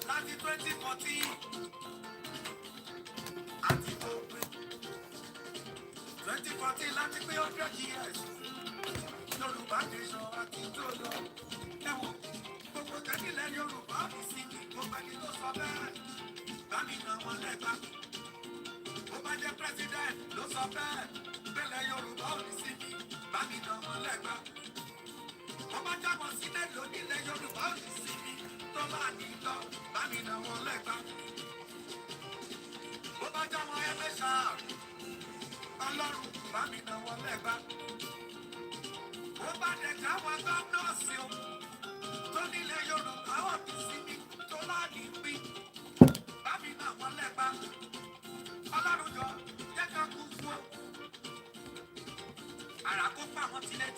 láti 2014 àti tó pé 2014 láti pé 100 years Yorùbá nation àti tó lọ ẹ̀wọ̀n gbogbo tẹ́lẹ̀ Yorùbá ìsinmi gbogbo ẹni tó sọ bẹ́ẹ̀ bámi nà wọ́n lẹ́gbàá bó bá jẹ́ president ló sọ bẹ́ẹ̀ bẹ́lẹ̀ Yorùbá ìsinmi bámi nà wọ́n lẹ́gbàá bó bá jábọ̀ sílẹ̀ lónílẹ̀ Yorùbá ìsinmi tó bá ní lọ bámi nà wọ́n lẹ́gbàá bó bá jábọ̀ ẹgbẹ́ ṣáà Ọlọ́run bámi nà wọ́n lẹ́gbàá bó bá dẹ̀ jáwọ́ gómìnà sí o tó nílẹ̀ Yorùbá ìsinmi tó láàdì pín bámi nà wọ́n lẹ́gbàá Ọlọ́run jọ jẹ́ ká kú fún ọ àrà kó pa àwọn tilẹ̀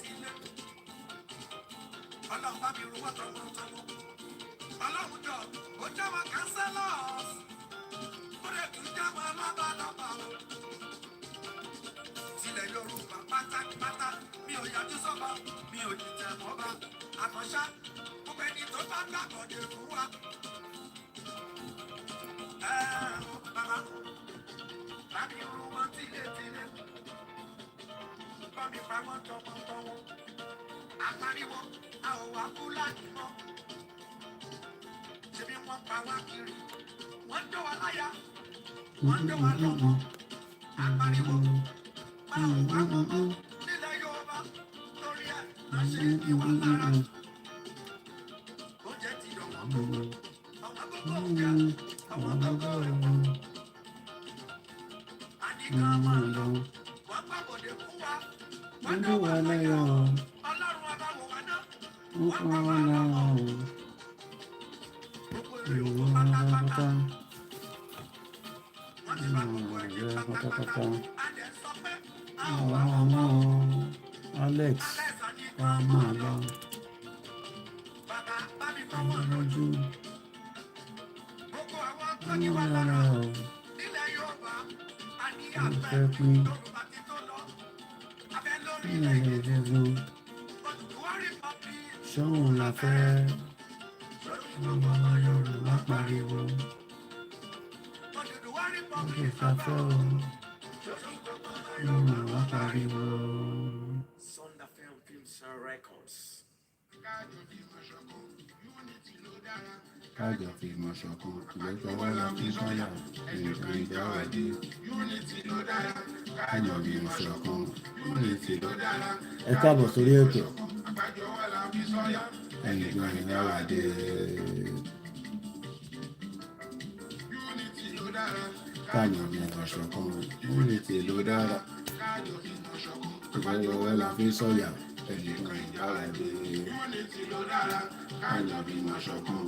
Ọlọ́run bá mi ruwọ́ tọmọtọmọ Ọlọ́run jọ ó jáwọ́ councillors ó lè tún jáwọ́ lọ́balọ́ba o tilẹ̀ Yorùbá pátápátá mi ò yájú sọ́ba mi ò ní tẹ̀ mọ́ba àkànṣá gbogbo ẹni tó bá gbàgbọ́dé fún wa. Bàbá bámi ruwọ́ tilẹ̀ bámi pa wọ́n tọmọtọmọ apariwo a ò wá Fúlàní mọ́ ṣebí wọ́n pa wá kiri wọ́n dó wa láyà wọ́n dó wa lọ́mọ apariwo a ò wá mọ́mọ́ nílẹ̀ Yorùbá torí ẹ̀ náà ṣe ń bí wa lára oúnjẹ ti dọ̀wọ́ gbogbo ọmọ gbogbo òkè ọmọ gbogbo ẹ̀wọ̀n àdìgá máa lọ wọ́n gbàgbọ́dé fún wa wọ́n dó wa láyà Ọlọ́run abáwọ̀ wa náà wọ́n pa wá lára gbogbo èrè òkú pátápátá wọ́n ti bá gbogbo ẹ̀jẹ̀ pátápátá adẹ̀ sọ pé a ò wá mọ́mọ́ Alex wá máa lọ bàbá bá mi fọwọ́ lójú gbogbo àwọn tó ní wà lára nílẹ̀ Yorùbá a ní àgbẹ̀ Yorùbá ti tó lọ abẹ́ lórí ilẹ̀ ìrẹ̀lẹ́gbẹ̀rún Odùduwà Republic ṣóun la fẹ́ ọmọ Yorùbá pariwo Odùduwà kí Republic fafẹ́ o Yorùbá pariwo. Sonda Films Records. Kájọ fi mọ̀ ṣọ̀kan ìgbẹ́jọ́ wà láti sọ́yà ẹnìkan ìjà wà dé. Kájọ fi mọ̀ ṣọ̀kan unity ló dára. Ẹ káàbọ̀ sórí ètò. Ẹnìkan ìjà wà dé. Kájọ fi mọ̀ ṣọ̀kan unity ló dára. Ìgbẹ́jọ́ wà láti sọ́yà ẹnìkan ìjà wà dé. Kájọ fi mọ̀ ṣọ̀kan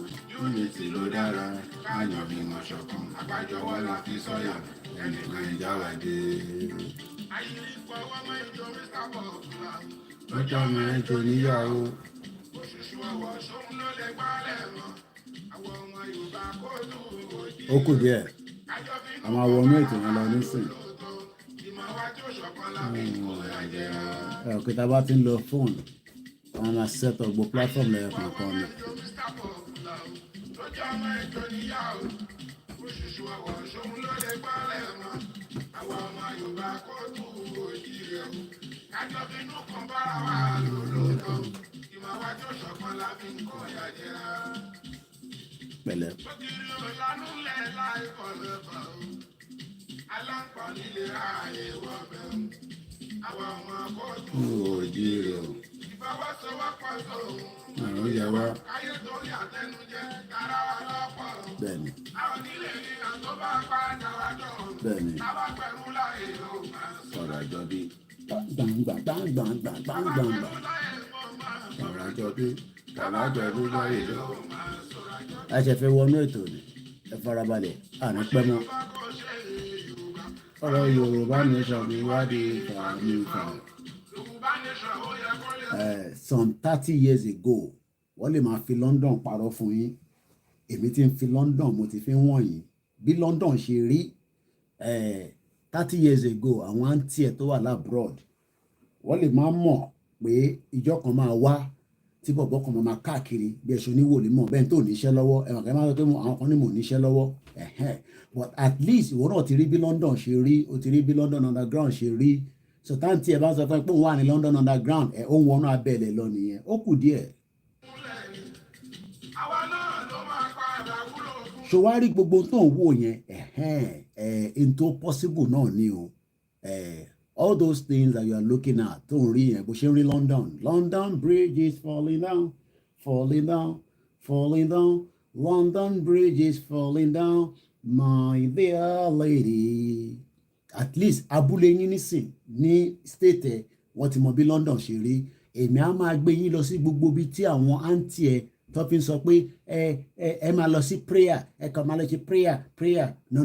unity ló dára. Kájọ fi mọ̀ ṣọ̀kan àgbájọwọ́ la fi sọ́yà ẹnìkan ìjà wà dé. Lọ́jọ́ ọmọ ẹjọ́ níyàwó. Ó kù díẹ̀ a máa wọnú ètò yẹn lọ nísìn. Òkè tá a bá ti ń lo fóònù wọn máa set up gbogbo platform lẹ́yìn kankan ni. Pẹ̀lẹ́. Òjì rẹ̀ o. Àrùn yẹ wá. Bẹ́ẹ̀ni. Bẹ́ẹ̀ni. Ọ̀rọ̀ àjọ bí gbàngbàngbàngbàngbàngbàngbà. Ọ̀rọ̀ àjọ bí láyé lọ. A ṣe fẹ́ wọnú ètò ni ẹ farabalẹ̀ àní pẹ́ mọ́. Ọ̀rọ̀ Yorùbá nation ni wádìí ìfà. Some 30 years ago wọ́n lè máa fi London parọ́ fún yín. Èmi tí ń fi London mo ti fi ń wọ̀nyí bí London ṣe rí 30 years ago àwọn àǹtí ẹ̀ tó wà labroad wọ́n lè máa mọ̀ pé ìjọ kan máa wá tí bọ̀bọ̀ kan máa káàkiri bí ẹ̀ṣọ́ oníwòlé mọ̀ bẹ́ẹ̀ tó níṣẹ́ lọ́wọ́ ẹ̀wọ̀n kẹ́ máa sọ pé àwọn kan ní mò níṣẹ́ lọ́wọ́ but at least ìwọ náà ti rí bí London ṣe rí o ti rí bí London underground ṣe rí so táǹtì ẹ̀ bá sọ fún ẹ pé òun wà ní London underground ẹ̀ ó wọnú abẹ́lẹ̀ lọ nìyẹn ó kù díẹ̀. ṣòwárí gbogbo tó ń wò yẹn into possible náà ni o all those things that you are looking at tó ń rí yẹn bó ṣe ń rí London Bridge is falling down falling down falling down London Bridge is falling down my dear lady at least abúlé yín nísìn ní state ẹ wọ́n ti mọ bí London ṣe rí èmi á máa gbé yín lọ sí gbogbo ibi tí àwọn àǹtí ẹ tó fi ń sọ pé ẹ máa lọ sí prayer ẹ kàn máa lọ sí prayer no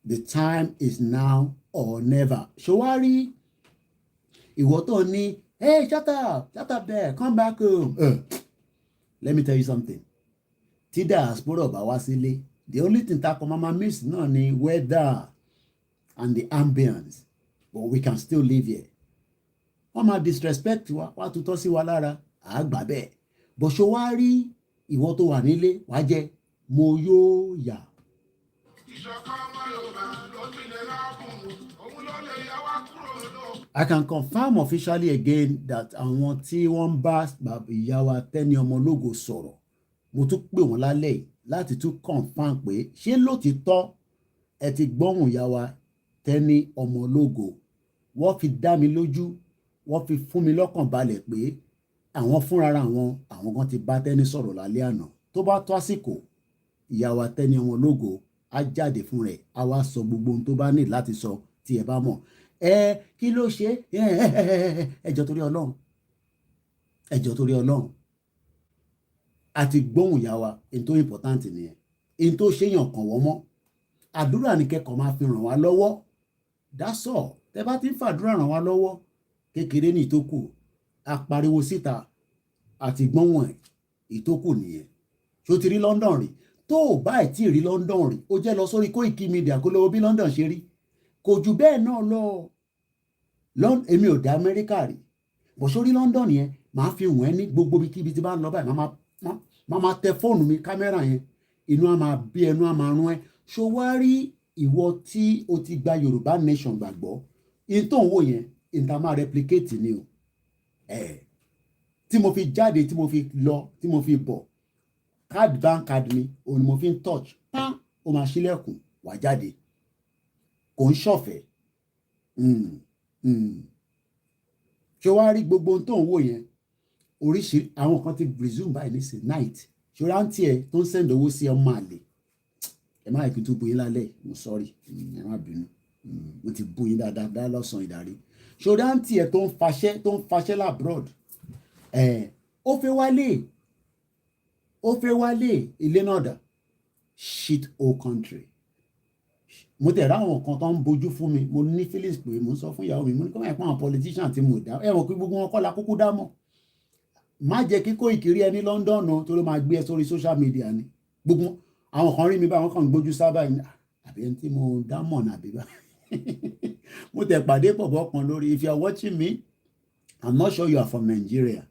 the time is now or never ṣòwárí ìwọ tó ní hey shut up there come back home let me tell you something tí diaspora bá wá sílé the only thing tá a kọ máa miss náà ni weather and the ambience but we can still live here wọ́n máa disrespect wa wá tutọ́ sí wa lára àgbà bẹ́ẹ̀ bó ṣe wá rí ìwọ tó wà nílé wàá jẹ mo yóò yà. I can confirm officially again that àwọn tí wọ́n ń bá ìyá wa Tẹ́ni Ọmọlógo sọ̀rọ̀ mo tún pè wọ́n lálẹ́ yìí láti tún confirm pé ṣé lótìítọ́ ẹ ti gbọ́hùn ìyá wa Tẹ́ni Ọmọlógo wọ́n fi dá mi lójú wọ́n fi fún mi lọ́kàn balẹ̀ pé àwọn fúnra àwọn kan ti bá Tẹ́ni sọ̀rọ̀ lálẹ́ àná tó bá tó àsìkò ìyá wa Tẹ́ni Ọmọlógo á jáde fún rẹ̀ á wá sọ gbogbo ohun tó bá ní láti sọ tí ẹ bá mọ̀ kí ló ṣe ẹjọ́ torí Ọlọ́run àti gbóhùn ìyá wa in tó important nìyẹn in tó ṣèyàn kàn wọ́n mọ́ àdúrà ní kẹ́kọ̀ọ́ máa fi ràn wá lọ́wọ́ that's all tẹ bá ti ń fàdúrà ràn wá lọ́wọ́ kékeré ní ìtókù apariwo síta àti gbọ́hùn ẹ̀ ìtókù nìyẹn ṣó ti rí London rí tó o bá ẹ̀ tí ì rí London rí ó jẹ́ lọ sórí Koiki Media kó lọ́wọ́ bí London ṣe rí kò jù bẹ́ẹ̀ náà lọ èmi ò dé Amẹ́ríkà rí bó sórí London yẹn màá fi wọ̀n ẹ́ ní gbogbo ibikíbi tí bá ń lọ báyìí máa tẹ fóònù mi kámẹ́rà yẹn inú á máa bí ẹnu á máa rún ẹ ṣó wá rí ìwọ tí o ti gba Yorùbá nation gbàgbọ́ in tó ń wò yẹn in ta máa replicate ni o tí mo fi jáde tí mo fi lọ tí mo fi bọ̀ bank card mi òun ni mo fi ń touch pán ó máa ṣílẹ̀kùn wá jáde kò ń ṣọ̀fẹ́ ṣé wàá rí gbogbo ohun tó ń wò yẹn oríṣiríṣi àwọn kan ti resume by this night ṣòro àǹtí ẹ tó ń send owó sí ọmọ àlè ẹ má kí n tún bu yín lálẹ́ mo sorry ẹ má bínú mo ti bu yín dáadáa lọ́sàn-án ìdarí ṣòro àǹtí ẹ tó ń faṣẹ́ labroad ó fẹ́ wálé ilé náà dà shit whole country mo tẹ̀ ráwọn kan tó ń bojú fún mi mo ní feelings pé mo ń sọ fún ìyàwó mi mo ní kọ́ máa pọ́n àwọn politician tí mo dá ẹ̀wọ̀n pé gbogbo wọn kọ́ la kúkú dá mọ̀ má jẹ́ kí Koiki rí ẹ ní London náà tó ló máa gbé ẹ sórí social media ni gbogbo àwọn kan rí mi báwọn kan gbójú sábà ní àbí ẹni tí mo dá mọ̀ nàbí bá mo tẹ̀ pàdé pọ̀pọ̀ kan lórí if you are watching me I'm not sure you are from Nigeria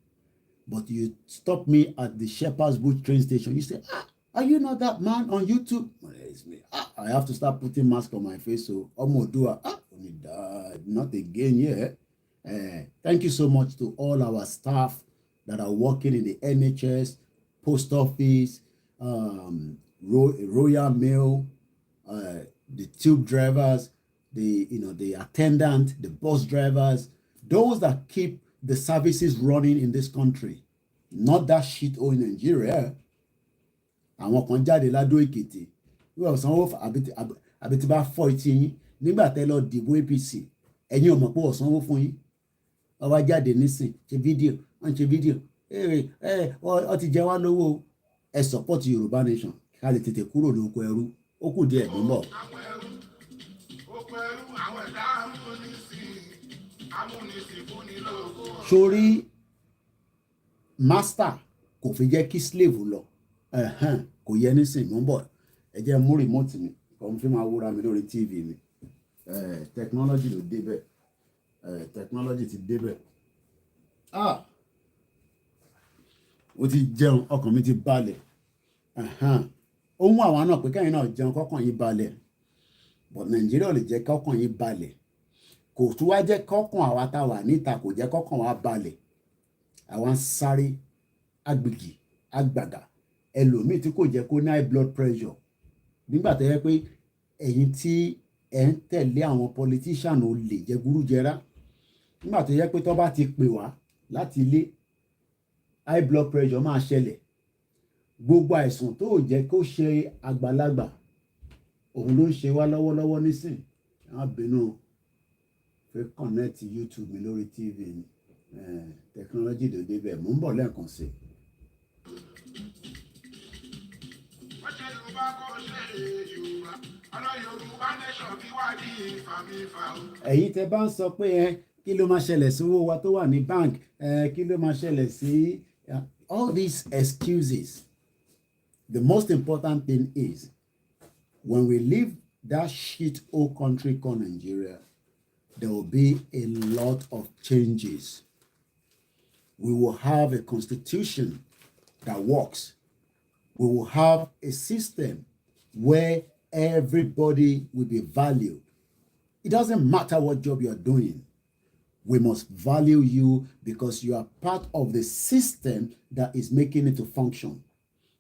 but you stop me at the Shepherd's Bush train station you say are you not that man on YouTube? I have to start putting mask on my face so Omodua not again yeah. Thank you so much to all our staff that are working in the NHS, post office, Royal Mail, the tube drivers, the attendant, the bus drivers, those that keep the services running in this country. Not that shit all in Nigeria. Àwọn kan jáde ládó Èkìtì wíwọ̀ sanwó àbí tí bá fọ́ etí yín nígbà tẹ́ lọ dìbò APC ẹ̀yin ò mọ̀ pé ọ̀sánwó fún yín ọba jáde nísìn ṣe fídíò wọ́n ṣe fídíò ọ ti jẹ wá lówó ẹ support Yorùbá nation ká lè tètè kúrò lóko ẹrú ó kù díẹ̀ ló ń bọ̀. sórí master kò fi jẹ́ kí slave lọ kò yẹ nísìn mọ́ bọ̀ ẹ jẹ́ mú remote mi kò fi máa wúra mi lórí TV mi technology ló débẹ̀ technology ti débẹ̀ ó ti jẹun ọkàn mi ti balẹ̀ ó mú àwa náà pé kẹ́yìn náà jẹun kọ́kàn yín balẹ̀ but Nàìjíríà ò lè jẹ́ kọ́kàn yín balẹ̀ kò tún wá jẹ́ kọ́kàn àwa tá a wà níta kò jẹ́ kọ́kàn wa balẹ̀ àwa ń sáré agbègbè agbàgà ẹlòmíì tí kò jẹ́ kó ní high blood pressure nígbà tó yẹ pé ẹ̀yin tí ẹ̀ ń tẹ̀lé àwọn politician ò lè jẹ gúrújẹrá nígbà tó yẹ pé tó bá ti pè wá láti ilé high blood pressure máa ṣẹlẹ̀ gbogbo àìsàn tó ò jẹ́ kó ṣe àgbàlagbà òun ló ń ṣe wá lọ́wọ́lọ́wọ́ nísìn àwọn bínú fẹ́ connect YouTube mi lórí TV ni technology ló débẹ̀ mò ń bọ̀ lẹ́ẹ̀kan sí i. ẹ̀yin tẹ́ bá ń sọ pé kí ló máa ṣẹlẹ̀ sí owó wa tó wà ní bank kí ló máa ṣẹlẹ̀ sí all these excuses the most important thing is when we leave that shit old country called Nigeria there will be a lot of changes. We will have a constitution that works. We will have a system where everybody will be valued. It doesn't matter what job you are doing. We must value you because you are part of the system that is making it to function.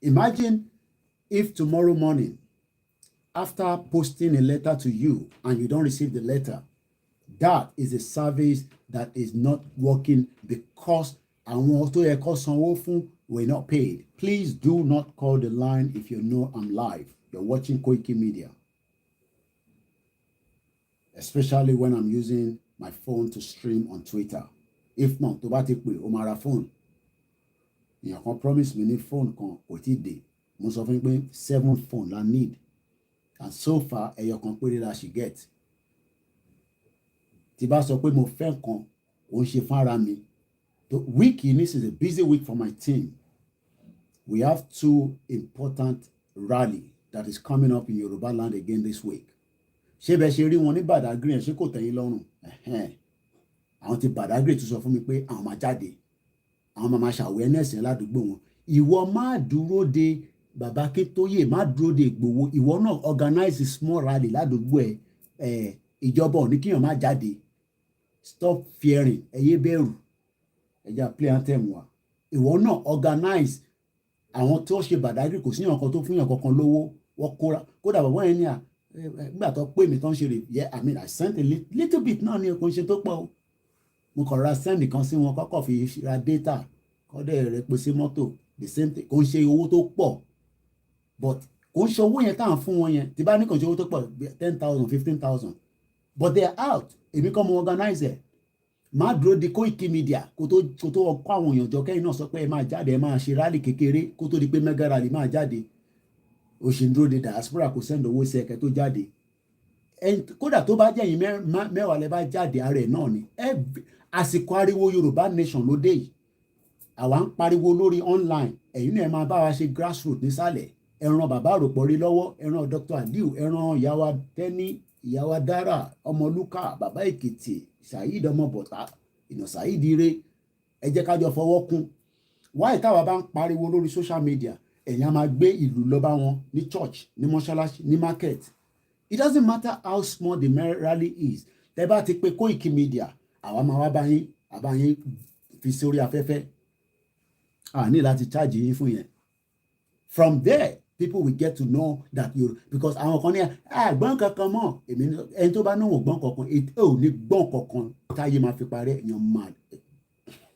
Imagine if tomorrow morning, after posting a letter to you and you don't receive the letter, that is a service that is not working because àwọn tó yẹ kó sanwó fún were not paid. Please do not call the line if you know I'm live. You're watching Koiki Media. Especially when I'm using my phone to stream on Twitter. If not, tó bá ti pè ó máa ra phone. Èèyàn kan promise mi ní phone kan kò tí dé. Mo sọ fún pé 7 phone la need. And so far, ẹyọ kan péré la ṣì get. Tí bá sọ pé mo fẹ́ kan, ó ń ṣe fún ara mi. The week in this is a busy week for my team. We have 2 important rallies that is coming up in Yorubaland again this week. Ṣé bẹ́ẹ̀ ṣe rí wọn ní Badagry ẹ̀ ṣé kò tẹ́yìn lọ́rùn? Àwọn ti Badagry tún sọ fún mi pé àwọn máa jáde. Àwọn máa ṣàwẹ́nẹ̀sì ládùúgbò wọn. Ìwọ má dúró de Bàbá Akíntóyè, má dúró de Ìgbòho. Ìwọ náà organize a small rally ládùúgbò ẹ̀. Ìjọba ò ní kíyàn má jáde. Stop fearing. Ẹ yé bẹ̀rù. Ẹja play anthem wa. Ìwọ náà organize àwọn tó ṣe Badagry kò síyàn kan tó fún yàn kankan lówó wọ́n kódà bàbá yẹn ní à nígbà tó pè mí tán ṣe rè yẹ I mean I sent a little bit náà ní kò ń ṣe tó pọ̀ o mo kàn ra send nìkan sí wọn kọ́kọ́ fi ra data kọ́dẹ̀ rẹ pé sí mọ́tò the same thing kò ń ṣe owó tó pọ̀ but kò ń ṣe owó yẹn tá à ń fún wọn yẹn tí bá ní kò ń ṣe owó tó pọ̀ 10,000 15,000 but they are out èmi kọ́ mo organize ẹ̀ má dúró di Koiki Media kó tó kọ́ àwọn èèyàn jọ kẹ́yìn náà sọ pé ẹ máa jáde ẹ máa ṣe rally kékeré kó tó di pé mega rally máa jáde ó ṣe ń dúró de diaspora kò send owó sí ẹ̀kẹ́ tó jáde kódà tó bá jẹ́ yín mẹ́wàá lẹ bá jáde ara ẹ̀ náà ni àsìkò ariwo Yorùbá nation ló dé yìí àwa ń pariwo lórí online ẹ̀yin náà ẹ máa bá wa ṣe grassroots nísàlẹ̀ ẹran bàbá àròpọ̀ rí lọ́wọ́ ẹran Dr. Aliu ẹran ìyàwó Tẹ́ní ìyàwó Dára Ọmọlúkà bàbá Èkìtì Saheed Ọmọbọ̀tá ìnà Saheed Ire ẹ jẹ́ ká jọ fọwọ́ kún wáyé táwa bá ń pariwo lórí social media ẹ̀yin á máa gbé ìlú lọ bá wọn ní church ní mọ́ṣáláṣí ní market it doesn't matter how small the rally is tẹ́ bá ti pé Koiki Media àwa máa wá bá yín fi sórí afẹ́fẹ́ ní láti charge yín fún yẹn from there people will get to know that you because àwọn kan ní gbọ́n kankan mọ́ ẹni tó bá náà wọ́n gbọ́n kankan ò ní gbọ́n kankan táyé máa fi parẹ́ èèyàn máa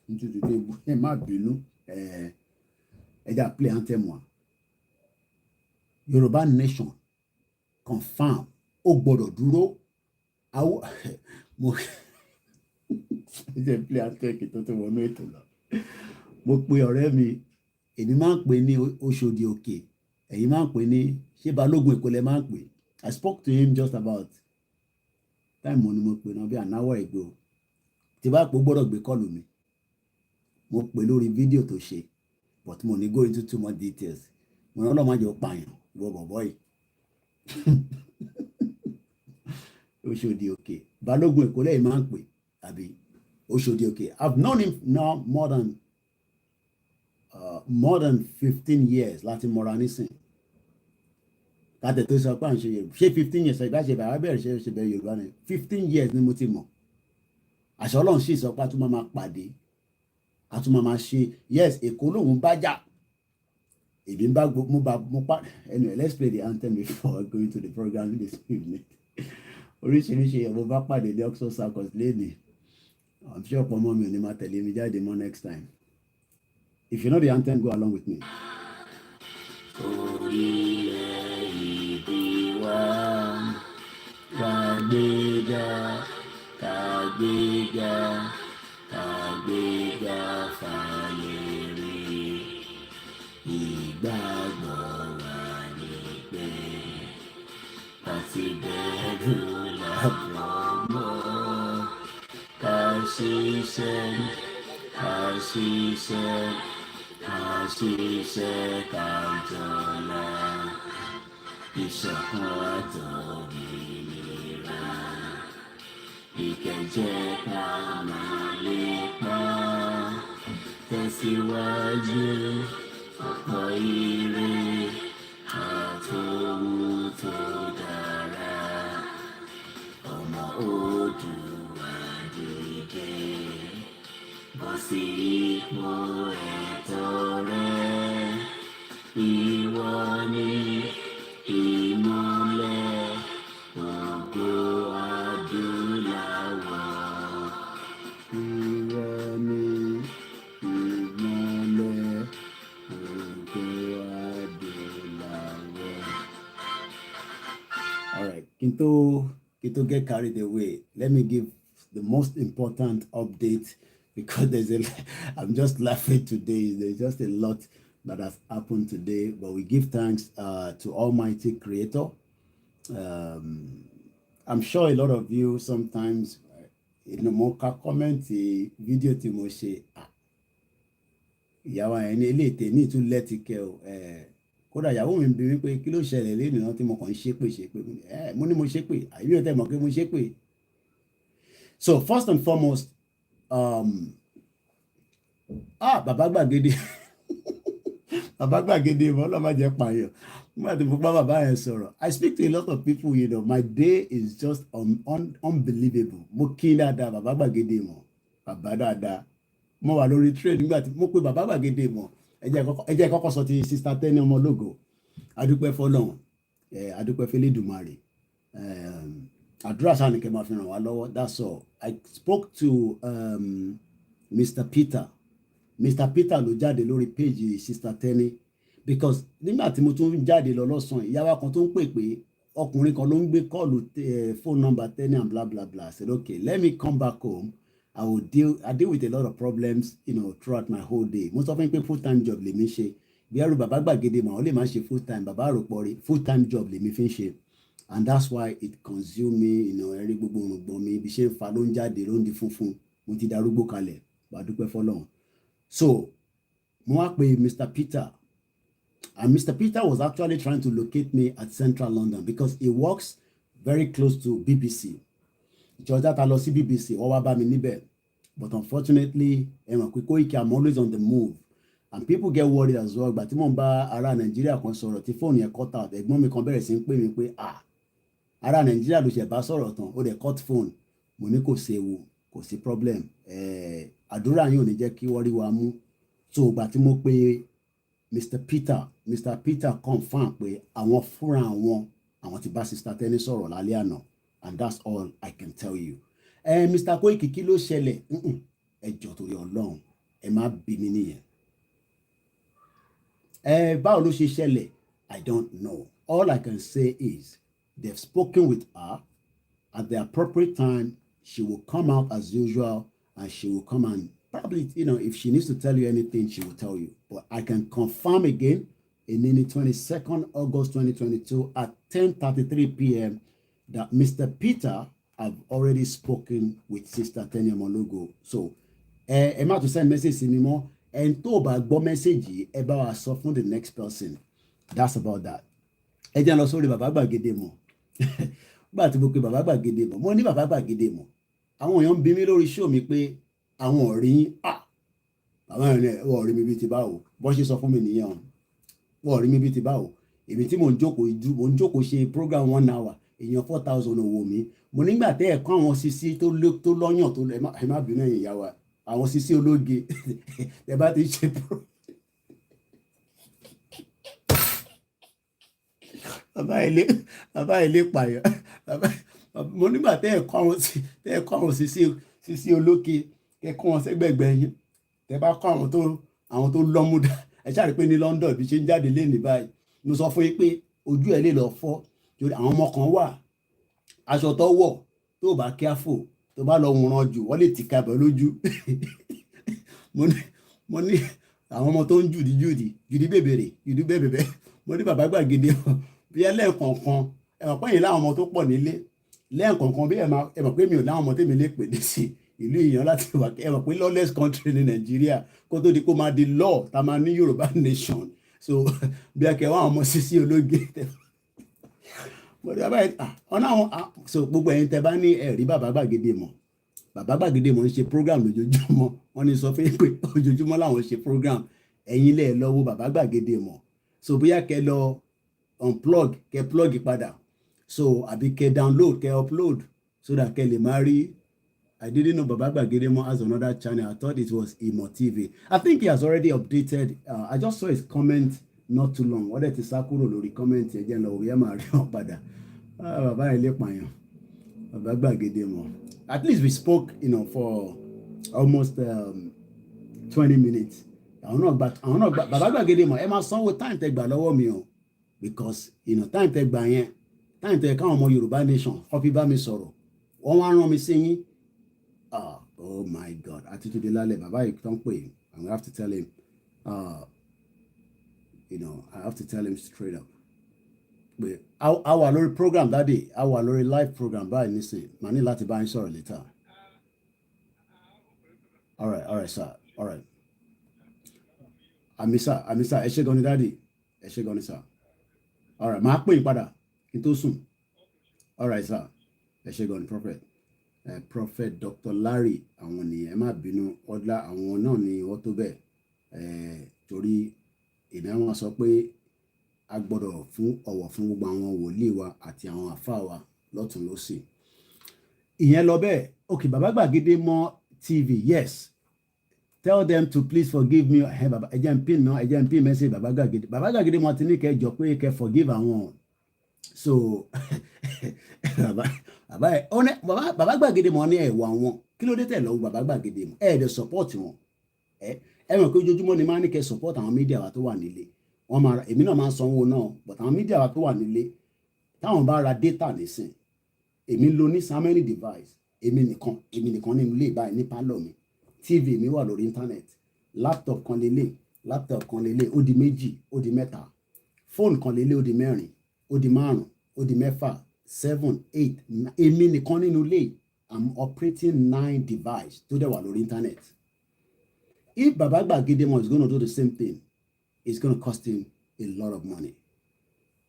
nítorí ẹ má bínú ẹja play anthem wa Yorùbá nation confam ó gbọ́dọ̀ dúró àwọ mo ẹjẹ play anthem kí tó wọnú ètò lọ mo pe ọ̀rẹ́ mi èmi máa ń pè ní Oṣòdì Òkè ẹ̀yin máa ń pè ní ṣé Balógun Èkó lẹ máa ń pè I spoke to him just about time mo ni mo pè náà bí an hour ago tí bá pò gbọ́dọ̀ gbé kọ́ọ̀lù mi mo pè lórí fídíò tó ṣe but mo ní go into too much details mo rán lọ́mọ àjọ pààyàn ìwọ bọ̀bọ̀ yìí Oṣòdì Òkè Balógun Èkó lẹ́yìn máa ń pè àbí Oṣòdì Òkè I've known him now more than more than 15 years láti mọra nísìn kátẹ̀ tó sọ pé à ń ṣe Yorùbá ṣé 15 years ìbá ṣe bàbá bẹ̀rẹ̀ ṣe bẹ̀rẹ̀ Yorùbá ni 15 years ni mo ti mọ̀ àṣọ Ọlọ́run sì sọ pé a tún máa pàdé a tún máa ṣe yes Èkó lòun bá jà èmi bá mo pa anyway let's play the anthem before going to the program this evening oríṣiríṣi ẹ̀ mo bá pàdé ní Oxford Circus lẹ́nìí I'm sure ọ̀pọ̀ ọmọ mi ò ní máa tẹ̀lé mi jáde mọ́ next time. If you know the anthem, go along with me. Orílẹ̀-èdè wa, kàgbéga, kàgbéga, kàgbéga fàyè rí. Ìgbàgbọ́ wa ni pé àti bẹ̀rù làbọ̀ mọ́. Ká ṣiṣẹ́, ká ṣiṣẹ́. Àṣìṣe kájọlá ìṣọ̀kan àtòmìnira ìkẹjẹ ká máa lépa tẹ̀síwájú ọ̀pọ̀ ire àtòhun tó dára ọmọ Oòduà dìde bọ́ sí ipò ẹ̀tọ́ rẹ ìwọ ni ìmọ́lẹ̀ ògo adúláwọ̀ ìwọ ni ìmọ́lẹ̀ ògo adúláwọ̀. All right, kí n tó get carried away, let me give the most important update because I'm just laughing today. There's just a lot that has happened today, but we give thanks to Almighty Creator. I'm sure a lot of you sometimes, mo ka comment video tí mo ṣe ìyàwó ẹni ilé tèmi tún lẹ́tìkẹ́ o kódà ìyàwó mi bí mi pé kí ló ṣẹlẹ̀ lẹ́nu náà tí mo kàn ń ṣépè mo ní mo ṣépè àyè mi ò tẹ́ mọ̀ pé mo ṣépè. So first and foremost, bàbá gbàgede bàbá gbàgede ìmọ̀ ọlọ́mọ jẹ́ pààyàn nígbà tí mo bá bàbá yẹn sọ̀rọ̀. I speak to a lot of people, my day is just unbelievable. Mo kí dáadáa bàbá gbàgede ìmọ̀ bàbá dáadáa mo wà lórí train nígbà tí mo pe bàbá gbàgede ìmọ̀ ẹ jẹ́ kọ́kọ́ sọ ti Sister Tenny ọmọ ológo adúpẹ́ fọlọ́run adúpẹ́ fẹ́lẹ́dùmarè àdúrà sáà ní kẹ́ máa fi ràn wá lọ́wọ́. That's all. I spoke to Mr. Peter ló jáde lórí page Sister Tenny because nígbà tí mo tún jáde lọ lọ́sàn-án ìyáwá kan tó ń pè pé ọkùnrin kan ló ń gbé kọ́ọ̀lù phone number Tenny and blah blah blah. I said okay, let me come back home. I deal with a lot of problems throughout my whole day. Mo sọ fún mi pé full time job lèmi ṣe bí ẹrù bàbá gbàgede mà ó lè má ṣe full time bàbá àròpọ̀ rí full time job lèmi fi ń ṣe. And that's why it consume me, ẹ̀rí gbogbo òrùngbọ̀n mi bí ṣe ń fa ló ń jáde ló ń di funfun mo ti darúgbó kalẹ̀ gbàdúpẹ́ fọlọ́run. So mo wá pe Mr. Peter, and Mr. Peter was actually trying to locate me at Central London because he works very close to BBC. Ìjọba ta lọ sí BBC wọ́n wá bá mi níbẹ̀, but unfortunately ẹ̀wọ̀n pé Koiki, I'm always on the move and people get worried as well. Ìgbà tí mò ń bá ará Nàìjíríà kan sọ̀rọ̀ tí fóònù yẹn cut out, ẹ̀gbọ́n mi kan bẹ̀rẹ̀ sí ń pè mí pé ará Nàìjíríà ló ṣe bá sọ̀rọ̀ tán ó dẹ̀ cut phone. Mo ní kò séwu kò sí problem, àdúrà yín ò ní jẹ́ kí wọ́n rí wa mú. So ìgbà tí mo pe Mr. Peter confirm pé àwọn fúnra àwọn ti bá Sister Tenny sọ̀rọ̀ lálẹ́ àná, and that's all I can tell you. Mr. Koiki, kí ló ṣẹlẹ̀? Ẹ jọ̀ọ́ torí Ọlọ́run ẹ má bí mi nìyẹn. Báwo ló ṣe ṣẹlẹ̀? I don't know. All I can say is they've spoken with her. At the appropriate time, she will come out as usual and she will come and probably, if she needs to tell you anything, she will tell you. But I can confirm again, in the 22nd August 2022 at 10:33 p.m. that Mr. Peter have already spoken with Sister Tenny Omologo. So, ẹ má tún send message sí mi mọ́. And tó bá gbọ́ message yìí, ẹ bá wa sọ fún the next person. That's about that. Ẹ jẹ́ lọ sórí bàbá gbàgede mọ̀. Gbà tí mo pe bàbá gbàgede mọ̀. Mo ní bàbá gbàgede mọ̀. Àwọn èèyàn ń bi mí lórí show mi pé àwọn ò rí yín. àwọn èèyàn wọ́n rí mi bí ti báwo bọ́ ṣe sọ fún mi nìyẹn o wọ́n rí mi bí ti báwo èmi tí mò ń jókòó ṣe program 1 hour èèyàn 4,000 owó mi mo nígbà tẹ́ ẹ̀ kọ́ àwọn sisi tó lọ́yàn tó ẹ má bínú ẹ̀yìn ìyá wa àwọn sisi ológe ẹ bá ti ṣe bàbá ilé pààyàn mo nígbà tẹ́ ẹ̀ kọ́ àwọn sisi ológe kẹ́ kọ́ wọn sẹ́gbẹ̀gbẹ̀ yín tẹ́ bá kọ́ àwọn tó lọ́múdà ẹ ṣáà rí pé ní London bí ṣe ń jáde lé ní báyìí mo sọ fún yín pé ojú ẹ lè lọ fọ́ torí àwọn ọmọ kan wà aṣọ tó wọ̀ tó bá careful tó bá lọ wòran jù wọ́n lè tì kabẹ̀ lójú mo ní àwọn ọmọ tó ń jùdí bèbèrè mo ní bàbá gbàgede bí ẹ lẹ́ẹ̀kọ̀ọ̀kan ẹ mọ̀ pé yìí láwọn ọmọ tó pọ̀ nílé lẹ́ẹ̀kọ̀ọ̀kan bí ẹ mọ̀ pé mi ò láwọn ọmọ tèmi lè pè ní sí ìlú ìyàn láti wà ẹ mọ̀ pé lawless country ní Nàìjíríà kó tó di kó máa di law tá a máa ní Yorùbá nation so bí ẹ kẹwàá àwọn ọmọ sisi ológe ọ̀nà àwọn so gbogbo ẹ̀yin tẹ bá ní ẹ̀rí bàbá gbàgede mọ̀ ń ṣe program lójoojúmọ́ wọ́n ní sọ fún pé ojoojúmọ́ làwọn ṣe program ẹ̀yin lẹ̀ lọ wo bàbá gbàgede mọ̀ so bóyá kẹ lọ unplug kẹ plug padà so àbí kẹ download kẹ upload so that kẹ lè máa rí. I didn't know Baba Gbagede Mo has another channel. I thought it was Imo TV. I think he has already updated. I just saw his comment not too long. What did he say? Lórí comment again? We are married. Baba Ile Payan. Baba Gbagede Mo. At least we spoke, for almost 20 minutes. I don't know, Baba Gbagede Mo. Emma sanwó time take gbà lọ́wọ́ mi o, because time take gbà yẹn, time take káwọn ọmọ Yorùbá nation. Kọfí bá mi sọ̀rọ̀. Wọ́n wá rán mi sí yín. Oh my God. Attitude Lale, Baba, you don't pay. I'm going to have to tell him, I have to tell him straight up. But our Laurie program that day, our Laurie live program, by listen, Mani Lati buying sorry later. All right, sir. All right. Amisa, Eshegoni daddy. Eshegoni, sir. All right, Mark Pui Pada. Into soon. All right, sir. Eshegoni, prophet. Prophet Dr. Laurie àwọn ni ẹ má bínú ọlá àwọn náà ni wọ́n tó bẹ́ẹ̀ torí èmi àwọn sọ pé a gbọ́dọ̀ fún ọ̀wọ̀ fún gbogbo àwọn wòlíì wa àti àwọn àfáà wa lọ́tùn lósì ìyẹn lọ bẹ́ẹ̀ okay Baba Gbagede Mo TV yes tell them to please forgive me ẹ jẹ́ n pin message Baba Gbagede Mo ti ní kẹ́ jọ pé kẹ́ forgive àwọn so Baba Gbagede Mo ní ẹ̀wọ̀ àwọn kí ló dé tẹ̀ lọ́wọ́ Baba Gbagede Mo ẹ̀ẹ́dẹ̀ support wọn ẹ mọ̀ pé ojoojúmọ́ ni máa ní kẹ́ support àwọn mídíà wa tó wà nílé èmi náà máa ń sanwó náà but àwọn mídíà wa tó wà nílé táwọn bá ra data nísìn èmi lo ní so many device èmi nìkan nínú ilé báyìí ní pálọ̀ mi TV mi wà lórí internet laptop kan lélẹ̀ ó di méjì ó di mẹ́ta phone kan lélẹ̀ ó di mẹ́rin ó di márùn ó di mẹ́fà 7 8 èmi nìkan nínú ilé I'm operating 9 device tó dẹ̀ wà lórí internet. If Baba Gbagede Mo is going to do the same thing, it's going to cost him a lot of money.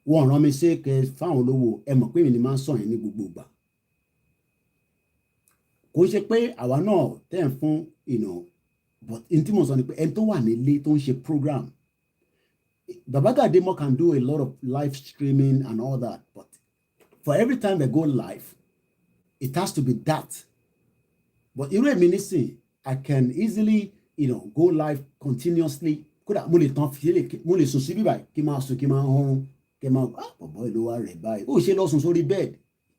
Wọ́n rán mi ṣe kẹ́ fáwọn olówó ẹ mọ̀ pé mi ni máa ń sọ yẹn ní gbogbo ìgbà. Kò ṣe pé àwa náà tẹ̀ ń fún but n tí mo sọ ni pé ẹni tó wà nílé tó ń ṣe program. Baba Gbagede Mo can do a lot of live streaming and all that, but for every time they go live, it has to be that. But irú èmi nísìn, I can easily, go live continuously. Kódà mo lè tán mo lè sùn sí bíbáyìí kí n máa sùn kí n máa họrun kí n máa bọ̀bọ̀ ìlú wa rẹ̀ báyìí. Ó ṣe lọ sùn sórí bed.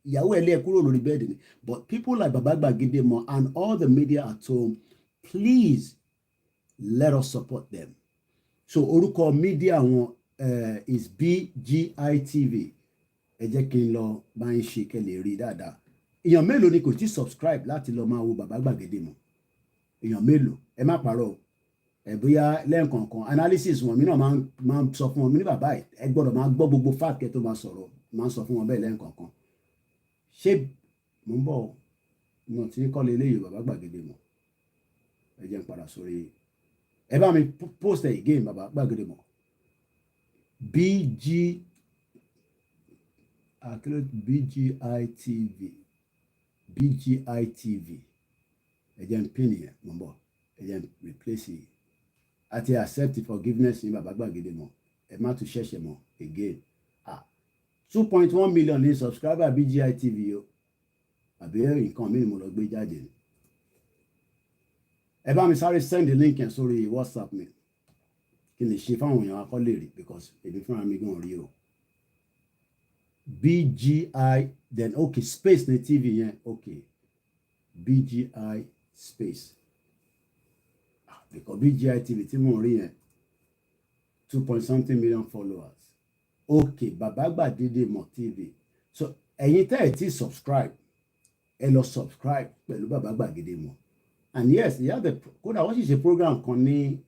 Ìyàwó ẹ̀ lé ẹ kúrò lórí bed ni. But people like Baba Gbagede Mo and all the media at home, please let us support them. So orúkọ media wọn is BGI TV. Ẹ jẹ́ kí n lọ bá ń ṣe kẹ́ lè rí dáadáa. Èèyàn mélòó ni kò tí subscribe láti lọ máa wo Baba Gbagede Mo? Èèyàn mélòó? Ẹ má parọ́ bóyá lẹ́ẹ̀kọ̀ọ̀kan analysis wọn mi náà máa ń sọ fún wọn mi ní bàbá ẹ gbọ́dọ̀ máa gbọ́ gbogbo fact kẹ́ tó máa sọ̀rọ̀ máa ń sọ fún wọn bẹ́ẹ̀ lẹ́ẹ̀kọ̀ọ̀kan. Ṣé mò ń bọ̀ náà tí kọ́ lé léyìí Baba Gbagede Mo? Ẹ jẹ́ n padà sórí ẹ bá mi post ẹ̀ again Baba Gbagede Mo. BGI TV ẹ jẹ́ n pin yẹn mò ń bọ̀ ẹ jẹ́ n replace àti accept forgiveness ní bàbá gbàgede mọ́ ẹ má tún ṣẹ̀ṣẹ̀ mọ́ again 2.1 million ní subscriber BGI TV o àbí nǹkan mi ni mo lọ gbé jáde ni ẹ bá mi sáré send the link yẹn sórí WhatsApp mi kí n lè ṣe fáwọn èèyàn akọ́lé rí because èmi fúnra mi gan rí o BGI then okay space ní TV yẹn okay BGI space because BGI TV tí mo rí yẹn 2 million followers okay bàbá gbàgede mọ̀ TV so ẹ̀yin tẹ́ ẹ̀ tí subscribe ẹ lọ subscribe pẹ̀lú bàbá gbàgede mọ̀ and yes ìyá the kódà wọ́n sì ṣe program kan ní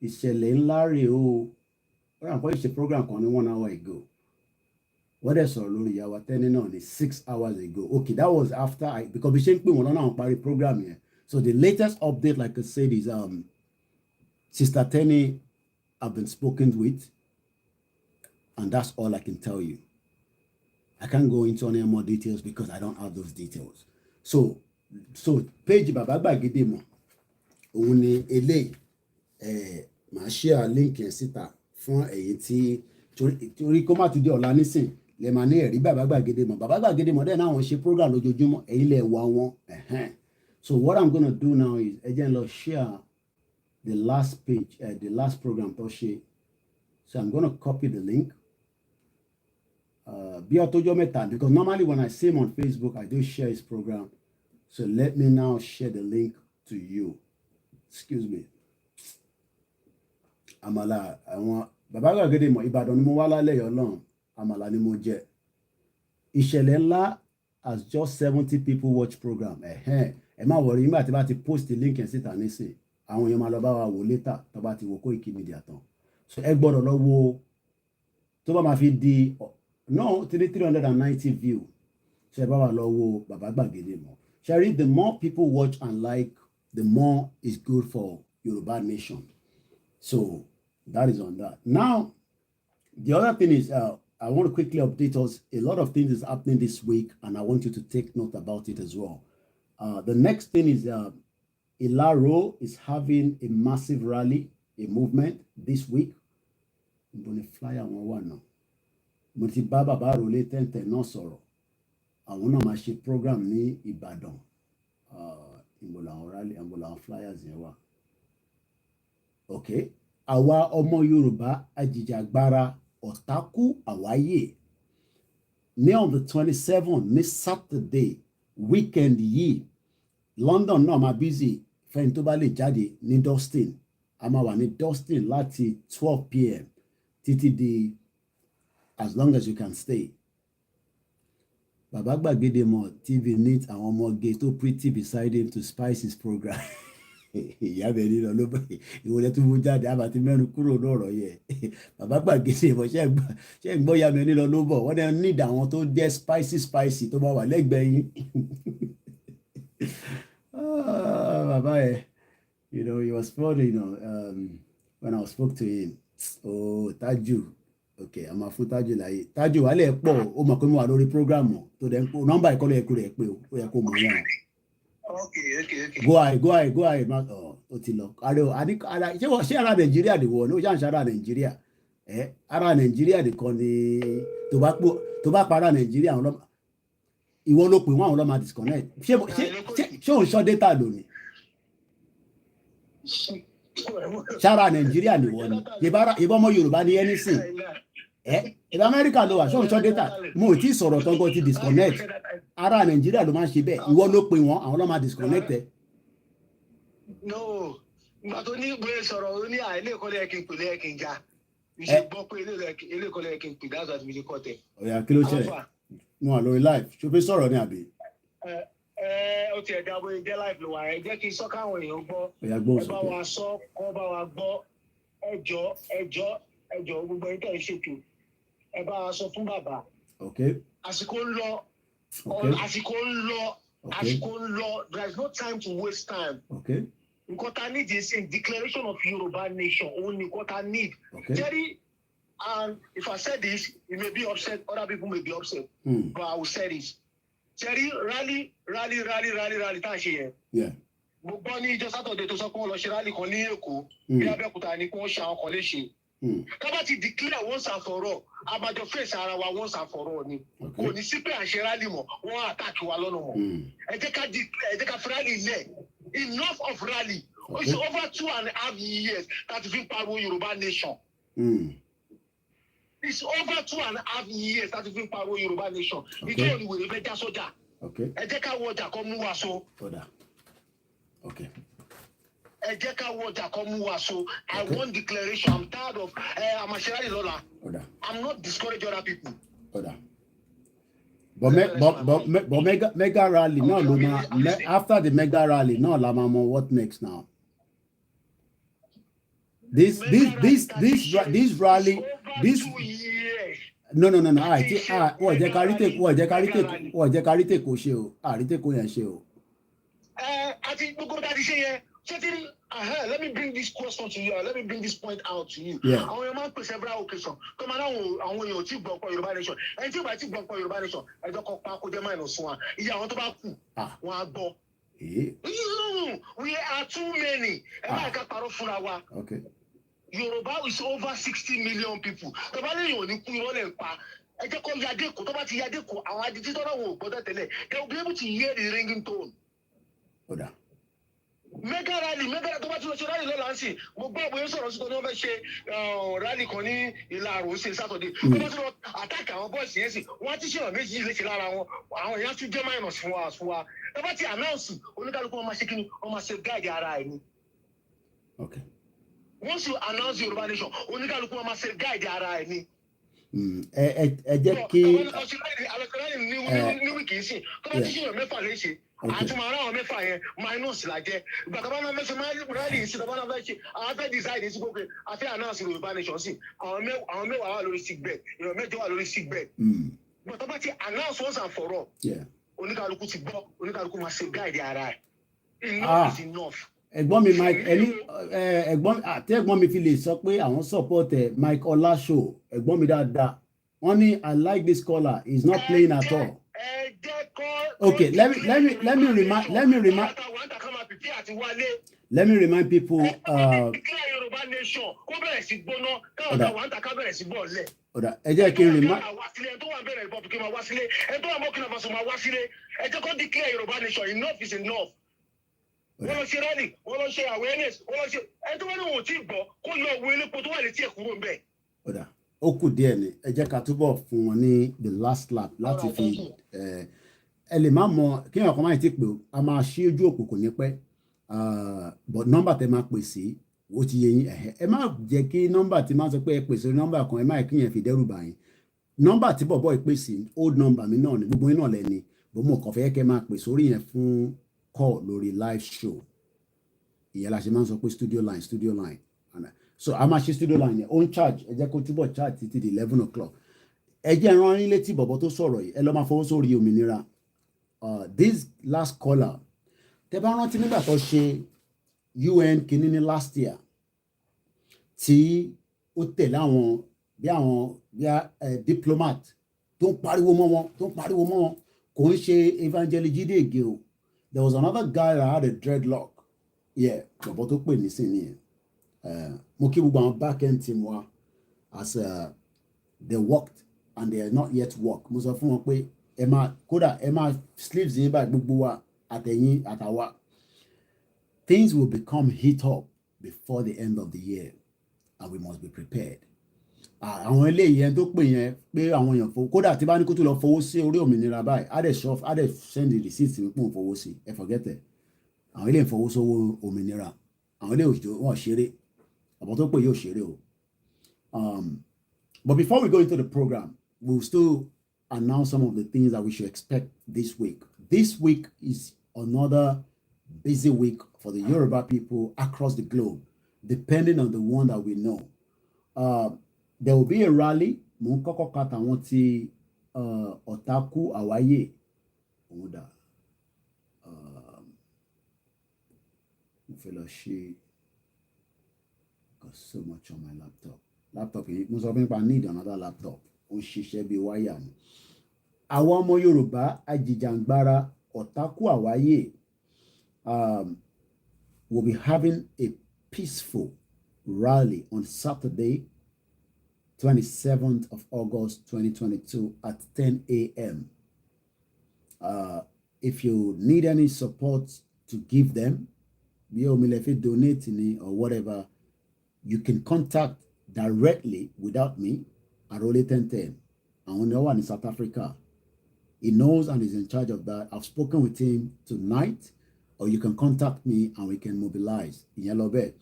ìṣẹ̀lẹ̀ ńlá rè o wọ́n sì ṣe program kan ní 1 hour ago wọ́n dẹ̀ sọ̀rọ̀ lórí ìyàwó tẹ́ni náà ní 6 hours ago okay that was after because bí ṣe ń pè wọ́n lọ́nà àwọn parí program yẹn so the latest update like I said is Sister Tenny I've been spoken with and that's all I can tell you. I can't go into any more details because I don't have those details. So page bàbá gbàgede mọ̀ òun ni eléyìí màá share link yẹn síta fún ẹ̀yin tí torí kó má tún dé ọ̀la nísìn lè máa ní ẹ̀rí bàbá gbàgede mọ̀ dẹ̀ náà wọ́n ṣe program lójoojúmọ́ ẹ̀yin lè wá wọn so what I'm gonna do now is ẹ jẹ́ n lọ share the last page the last program tó ṣe so I'm gonna copy the link bí ọtọ́jọ́ mẹ́ta because normally when I see him on Facebook I do share his program so let me now share the link to you excuse me àmàlà àwọn bàbá gbàgede mọ̀ Ìbàdàn ni mo wá lálẹ́ yọ lọ́hùn àmàlà ni mo jẹ ìṣẹ̀lẹ̀ ńlá as just 70 people watch program ẹ má wọrí nígbà tí bá ti post the link yẹn síta nísìn àwọn èèyàn máa lọ bá wa wò later tó bá ti wo Koiki Media tán so ẹ gbọ́dọ̀ lọ wo tó bá máa fi di no 390 view so ẹ bá wa lọ wo bàbá gbàgede mọ̀ Sherry, the more people watch and like the more it's good for Yoruba nation so that is on that. Now the other thing is I want to quickly update us. A lot of things is happening this week and I want you to take note about it as well. The next thing is Ilaro is having a massive rally, a movement this week. I'm going to fly on one now. Mo ti bá bàbá Rọ̀lé tẹ́ntẹ́ náà sọ̀rọ̀. Àwọn náà máa ṣe program ní Ìbàdàn. Ìbò làwọn rally, ìbò làwọn flyers yẹn wà. Okay. Àwa ọmọ Yorùbá ajìjàgbara ọ̀tákù àwáyé ní on the 27th ní Saturday weekend yìí London náà máa busy fẹ́ni tó bá lè jáde ní Dustin a máa wà ní Dustin láti 12 p.m. títí di as long as you can stay. Bàbá gbàgede mọ̀ TV needs àwọn ọmọge tó pretty beside him to spice his program. Ìyá bẹ̀ nínú ló bá ìwọlé tó mú jáde àbàtí mẹ́rin kúrò lọ́rọ̀ yẹ bàbá gbàgede mọ̀ ṣe ń gbọ́ ya mi nínú ló bọ̀ wọ́n dẹ̀ need àwọn tó jẹ́ spicy tó bá wà lẹ́gbẹ̀ẹ́ yín. Bàbá yẹ he was funny when I spoke to him Tájù okay a máa fún Tájù láyé Tájù wálé pọ̀ ó mọ̀ pé mo wà lórí programu tó dẹ̀ ń pọ̀ nọ́mbà ìkọlẹ̀ ẹ̀kú rẹ̀ pé ó yẹ kó mọ̀ yẹn. Okay. Go ahead. Ó ti lọ. Ṣé ara Nàìjíríà lè wọ̀ ní ó ṣàǹṣe ara Nàìjíríà? Ara Nàìjíríà nìkan ni tó bá pa ara Nàìjíríà àwọn ọlọ́mọ ìwọ ló pè wọ́n àwọn ọlọ́mọ disconnect. Ṣé òun ṣọ́ data lónìí? Ṣára Nàìjíríà lè wọ̀ ni. Ìbọn ọmọ Yorùbá ni ẹni sìn. Ìbá Amẹ́ríkà ló wà ṣé òun ṣọ́ data? Mo ò tí ì sọ̀rọ̀ tán gan ti disconnect. Ara Nàìjíríà ló máa ń ṣe bẹ́ẹ̀ ìwọ ló pe wọn àwọn ọlọ́mà disconnect ẹ. No ìgbà tó ní ìgbé sọ̀rọ̀ ó ní ilé ìkọ́lé ẹ̀kí ń pè lé ẹ̀kí ń já ìṣe gbọ́ pé ilé ìkọ́lé ẹ̀kí ń pè dáàbò àti ìṣe kọ́tẹ̀. Ọ̀yà kí ló ṣẹlẹ̀ wọn à lórí live ṣó fẹ́ sọ̀rọ̀ ní àbí. Ó ti ẹ̀dá bóyá jẹ́ live ló wà rẹ̀ jẹ́ kí n sọ káwọn èèyàn gbọ́ ẹ bá wa sọ kọ́ bá wa gbọ́ ẹjọ́ gbogbo ẹni tẹ̀ ń ṣètò ẹ bá wa sọ fún bàbá. Àsìkò ń lọ. Àsìkò ń lọ. There is no time to waste time. Nǹkan tá need is a declaration of Yoruba nation. Òun ni nǹkan tá need. Jerry, and if I said this, you may be upset. Other people may be upset. But I will say this. Jerry, rally. Tá a ṣe yẹn. mo gbọ́ ní ìjọ Saturday tó sọ pé wọ́n lọ ṣe rally kan ní Èkó bí Abẹ́òkúta ni kí wọ́n ṣe àwọn kan léṣe. Ká ti declare once and for all abájọ fèsì ara wa once and for all ni kò ní sí pé à ń ṣe rally mọ́ wọ́n attack wa lọ́nà mọ́. Ẹ jẹ́ ká fi rally lẹ̀, enough of rally. It's over 2.5 years that we've been pariwo Yoruba nation. It's over 2.5 years that we've been pariwo Yoruba nation. Ìjọ òní wèrè fẹ́ já sọ́jà. Ẹ jẹ́ ká wọ ọjà kó mú wa so. Okay. Ẹ jẹ́ ká wọ ọjà kó mú wa so. I want declaration. I'm tired of Amashirali Lola. I'm not discouraging other people. But mega rally now, after the mega rally now, la mama, what next now? This rally, this. No. What jẹ́ ká rí take kò ṣe o. Rí take kò yẹn ṣe o. I think let me bring this question to you. Let me bring this point out to you. Àwọn èèyàn máa ń pè several occasions. Tó máa náwọn àwọn èèyàn tí gbọ́ pọ̀ Yorùbá nation. Ẹni tí ò bá ti gbọ́ pọ̀ Yorùbá nation, ẹjọ́ kan pa kó jẹ́ minus one. Iye àwọn tó bá kù, wọ́n á gbọ́. We are too many. Ẹ máa ká parọ́ fúnra wa. Yoruba is over 60 million people. Tó bá lè yàn ní kú irọ́ lẹ̀ pa. Ẹ jẹ́ kó yadé kó tó bá ti yadé kó àwọn adití tó náà wò gbọ́dọ̀ tẹ́lẹ̀. They will be able to hear the ringing tone. Mega rally tó bá ti lọ ṣe rally lọ́la ń sìn mo gbọ́ bóyá sọ̀rọ̀ sí tó ní wọ́n fẹ́ ṣe rally kan ní Ìlà-Àrò ṣe Saturday tó bá ti lọ attack àwọn bọ́ọ̀sì yẹn sìn wọ́n á ti ṣèyàn méjì léṣe lára wọn àwọn èèyàn tún jẹ́ minus fún wa tó bá ti announce oníkálukú wọn máa ṣe kíni wọn máa ṣe guide ara ẹ̀ ni. Once you announce Yoruba nation oníkálukú wọn máa ṣe guide ara ẹ̀ ni. Ẹ jẹ́ kí. ní wíìkì yìí sìn tó bá ti ṣèyàn mẹ́fà léṣe àtúmọ̀ ara àwọn mẹ́fà yẹn minus la jẹ́ ìgbà tó bá náà mẹ́sẹ̀ máa rally yìí sí tó bá náà fẹ́ ṣe àwọn fẹ́ decide sí gbogbo àfẹ́ announce Yorùbá nation sí àwọn mẹ́wàá wà lórí sick bed èèyàn mẹ́jọ wà lórí sick bed ìgbà tó bá ti announce once and for all oníkàlùkù ti gbọ́ oníkàlùkù máa ṣe guide ara ẹ̀ enough is enough. Ẹ̀gbọ́n mi Mike ẹ̀gbọ́n mi fi lè sọ pé àwọn support Mike Olasho ẹ̀gbọ́n mi dáadáa wọ́n ní I like this caller he is not playing at all. Okay, let me remind people. Ẹ jẹ́ kí n remind. Enough is enough. Wọ́n lọ ṣe rally, wọ́n lọ ṣe awareness, wọ́n lọ ṣe ẹni tó bá ní òun tí gbọ́ kó yọ òwe elépo tó wà létí ẹ̀ kúrò ń bẹ̀. Ó kù díẹ̀ ni ẹ jẹ́ ká túbọ̀ fún wọn ní the last lap láti fi ẹ lè má mọ kí èèyàn kan máa ti pè ó a máa ṣí ojú òpó kò ní pẹ́ but nọ́mbà tẹ máa pè sí ó ti yé yín ẹ má jẹ́ kí nọ́mbà tí máa sọ pé ẹ pè sí nọ́mbà kan ẹ má kí yẹn fi dẹ́rù bà yín nọ́mbà tí bọ̀bọ̀ ìpè sí old number mi náà ni gbogbo yín náà lẹ́ni bó mo kàn fẹ́ kẹ́ máa pè sórí yẹn fún call lórí live show ìyẹn la ṣe máa ń sọ pé studio line so a máa ṣe studio line yẹn on charge ẹ jẹ́ kó túbọ̀ charge títí di 11 o'clock ẹ jẹ́ rán yín létí bọ̀bọ̀ tó sọ̀rọ̀ yìí ẹ lọ́ máa fọwọ́ sórí òmìnira this last caller tẹ bá rántí nígbà tó ṣe UN kìíní ní last year tí ó tẹ̀lé àwọn diplomat tó ń pariwo mọ́ wọn kò ń ṣe Evangelist Jídé Ègé o there was another guy that had a dreadlock bọ̀bọ̀ tó pè mí sí nìyẹn mo kí gbogbo àwọn back end team wa as they worked and they are not yet work mo sọ fún wọn pé ẹ máa sleeves yín báyìí gbogbo wa àtẹ̀yìn àtàwa things will become heat up before the end of the year and we must be prepared. Àwọn eléyìí ẹni tó pè yẹn pé àwọn èèyàn fowó kódà tí bá ní kó tó lọ fowó sí orí òmìnira báyìí á dẹ̀ send the receipt mi pò ń fowó sí ẹ forget it àwọn eléyìí fowó sówó òmìnira àwọn eléyìí wọ́n ṣeré àbọ̀ tó pè yóò ṣeré o. But before we go into the program we'll still announce some of the things that we should expect this week. This week is another busy week for the Yoruba people across the globe, depending on the one that we know. There will be a rally. Mo ń kọ́kọ́ ka tàwọn ti Ọ̀tákù Àwáyé. Mo fẹ́ lọ ṣe got so much on my laptop. Laptop yìí mo sọ fún mi I need another laptop. Ó ń ṣiṣẹ́ bí wáyà ni. Àwọn ọmọ Yorùbá ajìjàǹgbara Ọ̀tákù Àwáyé we'll be having a peaceful rally on Saturday, 27th of August 2022 at 10 a.m. If you need any support to give them, donating or whatever, you can contact directly without me at Role 1010. And when no one in South Africa, he knows and is in charge of that. I've spoken with him tonight, or you can contact me and we can mobilize in Yellow Bed.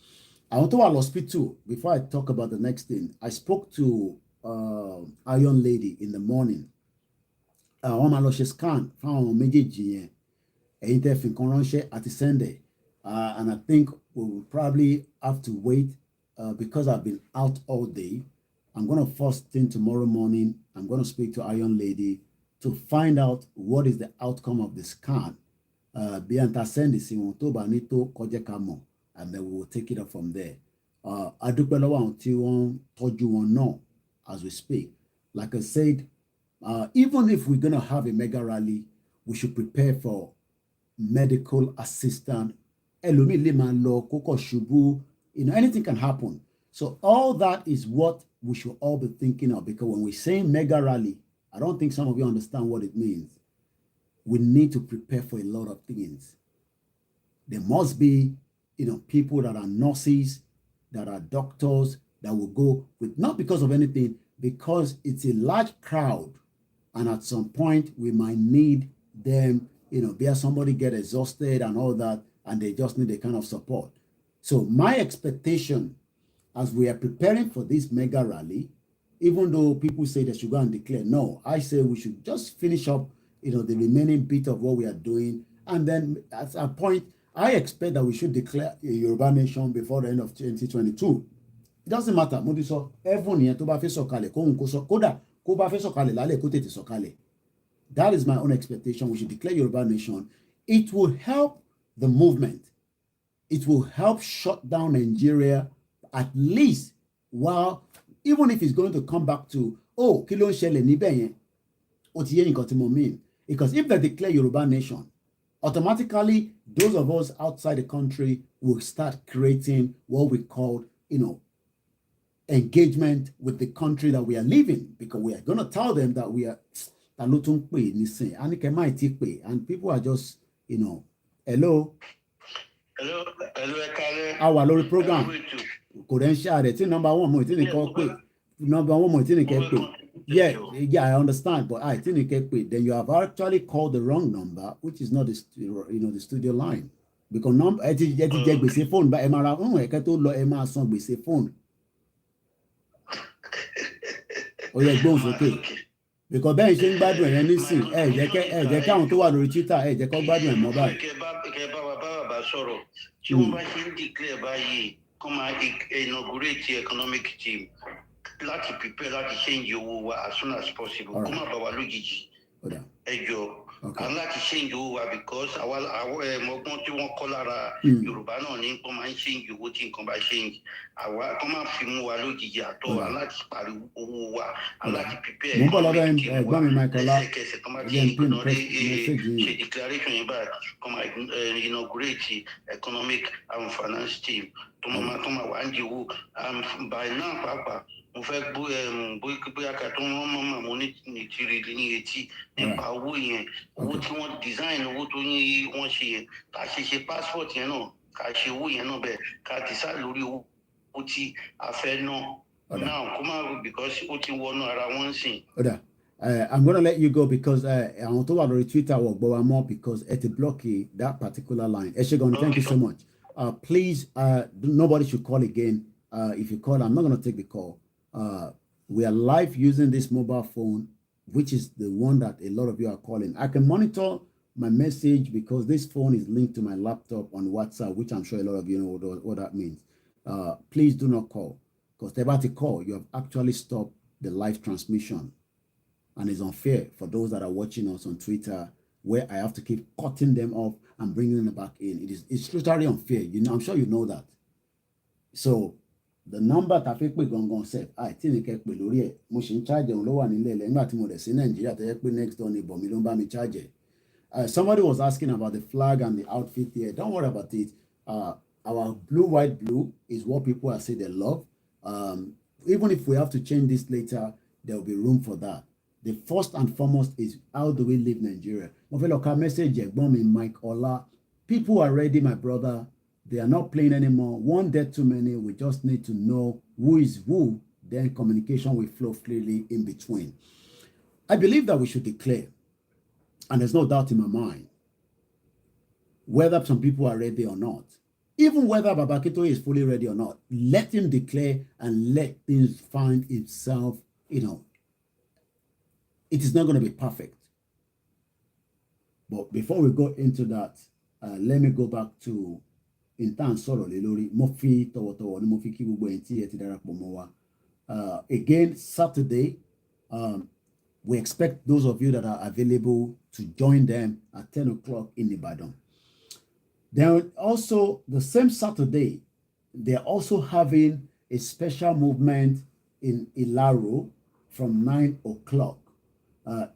I want to hospital before I talk about the next thing. I spoke to Iron Lady in the morning. Wọ́n máa lọ ṣe scan fáwọn méjèèjì yẹn. Ẹ̀yin tẹ́ fi nǹkan ránṣẹ́ àti send. And I think we will probably have to wait because I've been out all day. I'm going to first thing tomorrow morning, I'm going to speak to Iron Lady to find out what is the outcome of the scan. Bí àǹtà send sí wọn tó bá ní tó kọjá ká mọ̀, and then we will take it up from there. A dúpẹ́ lọ́wọ́ àwọn tí wọ́n tọ́jú wọn náà as we speak. Like I said, even if we're going to have a mega rally, we should prepare for medical assistance. Ẹlòmíì lè máa lọ kókó ṣubú, anything can happen. So all that is what we should all be thinking of, because when we say mega rally, I don't think some of you understand what it means. We need to prepare for a lot of things. There must be, people that are nurses, that are doctors, that will go with, not because of anything, because it's a large crowd. And at some point, we might need them, there somebody get exhausted and all that, and they just need a kind of support. So my expectation, as we are preparing for this mega rally, even though people say they should go and declare, no, I say we should just finish up, the remaining bit of what we are doing. And then at a point, I expect that we should declare a Yoruba nation before the end of 2022. It doesn't matter. Modiso, everyone here to ba fe sokale, koda, ko ba fe sokale, lale ko tete sokale. That is my own expectation. We should declare Yoruba nation. It will help the movement. It will help shut down Nigeria, at least while, even if it's going to come back to, kí ló ń ṣẹlẹ̀ níbẹ̀ yẹn, ó ti yé nǹkan tí mo mean. Because if they declare Yoruba nation, automatically those of us outside the country will start creating what we call, engagement with the country that we are living, because we are going to tell them that we are, and people are just, hello. Hello, our Laurie program. Number one more yeah, I understand, but I think then you have actually called the wrong number, which is not the the studio line, because number phone by phone. Oh yeah, both okay. Because bẹ́ẹ̀ ṣe ń gbádùn ẹ̀yẹn nísìn jẹ́ káwọn tó wà lórí Twitter jẹ́ kó gbádùn ẹ̀ mọ́ báyìí. Kẹ bá bàbá sọ̀rọ̀ tí wọ́n bá ṣe ń declare báyìí kó máa inaugurate economic team láti prepare láti change owó wa as soon as possible kó má bà wá lójijì ẹ jọ̀ọ́ and láti change owó wa because àwọn ọgbọ́n tí wọ́n kọ́ lára Yorùbá náà ní kó máa ń change owó tí nǹkan bá change àwa kó máa fi mú wa lójijì àtọ́ aláti parí owó wa aláti prepare economic team wa lẹ́sẹ̀kẹsẹ̀ tó máa ti ṣe declaration yẹn báyìí kó máa inaugurate economic and finance team tó máa wá ń di owó by now pàápàá mo fẹ́ bóyá ká tó wọ́n mọ̀ mo ní tìrì ní etí nípa owó yẹn owó tí wọ́n design owó tó ní wọ́n ṣe yẹn ká ṣe passport yẹn náà ká ṣe owó yẹn náà bẹ́ẹ̀ ká decide lórí owó tí a fẹ́ ná now kó má because ó ti wọnú ara wọn sìn. I'm going to let you go because I want to on Twitter or more because it's a blocky that particular line. Eshegon, thank you so much. Please, nobody should call again. If you call, I'm not going to take the call. We are live using this mobile phone, which is the one that a lot of you are calling. I can monitor my message because this phone is linked to my laptop on WhatsApp, which I'm sure a lot of you know what that means. Please do not call, because about to call, you have actually stopped the live transmission. And it's unfair for those that are watching us on Twitter, where I have to keep cutting them off and bringing them back in. It's totally unfair. I'm sure you know that. So the number that people going say, I think it can be mo ṣe charge them low one in the nígbà tí mo dé sí Nigeria tó yẹ pé next door neighbor mi ló ń bá mi charge. Somebody was asking about the flag and the outfit here. Don't worry about it. our blue, white, blue is what people are saying they love. Even if we have to change this later, there will be room for that. The first and foremost is how do we live Nigeria? Message Mike Ola. People are ready, my brother. They are not playing anymore. One dead too many. We just need to know who is who. Then communication will flow freely in between. I believe that we should declare, and there's no doubt in my mind, whether some people are ready or not. Even whether Babakito is fully ready or not, let him declare and let things find itself, it is not going to be perfect. But before we go into that, let me go back to intan sọ̀rọ̀ lé lórí mo fi tọ̀wọ̀tọ̀wọ̀ ni mo fi kí gbogbo ẹ̀yin tí ẹ ti darapọ̀ mọ́ wa. Again, Saturday, we expect those of you that are available to join them at 10 o'clock in Ibadan. Then also, the same Saturday, they're also having a special movement in Ilaro from 9 o'clock.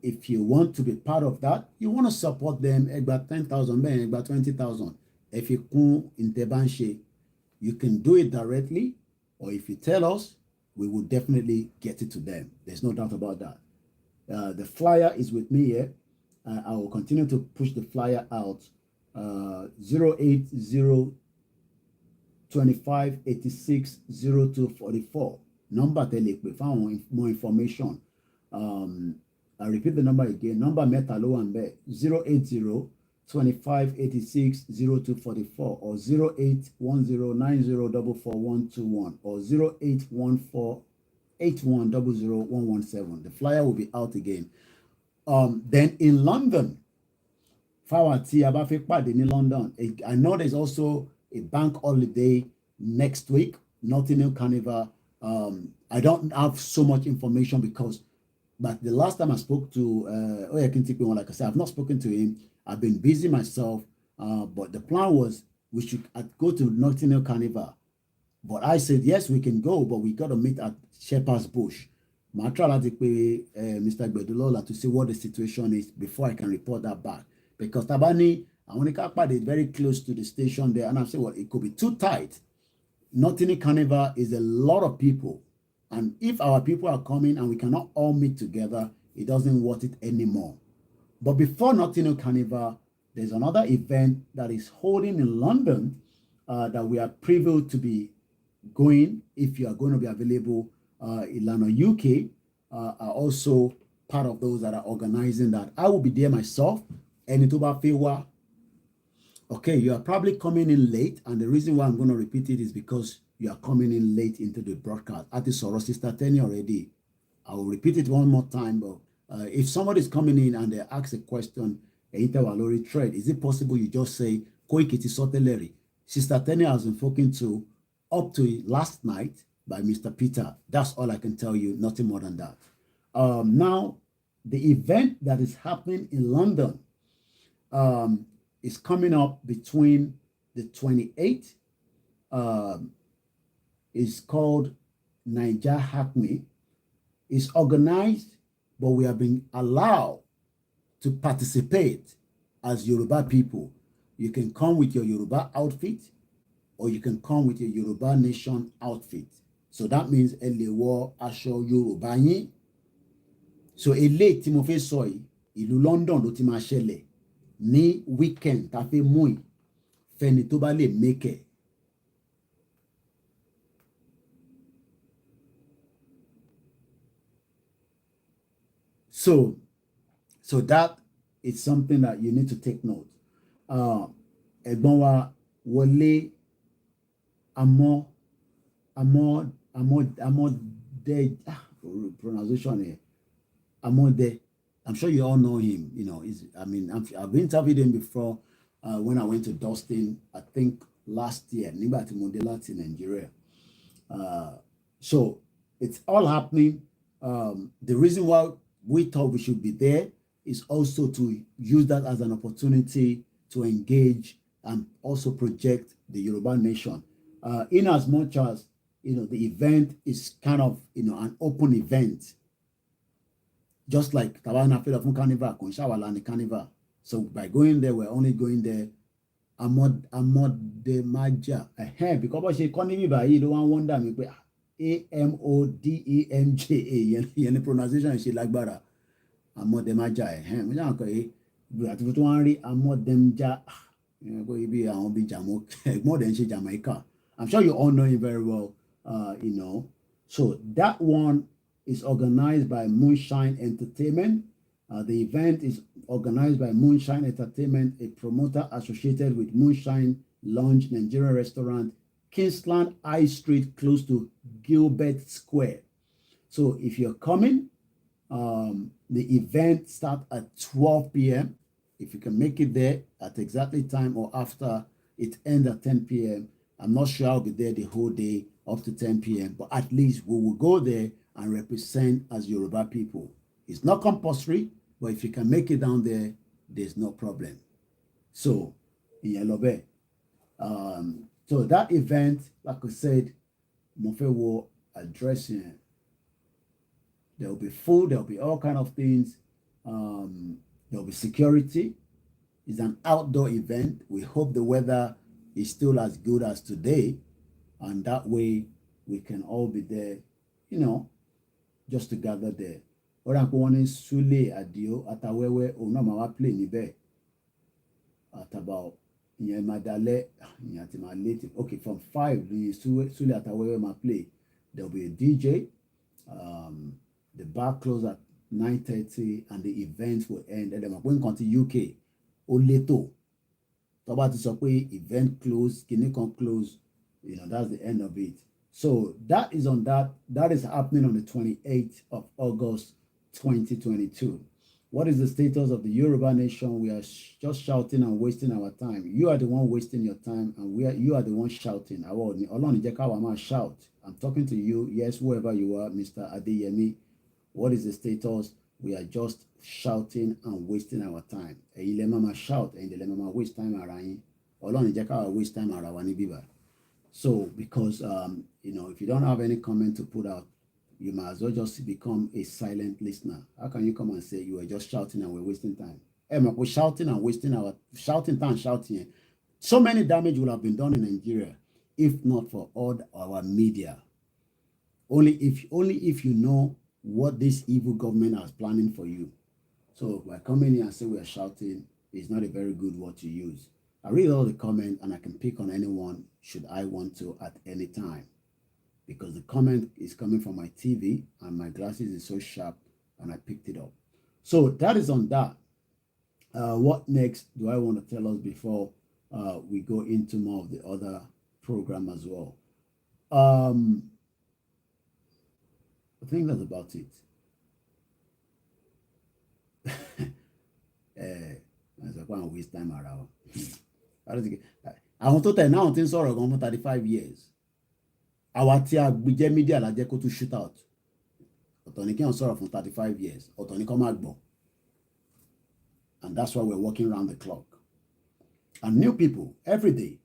If you want to be part of that, you want to support them, about 10,000, about 20,000. If you come in Tebanche, you can do it directly, or if you tell us, we will definitely get it to them. There's no doubt about that. The flyer is with me here. I will continue to push the flyer out. 080 25 86 0244. Number telepe for more information. I repeat the number again. Number meta low and be 080 25 86 0244 or 0810 9044 or 0814 8100 The flyer will be out again. Then in London, in London, I know there's also a bank holiday next week, Nottingham Carnival. I don't have so much information but the last time I spoke to like I said, I've not spoken to him. I've been busy myself, but the plan was we should go to Nottingham Carnival. But I said, yes, we can go, but we got to meet at Shepherd's Bush. I try to pay Mr. Gbedulola to see what the situation is before I can report that back. Because Tabani, Amonika is very close to the station there, and I said, well, it could be too tight. Nottingham Carnival is a lot of people. And if our people are coming and we cannot all meet together, it doesn't worth it anymore. But before Nottingham Carnival, there's another event that is holding in London that we are privileged to be going. If you are going to be available, Ilana UK are also part of those that are organizing that. I will be there myself. And okay, you are probably coming in late, and the reason why I'm going to repeat it is because you are coming in late into the broadcast. At the Soro Sister Tenny already. I will repeat it one more time, but if somebody is coming in and they ask a question, Laurie thread, is it possible you just say, Koikiti Soteleri? Sister Tenny has been spoken to up to last night by Mr. Peter. That's all I can tell you, nothing more than that. Now, the event that is happening in London is coming up between the 28th. It's called Niger Hackney. It's organized, but we have been allowed to participate as Yoruba people. You can come with your Yoruba outfit, or you can come with your Yoruba Nation outfit. So that means Elewo Asho Yoruba yin. So ele tí mo fẹ́ sọ yìí, ìlú London ló ti máa ṣẹlẹ̀ ní weekend tá fẹ́ mú yìí, fẹ́ni tó bá lè make it. So that is something that you need to take note. Ẹ̀gbọ́n wa Wọlé Amode pronunciation here. Amode. I'm sure you all know him. I've interviewed him before when I went to Dustin, I think last year, nígbà tí mo dé láti Nigeria. So it's all happening. The reason why we thought we should be there is also to use that as an opportunity to engage and also project the Yoruba nation. In as much as, the event is kind of, an open event. Just like Tawana Fela Fun Carnival, Konshawala Carnival. So by going there, we're only going there Amodemaja. Because bó ṣe kọ́ níbí báyìí ló wá ń wonder mi pé Amodemeja yẹn ni pronunciation ṣe lágbára. Amodemaja mo ṣáà kọ́ àti tó wá ń rí Amodemja ibi àwọn bíi ẹ̀gbọ́n ọ̀dẹ̀ ń ṣe Jamaica. I'm sure you all know him very well, So that one is organized by Moonshine Entertainment. The event is organized by Moonshine Entertainment, a promoter associated with Moonshine Lounge Nigerian Restaurant, Kingsland High Street, close to Gilbert Square. So if you're coming, the event starts at 12 p.m. If you can make it there at exactly time or after, it ends at 10 p.m. I'm not sure I'll be there the whole day up to 10 p.m., but at least we will go there and represent as Yoruba people. It's not compulsory, but if you can make it down there, there's no problem. So, in Yoruba, so that event, like I said, Mofewo addressing, there will be food, there will be all kind of things. There will be security. It's an outdoor event. We hope the weather is still as good as today, and that way we can all be there, just to gather there. Or I'm going Sule Adio Atawewe or no ma play níbẹ̀ at about Madale okay, from 5 the Sule Atawewe ma play. There'll be a DJ. The bar closes at 9:30 and the event will end. And then we're going to UK. Oleto. Toba ti sọ pé event close, kini kan close, that's the end of it. So that is on that. That is happening on the 28th of August, 2022. What is the status of the Yoruba nation? We are just shouting and wasting our time. You are the one wasting your time, and you are the one shouting. Shout. I'm talking to you. Yes, whoever you are, Mr. Adeyemi. What is the status? We are just shouting and wasting our time. Shout and the waste time around. Waste time around. So because if you don't have any comment to put out, you might as well just become a silent listener. How can you come and say you were just shouting and we're wasting time? We're shouting and wasting our shouting. So many damage will have been done in Nigeria if not for all our media. Only if you know what this evil government is planning for you. So by coming here and say we're shouting is not a very good word to use. I read all the comments and I can pick on anyone should I want to at any time, because the comment is coming from my TV and my glasses is so sharp and I picked it up. So that is on that. What next do I want to tell us before we go into more of the other program as well? I think that's about it. As I can't waste time around. Àwọn tó tẹ̀ náà ti ń sọ̀rọ̀ gan fún 35 years. Àwa tí a gbìjẹ́ media la jẹ́ kó tún shoot out. Ọ̀tọ̀ ni kí wọ́n sọ̀rọ̀ fún 35 years. Ọ̀tọ̀ ni kó má gbọ́. And that's why we're working around the clock. And new people every day.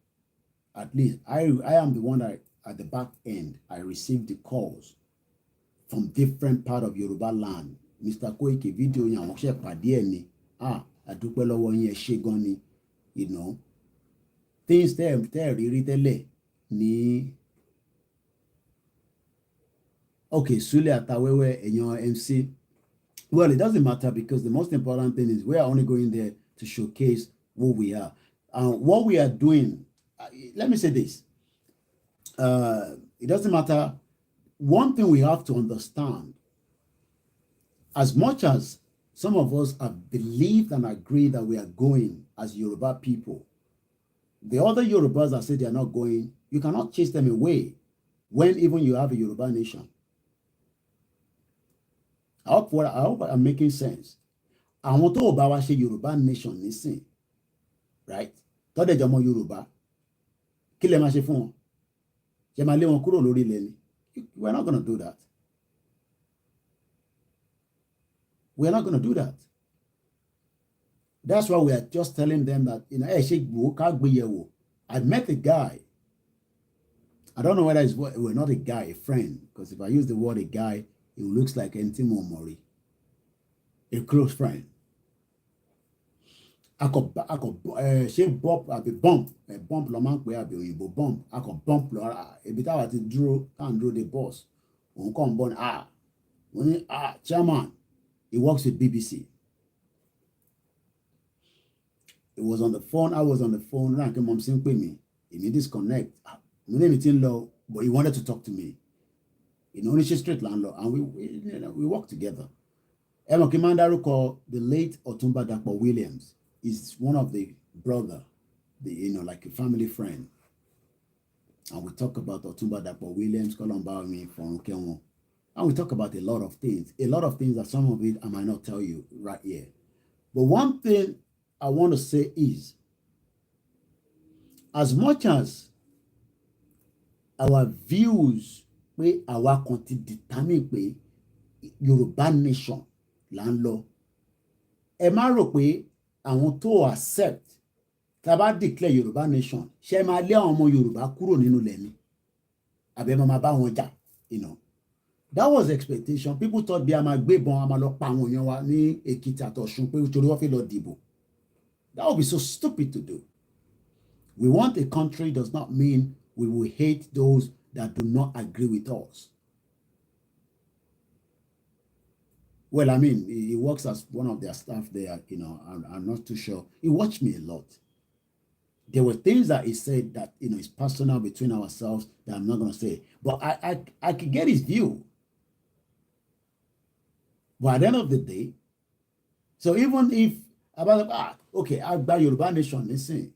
At least I am the one that at the back end I receive the calls from different part of Yorubaland. Mr. Koiki video yẹn àwọn ṣe pàdé ẹ̀ ni. Àdúpẹ́ lọ́wọ́ yín ẹ ṣé gan ni. Things tẹ́ rírí tẹ́lẹ̀ ní. Okay, Sule Atawewe ẹ̀yàn MC. Well, it doesn't matter because the most important thing is we are only going there to showcase who we are. What we are doing, let me say this. It doesn't matter. One thing we have to understand, as much as some of us have believed and agreed that we are going as Yoruba people, the other Yorubas that say they are not going, you cannot chase them away when even you have a Yoruba nation. I hope I'm making sense. Àwọn tó bá wá ṣe Yoruba nation nísìn, right? Tọ́dẹ̀ jọmọ Yoruba, kí lẹ máa ṣe fún wọn? Ṣé máa lé wọn kúrò lórí ilẹ̀ ni? We're not going to do that. We're not going to do that. That's why we are just telling them that, I met a guy. I don't know whether we're not a guy, a friend, because if I use the word a guy, it looks like Ntimo Mori, a close friend. ṣé bump lọ máa ń pè àbí òyìnbó bump lọ ibi táwa ti dúró dúró de boss òun kàn ń bọ̀ ní wọ́n ní chairman he works with BBC. It was on the phone. I was on the phone. Rankin mom sí ń pè mí. Èmi disconnect. Mo ní èmi ti ń lọ, but he wanted to talk to me. Oníṣẹ́ street landlord, and we work together. Emma Kimandaruko, the late Ọ̀túnba Dàpọ̀ Williams, is one of the brother, like a family friend. And we talk about Ọ̀túnba Dàpọ̀ Williams, Kọ́lọ́mbàmí, Fọ̀rúnkẹ́. And we talk about a lot of things that some of it I might not tell you right here. But one thing I want to say is, as much as our views pé àwa kan ti determine pé Yorùbá nation là ń lọ, ẹ má rò pé àwọn tó accept tá a bá declare Yorùbá nation ṣe máa lé àwọn ọmọ Yorùbá kúrò nínú ilẹ̀ ni àbẹ máa bá wọn jà, that was the expectation. People thought bí a máa gbébọn a máa lọ pa àwọn èèyàn wa ní Èkìtì àtọ̀ṣun pé torí wọ́n fi lọ dìbò. That would be so stupid to do. We want a country does not mean we will hate those that do not agree with us. Well, I mean, he works as one of their staff there, I'm not too sure. He watched me a lot. There were things that he said that, is personal between ourselves that I'm not going to say. But I could get his view. But at the end of the day, so even if, okay, I've got Yoruba nation, listen.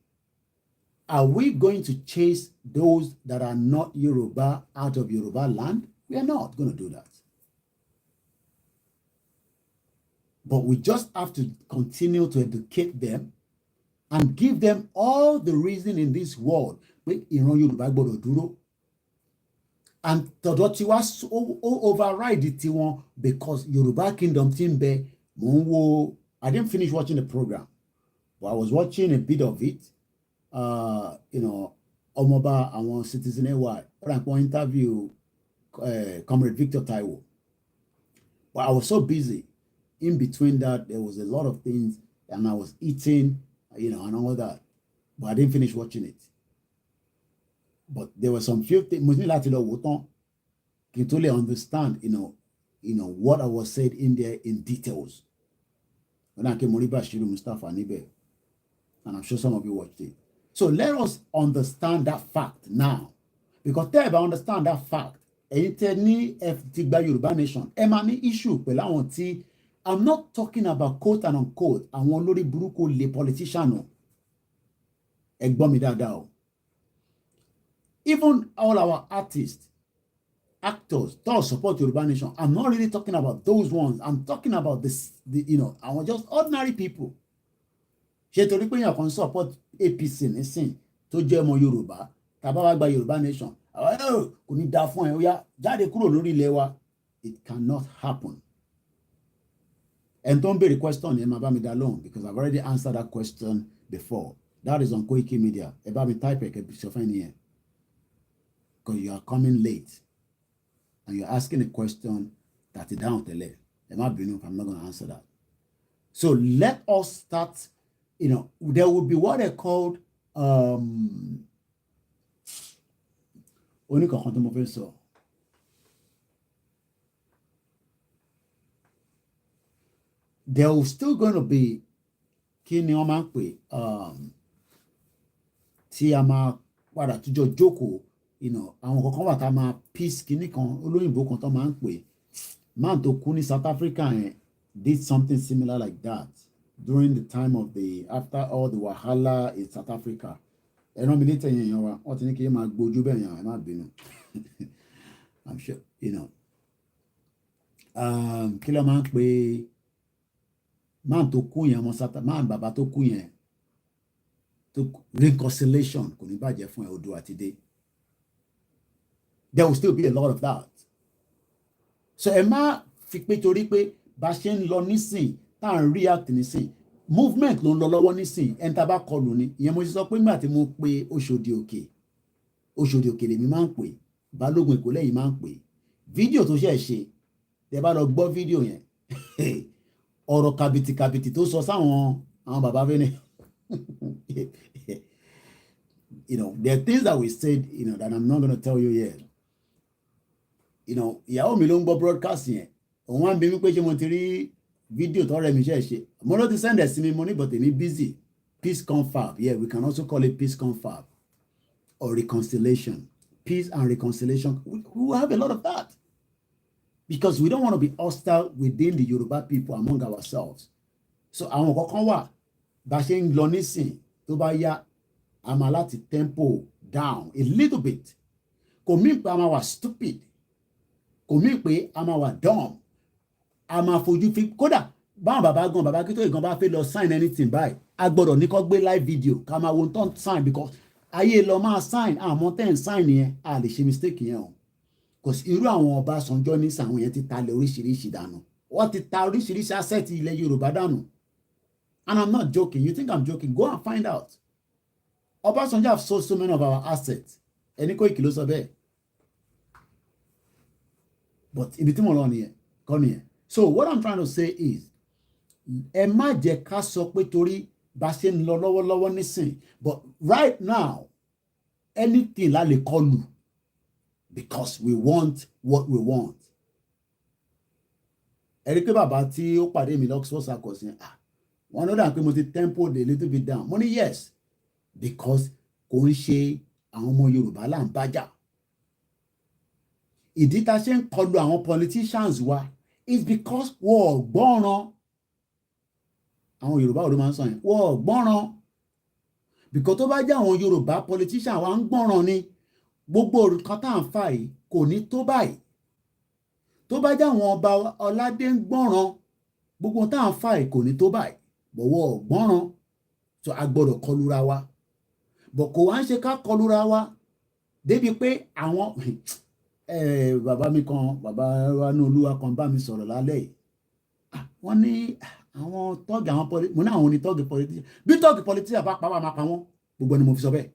Are we going to chase those that are not Yoruba out of Yoruba land? We are not going to do that. But we just have to continue to educate them and give them all the reason in this world. And tọ̀dọ̀ tiwa override tiwọn because Yoruba kingdom timbe mo. I didn't finish watching the program, but I was watching a bit of it. Omoba àwọn citizen AY interview Comrade Victor Taiwo. But I was so busy. In between that, there was a lot of things, and I was eating, and all that. But I didn't finish watching it. But there were some few things. Can totally understand, what I was said in there in details. When I came Shiru Mustafa Nibe, and I'm sure some of you watched it. So let us understand that fact now, because if I understand that fact, Yoruba nation, issue I'm not talking about quote and unquote àwọn olórí burúkú le politician. Even all our artists, actors don't support Yoruba nation. I'm not really talking about those ones. I'm talking about our just ordinary people. Ṣé torí pé èèyàn kan support APC nísìn tó jẹ́ ọmọ Yorùbá tàbá wá gba Yorùbá nation. Kò ní dá fún ẹ ó yá jáde kúrò lórí ilẹ̀ wa. It cannot happen. And don't be the question in Mabami Dalon because I've already answered that question before. That is on Koiki Media. About me type here because you are coming late and you're asking a question that is down the left. I'm not going to answer that. So let us start. There will be what they called there will still going to be kí ni wọ́n máa ń pè tí a máa padà tújọ jókòó àwọn kankan wà tá a máa peace kíní kan olóyìnbó kan tó máa ń pè man tó kú ní South Africa did something similar like that during the time of after all the wahala in South Africa. Ẹran mi létẹ̀ yẹn wa wọ́n ti ní kí n máa gbójú bẹ́ẹ̀ yẹn ẹ má bínú. I'm sure kí ló máa ń pè man tó kú yẹn man bàbá tó kú yẹn to reconciliation kò ní bàjẹ́ fún ẹ odò àti dé. There will still be a lot of that. So ẹ má fi pé torí pé bá ṣe ń lọ nísìn tá à ń react nísìn movement ló ń lọ lọ́wọ́ nísìn ẹni tá a bá kọlù ni ìyẹn mo ti sọ pé nígbà tí mo pe Òṣòdì Òkè lèmi máa ń pè Balógun Èkó lẹ́yìn máa ń pè fídíò tó ṣe tẹ bá lọ gbọ́ fídíò yẹn ọ̀rọ̀ kàbìtì tó sọ sáwọn àwọn bàbá fẹ́ni There are things that we said, that I'm not going to tell you yet. Ìyàwó mi ló ń gbọ́ broadcast yẹn. Òun wá ń bi mí pé ṣé mo ti rí fídíò tó rẹ̀ mi ṣe. Mo ló ti send ẹ̀ sí mi, mo ní but èmi busy. Peace confab. Yeah, we can also call it peace confab or reconciliation. Peace and reconciliation. We have a lot of that. Because we don't want to be hostile within the Yoruba people among ourselves. So àwọn kankan wà bá ṣe ń lọ nísìn tó bá yá a máa láti tempo down a little bit. Kò mí pé a máa wà stupid. Kò mí pé a máa wà dumb. A máa fojú fi kódà báwọn bàbá kí tó ìgan bá fẹ́ lọ sign anything báyìí a gbọ́dọ̀ ní kó gbé live video ká máa wo tán sign because ayé lọ máa sign àmọ́ tẹ́ ń sign yẹn a lè ṣe mistake yẹn o. Kò sí irú àwọn Ọbásanjọ́ ní sàwọn yẹn ti talẹ̀ oríṣiríṣi dànù. Wọ́n ti ta oríṣiríṣi asset ilẹ̀ Yorùbá dànù. And I'm not joking. You think I'm joking? Go and find out. Obasanjo have sold so many of our assets. Ẹni kò ìkìlọ̀ sọ bẹ́ẹ̀. But ibi tí mo lọ nìyẹn, kọ́ nìyẹn. So what I'm trying to say is, ẹ má jẹ́ ká sọ pé torí bá ṣe ń lọ lọ́wọ́lọ́wọ́ nísìn. But right now, anything la lè kọlù because we want what we want. Ẹ rí pé bàbá tí ó pàdé mi l'Oxford Circus yẹn, wọ́n ló dà pé mo ti tempo a little bit down. Mo ní yes, because kò ń ṣe àwọn ọmọ Yorùbá là ń bájà. Ìdí tá ṣe ń kọlu àwọn politicians wa is because wọ́n ò gbọ́ràn. Àwọn Yorùbá ló máa ń sọ yẹn, wọ́n ò gbọ́ràn. Because tó bá jẹ́ àwọn Yorùbá politician wa ń gbọ́ràn ni gbogbo nǹkan tá à ń fà yìí kò ní tó báyìí. Tó bá jẹ́ àwọn ọba Ọládé ń gbọ́ràn gbogbo tá à ń fà yìí kò ní tó báyìí. Bọ̀wọ̀ gbọ́ràn, so a gbọ́dọ̀ kọlura wa. Bọ̀ kò wá ń ṣe ká kọlura wa débi pé àwọn bàbá mi kan, bàbá wa ní Olúwa kan bá mi sọ̀rọ̀ lálẹ́ yìí. Wọ́n ní àwọn tọ́gì àwọn politician, mo ní àwọn onítọ́gì politician. Bí tọ́gì politician bá pa wá máa pa wọ́n, gbogbo ẹni mo fi sọ bẹ́ẹ̀.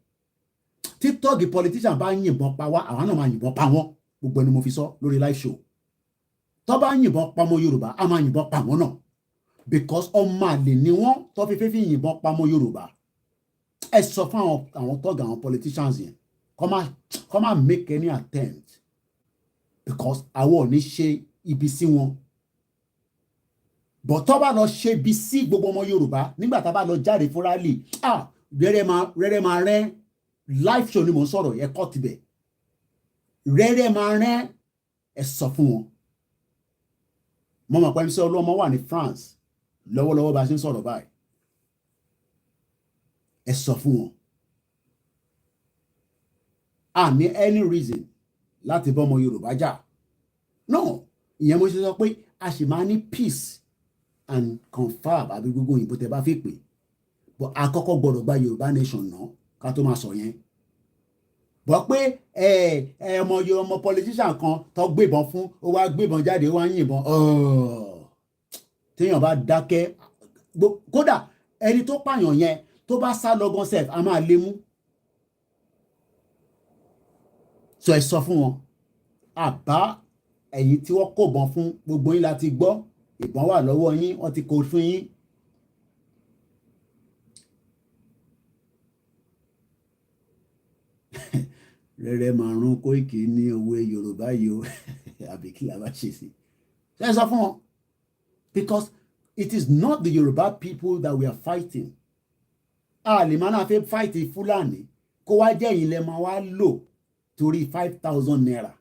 Tí tọ́gì politician bá yìnbọn pa wá, àwọn náà máa yìnbọn pa wọ́n, gbogbo ẹni mo fi sọ lórí live show. Tó bá yìnbọn pa ọmọ Yorùbá, a máa yìnbọn pa wọ́n náà. Because ọmọ àlè ni wọ́n tó fi fífi yìnbọn pa ọmọ Yorùbá. Ẹ sọ fún àwọn tọ́gà àwọn politicians yẹn kọ́ máa make any attempt because àwọn ò ní ṣe ibi sí wọn. But tó bá lọ ṣe ibi sí gbogbo ọmọ Yorùbá nígbà tá a bá lọ jáde fún rally rẹ́rẹ́ máa rẹ́ live show ni mò ń sọ̀rọ̀ ẹ kọ́ tibẹ̀ rẹ́rẹ́ máa rẹ́ ẹ sọ fún wọn. Mo mọ̀ pé MC Olúọmọ wà ní France lọ́wọ́lọ́wọ́ bá ṣe ń sọ̀rọ̀ báyìí. Ẹ sọ fún wọn. A ní any reason láti bọ́ ọmọ Yorùbá jà. No, ìyẹn mo ṣe sọ pé a sì máa ní peace and confab àbí gbogbo òyìnbó tẹ bá fi pè. But àkọ́kọ́ gbọ́dọ̀ gba Yorùbá nation náà ká tó máa sọ yẹn. Bọ́ pé ọmọ politician kan tó gbébọn fún, ó wá gbébọn jáde, ó wá yìnbọn. Téèyàn bá dákẹ́, kódà ẹni tó pààyàn yẹn tó bá sá lọ́gán sef a máa lé mú. So ẹ sọ fún wọn, àbá ẹ̀yin tí wọ́n kò bọ́n fún gbogbo yín láti gbọ́, ìbọn wà lọ́wọ́ yín, wọ́n ti kó fún yín. Rẹ́rẹ́ máa rún Kóìkì ní òwe Yorùbá yìí o, àbí kí la bá ṣe sí. Ẹ sọ fún wọn. Because it is not the Yoruba people that we are fighting. Lè máa náà fẹ́ fight Fúlàní kó wá jẹ́ ìyìn lẹ́ máa wá lò torí 5,000 naira.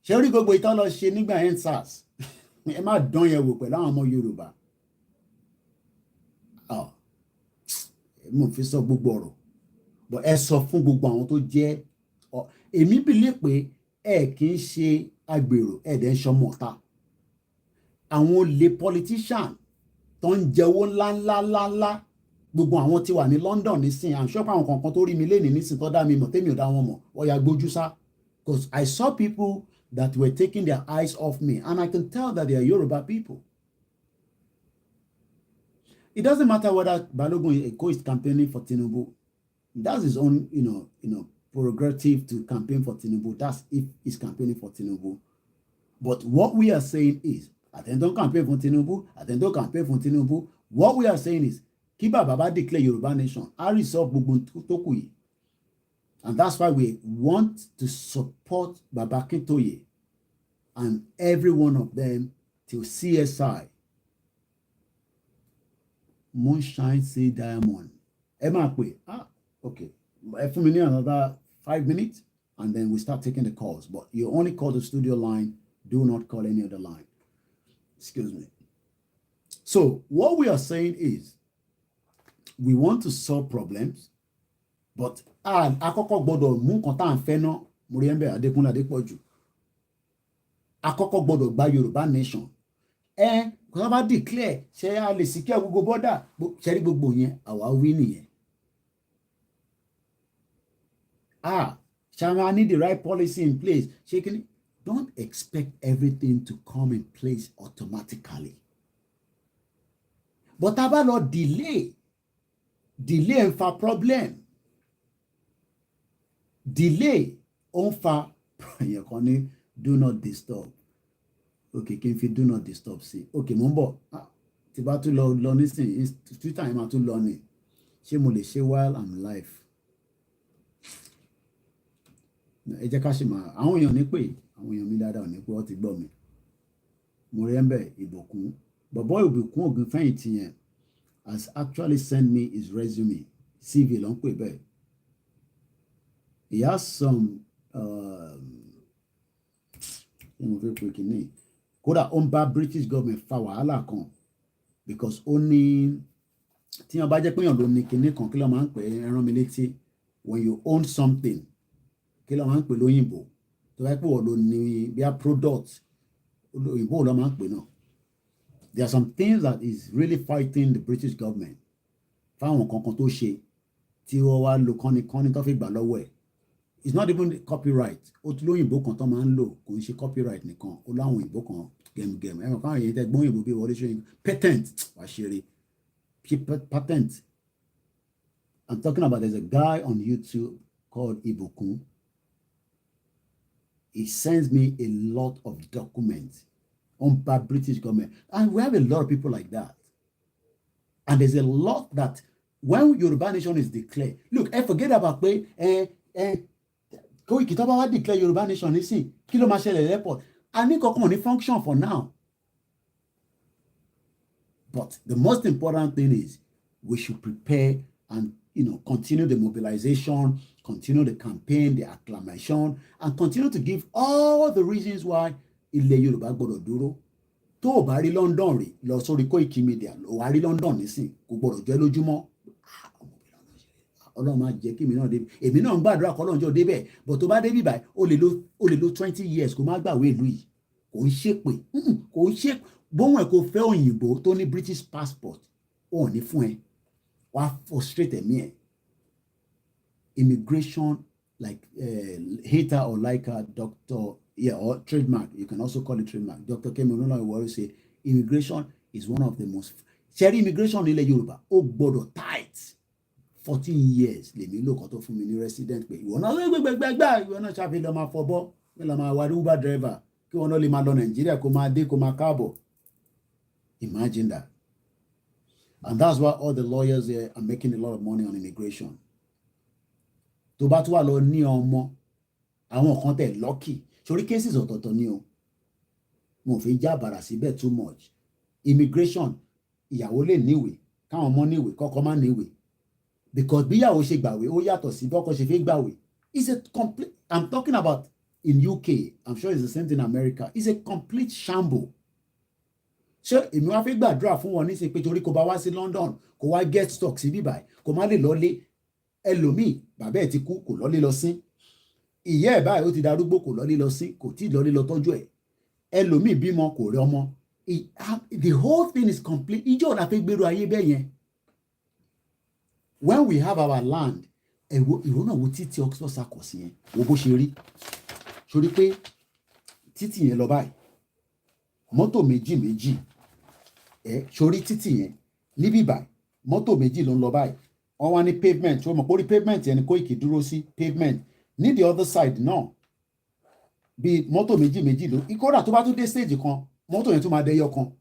Ṣé orí gbogbo ìtọ́ lọ ṣe nígbà EndSARS? Ẹ má dán yẹn wò pẹ̀lú àwọn ọmọ Yorùbá. Mo fi sọ gbogbo ọ̀rọ̀. But ẹ sọ fún gbogbo àwọn tó jẹ́ èmi believe pé ẹ kì í ṣe agbèrò ẹ̀dẹ̀ ń ṣọmọ ọ̀tá. Àwọn olè politician tó ń jẹ owó ńláńláńlá gbogbo àwọn tí wà ní London nísìn I'm sure àwọn kankan tó rí mi lénìí nísìn tó dá mi mọ̀ tèmi ò dá wọn mọ̀ wọ́n ya gbójú sá because I saw people that were taking their eyes off me and I can tell that they are Yoruba people. It doesn't matter whether Balogun Eko is campaigning for Tinubu. That's his own, prerogative to campaign for Tinubu. That's if he's campaigning for Tinubu. But what we are saying is, don't campaign for Tinubu, don't campaign for Tinubu. What we are saying is, kí bàbá bá declare Yorùbá nation á resolve gbogbo tó kù yìí. And that's why we want to support Baba Akintoye and every one of them till CSI. Moonshine Sea Diamond. Ẹ máa pè, okay. Ẹ fún mi ní another 5 minutes and then we start taking the calls. But you only call the studio line. Do not call any other line. Excuse me. So what we are saying is we want to solve problems, but àkọ́kọ́ gbọ́dọ̀ mú nǹkan tá à ń fẹ́ ná Muriembe Adékúnlé Adépọ̀jù. Àkọ́kọ́ gbọ́dọ̀ gba Yorùbá nation. Kò bá declare ṣe a lè secure gbogbo border ṣe rí gbogbo yẹn àwa wí nìyẹn. Shall I need the right policy in place? Don't expect everything to come in place automatically. But tá bá lọ delay ń fa problem. Delay ó ń fa yẹn kan ní do not disturb. Okay, kí n fi do not disturb sí. Okay, mo ń bọ̀. Tí bá tún lọ nísìnyí, Twitter yẹn máa tún lọ ní. Ṣé mo lè ṣe while I'm live? Ẹ jẹ́ ká ṣe máa, àwọn èèyàn ní pé, àwọn èèyàn mi dáadáa ò ní pé wọ́n ti gbọ́ mi. Muriembe Ìbùkún. Bọ̀bọ́ Ìbùkún Ògúnfẹ̀yìntì yẹn has actually sent me his resume. CV ló ń pè bẹ́ẹ̀. He has some kódà ó ń bá British government fa wàhálà kan because ó ní tí wọ́n bá jẹ́ pé èèyàn ló ní kinní kan kí ló máa ń pè é rán mi létí when you own something kí ló máa ń pè lóyìnbó tó bá pè wọ́n ló ní bí a product òyìnbó ló máa ń pè náà. There are some things that is really fighting the British government fáwọn kankan tó ṣe tí wọ́n wá lo kọ́ni tó fi gbà lọ́wọ́ ẹ̀. It's not even copyright. Ó tún lóyìnbó kan tó máa ń lò kò ń ṣe copyright nìkan ó láwọn òyìnbó kan gẹ̀mgẹ̀m ẹ̀rọ káwọn èyí tẹ́ gbọ́n òyìnbó bí wọlé ṣe patent wá ṣeré patent. I'm talking about there's a guy on YouTube called Ibukun. He sends me a lot of documents on by British government. And we have a lot of people like that. And there's a lot that when Yoruba nation is declared, look, forget about pé Koiki tó bá wá declare Yoruba nation nísìn kí ló máa ṣẹlẹ̀ airport. A ní kankan ní function for now. But the most important thing is we should prepare and continue the mobilization, continue the campaign, the acclamation, and continue to give all the reasons why ilẹ̀ Yorùbá gbọ́dọ̀ dúró. Tó o bá rí London rí lọ sórí Koiki Media lọ wá rí London nísìn kò gbọ́dọ̀ jẹ́ lójúmọ́. Ọlọ́run máa jẹ́ kí èmi náà débẹ̀. Èmi náà ń gbàdúrà kọ́ Ọlọ́run jọ débẹ̀. But tó bá dé bíbáyìí ó lè lo 20 years kó má gbàwé ìlú yìí. Kò ń ṣépè. Kò ń ṣépè. Bóun ẹ̀ kò fẹ́ òyìnbó tó ní British passport. Ó ní fún ẹ. Wàá frustrate ẹ̀mí ẹ̀. Immigration like hater or liker doctor or trademark. You can also call it trademark. Dr. Kemi Olunlawore say immigration is one of the most. Ṣẹ́rí immigration nílẹ̀ Yorùbá ó gbọ́dọ̀ tight. 14 years lèmi lò kan tó fún mi ní resident pé ìwọ náà gbẹgbẹgbẹgbà ìwọ náà ṣàfihàn lọ máa fọbọ kí lọ máa wá Uber driver kí wọn náà lè máa lọ Nàìjíríà kó máa dé kó máa káàbọ̀. Imagine that. And that's why all the lawyers here are making a lot of money on immigration. Tó bá tún wà lọ ní ọmọ àwọn kan tẹ̀ lucky sórí cases ọ̀tọ̀ọ̀tọ̀ ni o mo fi já bàrà síbẹ̀ too much. Immigration ìyàwó lè níwèé káwọn ọmọ níwèé kọ́kọ́ má níwèé. Because bíyàwó ṣe gbàwé ó yàtọ̀ sí bọ́kọ ṣe fi gbàwé. It's a complete, I'm talking about in UK, I'm sure it's the same thing in America. It's a complete shamble. Ṣé èmi wá fẹ́ gbàdúrà fún wọn níṣẹ́ pé torí kò bá wá sí London kò wá get stock sí bíbáyìí kò má lè lọ́lé ẹlòmíì bàbá ẹ̀ ti kú kò lọ́lé lọ sí. Ìyá ẹ̀ báyìí ó ti darúgbó kò lọ́lé lọ sí kò tí ì lọ́lé lọ tọ́jú ẹ̀. Ẹlòmíì bímọ kò rí ọmọ. The whole thing is complete. Ìjọ́ la fẹ́ gbèrú ayé bẹ́ẹ̀ yẹn. When we have our land, ìwọ náà wo títí Oxford Circus yẹn wo bó ṣe rí sórí pé títí yẹn lọ báyìí mọ́tò méjì sórí títí yẹn níbí báyìí mọ́tò méjì ló ń lọ báyìí wọ́n wá ní pavement tí wọ́n mọ̀ pé orí pavement yẹn ni Koiki dúró sí pavement ní the other side náà bí mọ́tò méjì ló ìkọ́dà tó bá tún dé stage kan mọ́tò yẹn tún máa dẹ́yọ kan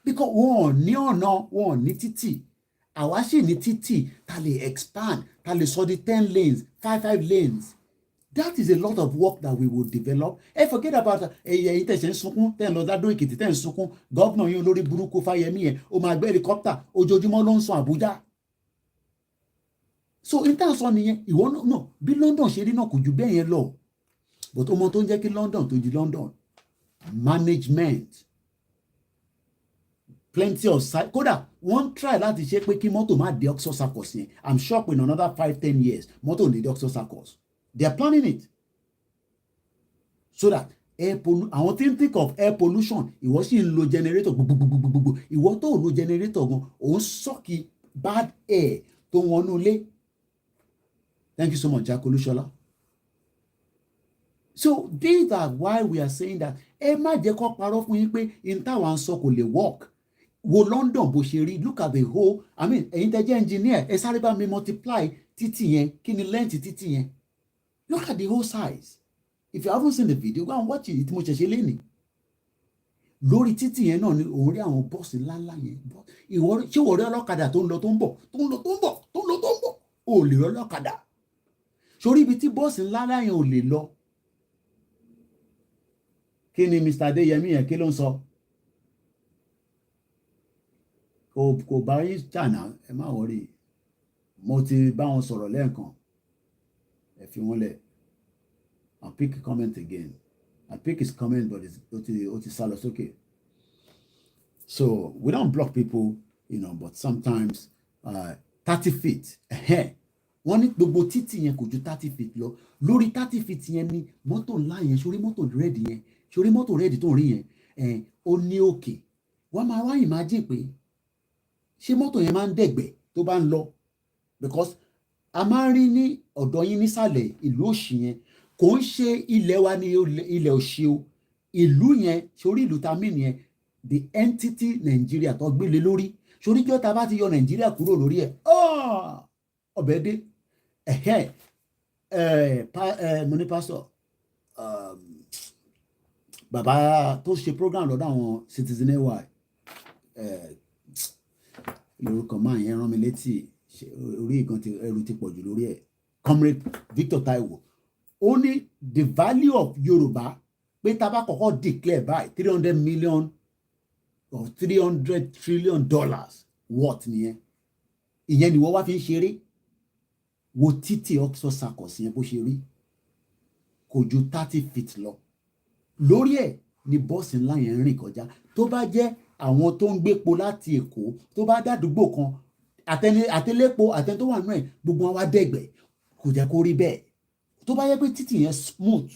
because wọn ò ní ọ̀nà wọn ò ní títì àwa sì ní títì tá lè expand tá lè sọ di 10 lanes 5 lanes. That is a lot of work that we will develop. Forget about ẹ̀yin tẹ̀sẹ̀ ń sunkún tẹ̀ ń lọ Ládó Èkìtì tẹ̀ ń sunkún gọ́vnà yín olórí burúkú Fáyẹmí yẹn ó máa gbé helicopter ojoojúmọ́ ló ń sùn Àbújá. So in terms of nìyẹn ìwọ náà bí London ṣe rí náà kò ju bẹ́ẹ̀ yẹn lọ. But ọmọ tó ń jẹ́ kí London tó di London management plenty of side kódà wọ́n try láti ṣe pé kí mọ́tò má dé Oxford Circus yẹn. I'm sure in another 5-10 years mọ́tò ò ní dé Oxford Circus. They are planning it so that àwọn tí ń think of air pollution ìwọ sì ń lo generator gbogbogbogbogbò ìwọ tó lo generator gan òun sọ́ọ̀kì bad air tó wọnú ilé. Thank you so much Jack Olúṣọlá. So these are why we are saying that ẹ má jẹ́ kó parọ́ fún yín pé in táwa ń sọ kò lè work. Wo London bó ṣe rí look at the whole ẹ̀yin tẹ́ jẹ́ engineer ẹ sáré bá mi multiply títì yẹn kí ni length títì yẹn. Look at the whole size. If you haven't seen the video, go and watch it. Mo ṣẹ̀ṣẹ̀ lé ní. Lórí títì yẹn náà ni òun rí àwọn bọ́ọ̀sì ńláńlá yẹn. Ṣé ìwọ rí ọlọ́kadà tó ń lọ tó ń bọ̀ o lè rí ọlọ́kadà. Sórí ibi tí bọ́ọ̀sì ńláńlá yẹn ò lè lọ. Kí ni Mr. Adéyẹmí yẹn kí ló ń sọ? Kò bá yín jàná ẹ má wọrí. Mo ti bá wọn sọ̀rọ̀ lẹ́ẹ̀kan. Ẹ fi wọ́n lẹ̀. I'll pick a comment again. I pick his comment, but it's sálọ sókè. So we don't block people, but sometimes 30 feet. Wọ́n ní gbogbo títì yẹn kò ju 30 feet lọ. Lórí 30 feet yẹn ni mọ́tò ńlá yẹn, sórí mọ́tò rẹ́ẹ̀dì yẹn, sórí mọ́tò rẹ́ẹ̀dì tó ń rí yẹn, ó ní òkè. Wọ́n máa wá imagine pé ṣé mọ́tò yẹn máa ń dẹ̀gbẹ́ tó bá ń lọ? Because a máa ń rí ní ọ̀dọ̀ yín nísàlẹ̀ ìlú òṣì yẹn kò ń ṣe ilẹ̀ wa ní ilẹ̀ òṣì o ìlú yẹn sórí ìlú tamí yẹn the entity Nigeria tó gbélé lórí sórí jọ́ ta bá ti yọ Nigeria kúrò lórí ẹ̀ ọbẹ̀ dé mo ní pásọ̀ bàbá tó ṣe program lọ́dọ̀ àwọn Citizen AY lórúkọ máa yẹn rán mi létí orí ìkan ẹrù ti pọ̀jù lórí ẹ̀ Comrade Victor Taiwo ó ní the value of Yoruba pé tá bá kọ́kọ́ declare by 300 million or 300 trillion dollars worth nìyẹn ìyẹn ni wọ́n wá fi ń ṣeré wo títì Oxford Circus yẹn bó ṣe rí kò ju 30 feet lọ lórí ẹ̀ ni bọ́ọ̀sì ńlá yẹn ń rìn kọjá tó bá jẹ́ àwọn tó ń gbépo láti Èkó tó bá dádúgbò kan àtẹlépo àtẹni tó wà nínú ẹ̀ gbogbo wọn wá dẹ̀gbẹ́ kò jẹ́ kó rí bẹ́ẹ̀ tó bá yẹ pé títì yẹn smooth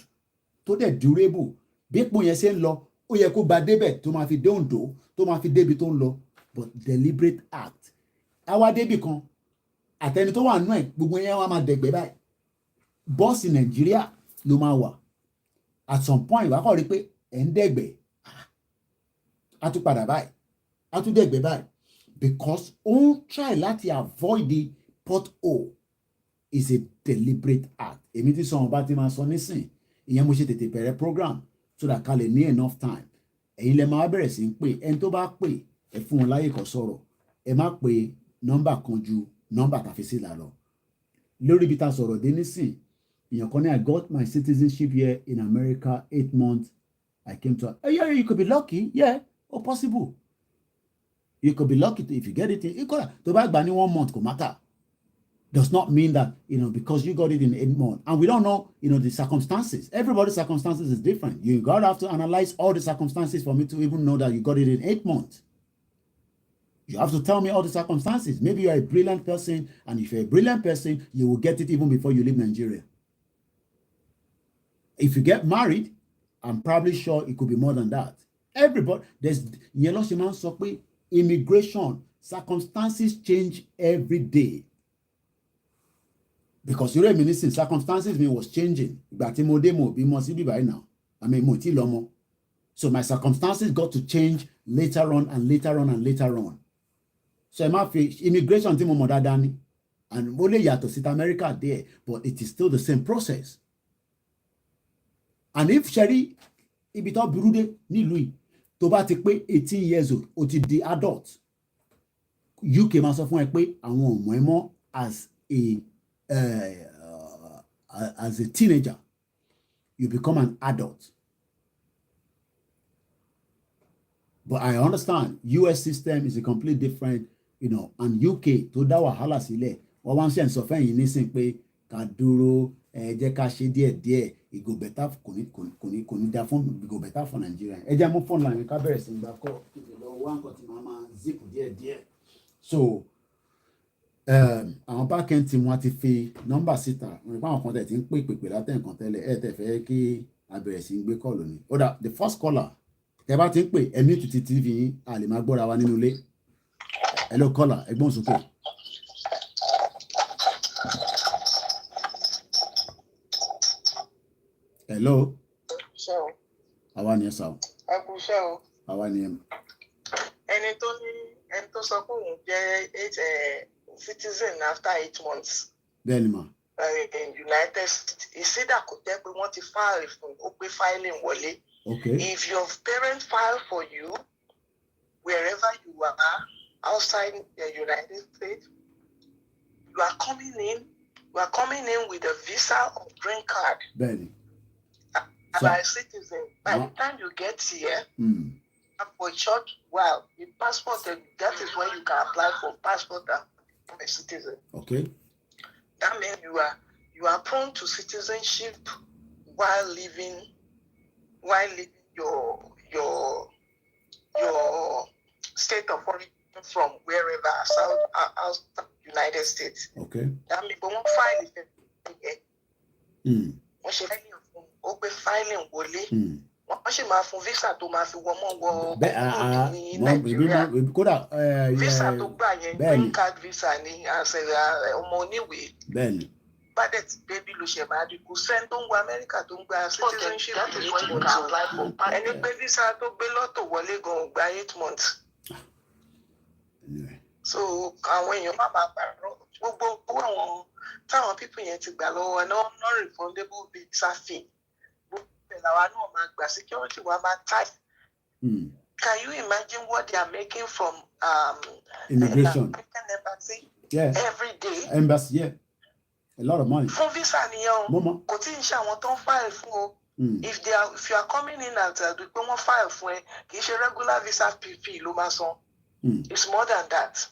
tó dẹ̀ durable bí epo yẹn ṣe ń lọ ó yẹ kó gba débẹ̀ tó máa fi dé Oǹdó tó máa fi débi tó ń lọ but deliberate act àwa débi kan àtẹni tó wà nínú ẹ̀ gbogbo yẹn wá máa dẹ̀gbẹ́ báyìí bọ́ọ̀sì Nàìjíríà ló máa wà at some point wàá kọ́ rí pé ẹ̀ ń dẹ̀gbẹ́ a tún padà báyìí a tún dẹ̀gbẹ́ báyìí because ó ń try láti avoid the pothole is a deliberate act èmi tí sọ̀rọ̀ bá ti máa sọ nísìn ìyẹn mo ṣe tètè bẹ̀rẹ̀ program so that ká lè ní enough time ẹ̀yin lẹ máa bẹ̀rẹ̀ sí ń pè ẹni tó bá pè ẹ fún wọn láyè kan sọ̀rọ̀ ẹ má pe nọ́mbà kan ju nọ́mbà tàfi sí là lọ lórí ibi tá a sọ̀rọ̀ dé nísìn èèyàn kan ní I got my citizenship here in America 8 months I came to yeah you could be lucky yeah possible you could be lucky if you get it in tó bá gbà ní 1 month kò matter does not mean that because you got it in 8 months and we don't know the circumstances. Everybody's circumstances is different. You gotta have to analyze all the circumstances for me to even know that you got it in 8 months. You have to tell me all the circumstances. Maybe you're a brilliant person, and if you're a brilliant person, you will get it even before you leave Nigeria. If you get married, I'm probably sure it could be more than that. Everybody, there's immigration circumstances change every day. Because you know, circumstances was changing. But mo be more by now. I mean, mo ti lomo. So my circumstances got to change later on and later on and later on. So I'm immigration ti mo mo dadani. And only yato sit America there, but it is still the same process. And if Sherry, ibito burude ni lui, tó bá ti pé 18 years old, o ti di adult. UK máa sọ fún ẹ pé àwọn ò mọ̀ ẹ́ mọ́ as a teenager. You become an adult. But I understand US system is a completely different, and UK tó dá wàhálà sílẹ̀ wọ́n wá ń ṣe sọ fẹ́yìn nísìn pé ká dúró jẹ́ ká ṣe díẹ̀díẹ̀ ìgò bẹ́tà kò ní dá fún ìgò bẹ́tà fún Nàìjíríà. Ẹ jẹ́ mú fọ́ọ̀nù làwọn ká bẹ̀rẹ̀ sí ń gbà kọ́ ìdílé wá nǹkan tí màá máa zip díẹ̀díẹ̀. So àwọn backend team wọn ti fi nọ́mbà síta wọn nípa àwọn kan tẹ̀ tí ń pè látẹ̀ nǹkan tẹ́lẹ̀ ẹ̀ tẹ̀ fẹ́ kí a bẹ̀rẹ̀ sí ń gbé kọ́ọ̀lù ni. Ó dà the first caller tẹ bá ti ń pè ẹ̀mí títí tv yín a lè máa gbọ́ra wa nínú ilé. Hello caller ẹgbọ́n sókè. Hello. Ṣé o? Àwa ni ẹ sà o. Ẹ kú iṣẹ́ o. Àwa ni ẹ. Ẹni tó sọ pé òun jẹ́ citizen after 8 months. Bẹ́ẹ̀ni mà. In United States, ìsídà kò jẹ́ pé wọ́n ti file fún ó gbé filing wọlé. Okay. If your parents file for you, wherever you are, outside the United States, you are coming in with a visa or green card. Bẹ́ẹ̀ni. As a citizen, by the time you get here, for a short while, the passport, that is when you can apply for passport and become a citizen. Okay. That means you are prone to citizenship while living your state of origin from wherever outside United States. Okay. That means wọ́n file it. Wọ́n ṣe filing fún ó gbé filing wọlé. Wọ́n ṣe máa fún visa tó máa fi wọ ní Nàìjíríà. Kódà visa tó gbà yẹn green card visa ní ọmọ oníwèé. Bẹ́ẹ̀ni. Bádẹ̀ tí bébí ló ṣe máa di kò sẹ́ni tó ń wọ Amẹ́ríkà tó ń gba citizenship ní 8 months. Ẹni pé visa tó gbé lọ́tò wọlé gan-an gba 8 months. So àwọn èèyàn má máa pàrọ̀ gbogbo owó àwọn táwọn pípọ̀ yẹn ti gbà lọ́wọ́ non-refundable visa fee. Làwa náà máa gbà security wa máa tight. Can you imagine what they are making from immigration? Embassy every day? Embassy, yeah. A lot of money. Fún visa nìyẹn o. Kò tí ì ṣe àwọn tó ń file fún o. If you are coming in as pé wọ́n file fún ẹ, kì í ṣe regular visa fee ló máa san. It's more than that.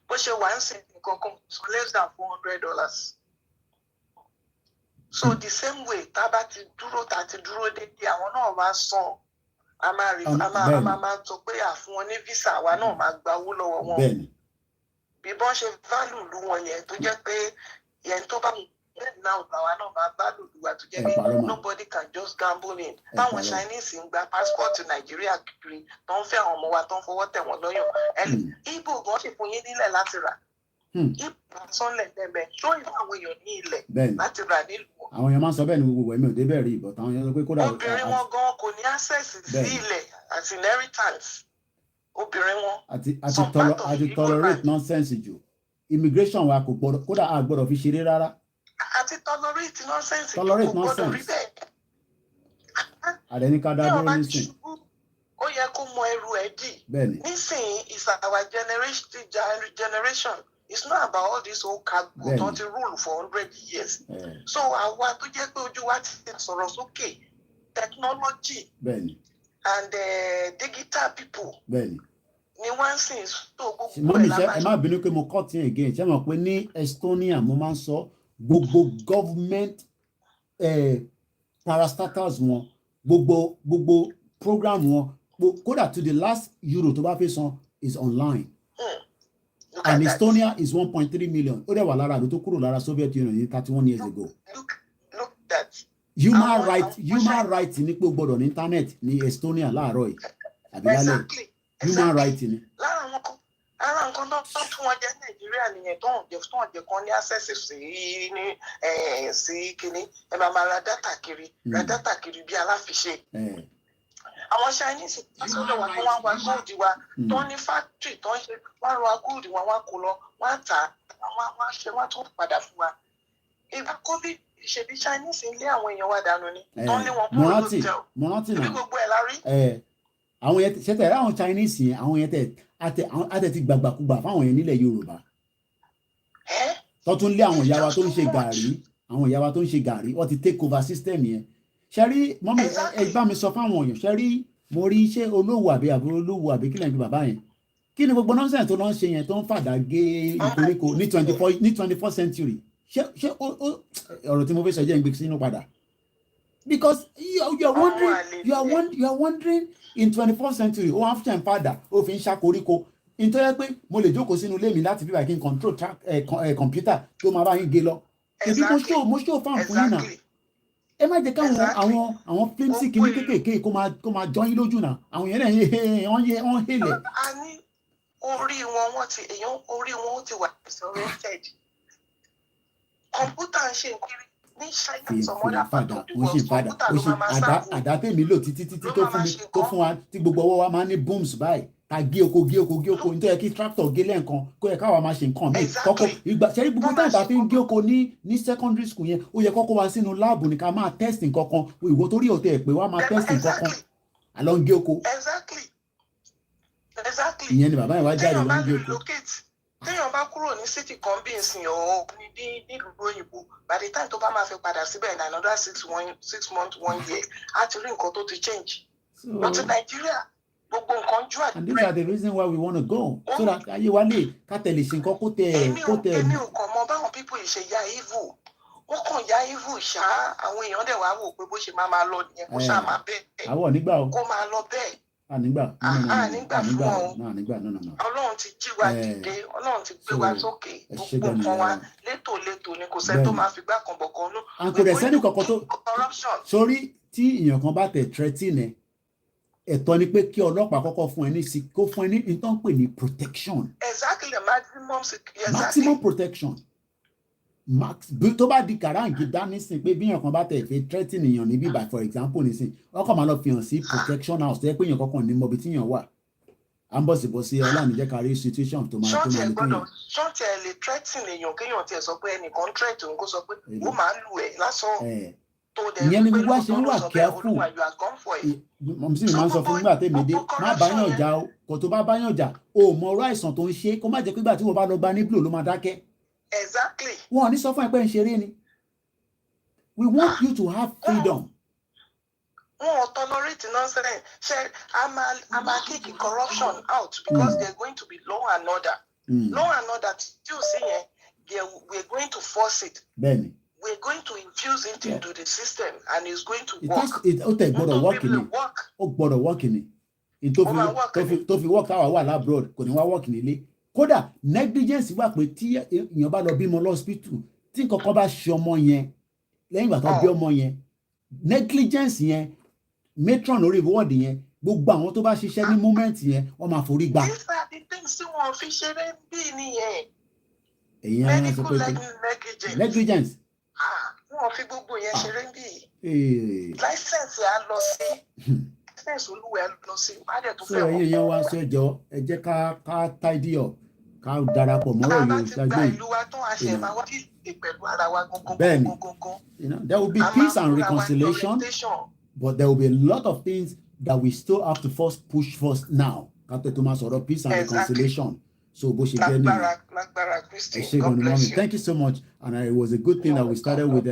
Bó ṣe wà ń sìn nǹkan kan so less than $400. So the same way tá bá ti dúró dédé àwọn náà máa san. A máa sọ pé àfún wọn ní visa àwa náà máa gba owó lọ́wọ́ wọn. Bí bọ́n ṣe value lu wọn yẹn tó jẹ́ pé yẹn tó bá náà làwa náà máa value lu wa tó jẹ́ pé nobody can just gamble in. Báwọn Chinese ń gba passport Nàìjíríà kiri tó ń fẹ́ àwọn ọmọ wa tó ń fọwọ́ tẹ̀ wọ́n lọ́yàn. Ibo gan ṣe fún yín nílẹ̀ láti rà. Ibo sọ́nlẹ̀ lẹ́bẹ̀ tó ìlú àwọn èèyàn ní ilẹ̀ láti rà nílùú. Àwọn èèyàn máa ń sọ bẹ́ẹ̀ ni gbogbo ẹ̀mí ò dé bẹ́ẹ̀ rí ìbọn táwọn èèyàn sọ pé kódà. Obìnrin wọn gan kò ní access sí ilẹ̀ as inheritance. Obìnrin wọn. àti tolerate nonsense jù immigration wa kò gbọdọ̀ kódà a gbọdọ̀ fi ṣeré rárá. Àti tolerate nonsense jù kò gbọdọ̀ rí bẹ́ẹ̀. Àdẹni ká dá dúró nísìn. Ó yẹ kó mọ ẹrù ẹ̀ dì. Bẹ́ẹ̀ni. Nísìn is our generation. It's not about all this old cargo tó ti rule for 100 years. So àwa tó jẹ́ pé ojú wa ti sọ̀rọ̀ sókè technology. Bẹ́ẹ̀ni. And digital people. Bẹ́ẹ̀ni. Ni wọ́n sì ń tó gbogbo ẹ̀ lábàá. Ẹ má bínú pé mo cut in again ṣé mo pé ní Estonia mo máa ń sọ gbogbo government parastatals wọn gbogbo program wọn kódà to the last euro tó bá fẹ́ san is online. And Estonia is 1.3 million. Ó dẹ̀ wà lára àdó tó kúrò lára Soviet Union ní 31 years ago. Look that. Human right ní pé o gbọ́dọ̀ ní internet ní Estonia láàárọ̀ yìí. Àbí lálẹ́. Human right ni. Lára nǹkan tó tún wọn jẹ́ Nàìjíríà nìyẹn tó ń jẹ kan ní access sí kíní ẹ máa ra data kiri bí aláfiṣe. Àwọn Chinese sọ́dọ̀ wa tó wá wá gold wa tó ní factory tó ń ṣe wá ra gold wa wá kó lọ wá tà wá ṣe wá tó padà fún wa. Ìgbà COVID ṣebí Chinese ń lé àwọn èèyàn wa dànù ni tó ń lé wọn kúrò lóòótọ́. Mo rántí náà. Ibi gbogbo ẹ̀ la rí. Àwọn yẹn ṣẹ̀tẹ̀ àwọn Chinese yẹn àwọn yẹn tẹ̀ àtẹ ti gbàgbàkúgbà fáwọn yẹn nílẹ̀ Yorùbá tó tún lé àwọn ìyá wa tó ń ṣe gàrí àwọn ìyá wa tó ń ṣe gàrí wọ́n ti take over system yẹn ṣẹ́rí mọ́mí ẹ bá mi sọ fáwọn èèyàn ṣẹ́rí mo rí iṣẹ́ olówó àbí àbúrò olówó àbí kílẹ̀ ní bàbá yẹn kí ni gbogbo nonsense tó lọ ń ṣe yẹn tó ń fàdà gé ìkoríko ní 24th century ṣé ọ̀rọ̀ tí mo fẹ́ sọ jẹ́ ń gbé sínú padà because you are wondering in 24th century ó wá fún padà ó fi ń ṣá koríko nítorí pé mo lè jókòó sínú ilé mi láti bíbá kí n control computer tó máa bá yín gé lọ èbí mo ṣó fáwọn fún yín náà ẹ má jẹ́ káwọn àwọn flimsy kìíní kéékèèké kó máa jọ yín lójú náà àwọn yẹn náà wọ́n hélẹ̀. a ní orí wọn ti wà disoriented kọ̀ǹpútà ń ṣe nkiri ní China sọmọdà pàtó kọ̀ǹpútà ló máa sáàbù. àdá tèmi lò títí tó fún wa tí gbogbo ọwọ́ wa máa ní booms báyìí ká gé oko nítorí kí tractor gé lẹ́ǹkan kó yẹ káwa máa ṣe nǹkan míì kọ́kọ́ ìgbà ṣẹ́rí gbogbo táyà tá a fi ń gé oko ní secondary school yẹn ó yẹ kọ́kọ́ wa sínú láàbù ní ká máa test nǹkan kan ìwọ torí ọ̀tẹ̀ ẹ̀ pé wá máa test nǹkan kan àlọ́ ń gé oko. ìyẹn ni bàbá yẹn wá jáde ló ń gé oko. téèyàn bá kúrò ní city kan bí nsìn ọ̀hún nílùú òyìnbó by the time tó bá máa fi padà síbẹ̀ in another 6 months 1 year á ti rí nǹkan tó ti change. but Nàìjíríà gbogbo nǹkan jù àdúrà. and these are the reasons why we want to go so that ayé wa lè ká tẹ̀lé ṣe nǹkan kó tẹ̀. èmi ò kàn mọ báwọn people yìí ṣe ya evil wọ́n kàn ya evil ṣá àwọn èèyàn dẹ̀ wá wò pé bó ṣe máa lọ nìyẹn kó ṣáà máa bẹ́ẹ̀. àwọ̀ nígbà o kó máa lọ bẹ́ẹ̀. ànígbà fún ọ Ọlọ́run ti jí wa dìde Ọlọ́run ti gbé wa sókè gbogbo nǹkan wa létòlétò ni kò sẹ́ni tó máa fi gbá kan bọ̀ kan ló. àǹkọ̀dẹ̀ sẹ́ni kankan tó sórí tí èèyàn kan bá tẹ̀ threatening ẹ̀tọ́ ni pé kí ọlọ́pàá kọ́kọ́ fún ẹ ní kó fún ẹ ní nǹkan pè ní protection. exactly maximum security. maximum protection. tó bá di kàráǹgì dání sí pé bí èèyàn kan bá tẹ̀ fẹ́ threatening èèyàn níbí by for example nísìn ọkọ̀ máa lọ fi hàn sí protection house tó yẹ pé èèyàn kọ́kàn ní mọ̀bí tí èèyàn wà à ń bọ̀ sí bọ̀ sí ọlọ́run jẹ́ kárí situation tó máa ní kéèyàn. ṣọ́ọ̀tì ẹ̀ lè threatening èèyàn kéèyàn tiẹ̀ sọ pé ẹnìkan threat òun kó sọ pé ó máa lù ẹ̀ lásán. ìyẹn ni gbogbo àṣẹ ń wà careful mọ̀mí sì máa ń sọ fún nígbà tẹ́mi dé má báyàn jà o kò tó bá báyàn jà o mọ ọ̀rọ̀ àìsàn tó ń ṣe kó má jẹ́ pé ìgbà tí wọ́n bá lọ gba níbùlò ló máa dákẹ́. exactly. wọn ò ní sọ fún ẹ pé ń ṣeré ni we want you to have freedom. wọn ò tolerate nonsense ṣe a máa kick corruption out because there going to be law and order. Law and order tí o sí yẹn we are going to force it. bẹ́ẹ̀ni. We're going to infuse it into the system and it's going to work. Ó tẹ̀ gbọ́dọ̀ work ni. Ó gbọ́dọ̀ work ni. Tó fi work táwa wà lábroad kò ní wá work nílé. Kódà negligence wà pé tí èèyàn bá lọ bímọ lọ́spítù tí nǹkan kan bá ṣe ọmọ yẹn lẹ́yìn ìgbà tó bí ọmọ yẹn negligence yẹn matron lórí ward yẹn gbogbo àwọn tó bá ṣiṣẹ́ ní moment yẹn wọ́n máa forí gbà. These are the things tí wọ́n fi ṣeré bí nìyẹn. Èyí á sọ pé negligence. Wọ́n fi gbogbo yẹn ṣeré bí. Láìsẹ̀nsì á lọ sí. Láìsẹ̀nsì olúwẹ̀ á lọ sí. Má dẹ̀ tó fẹ́ wọ́n. Sọ ẹyẹ yẹn wá sọ ẹjọ́ ẹ jẹ́ ká tidy up ká darapọ̀ mọ́rọ̀ yóò ṣàgbé. Tá a bá ti gba ìlú wa tán àṣẹ máa wá kí pẹ̀lú ara wa gangan. Bẹ́ẹ̀ni, there will be peace and reconciliation, but there will be a lot of things that we still have to first push first now. Ká tó máa sọ̀rọ̀ peace and reconciliation. So bó ṣe jẹ́ nìyẹn. God bless you. Thank you so much, and it was a good thing that we started with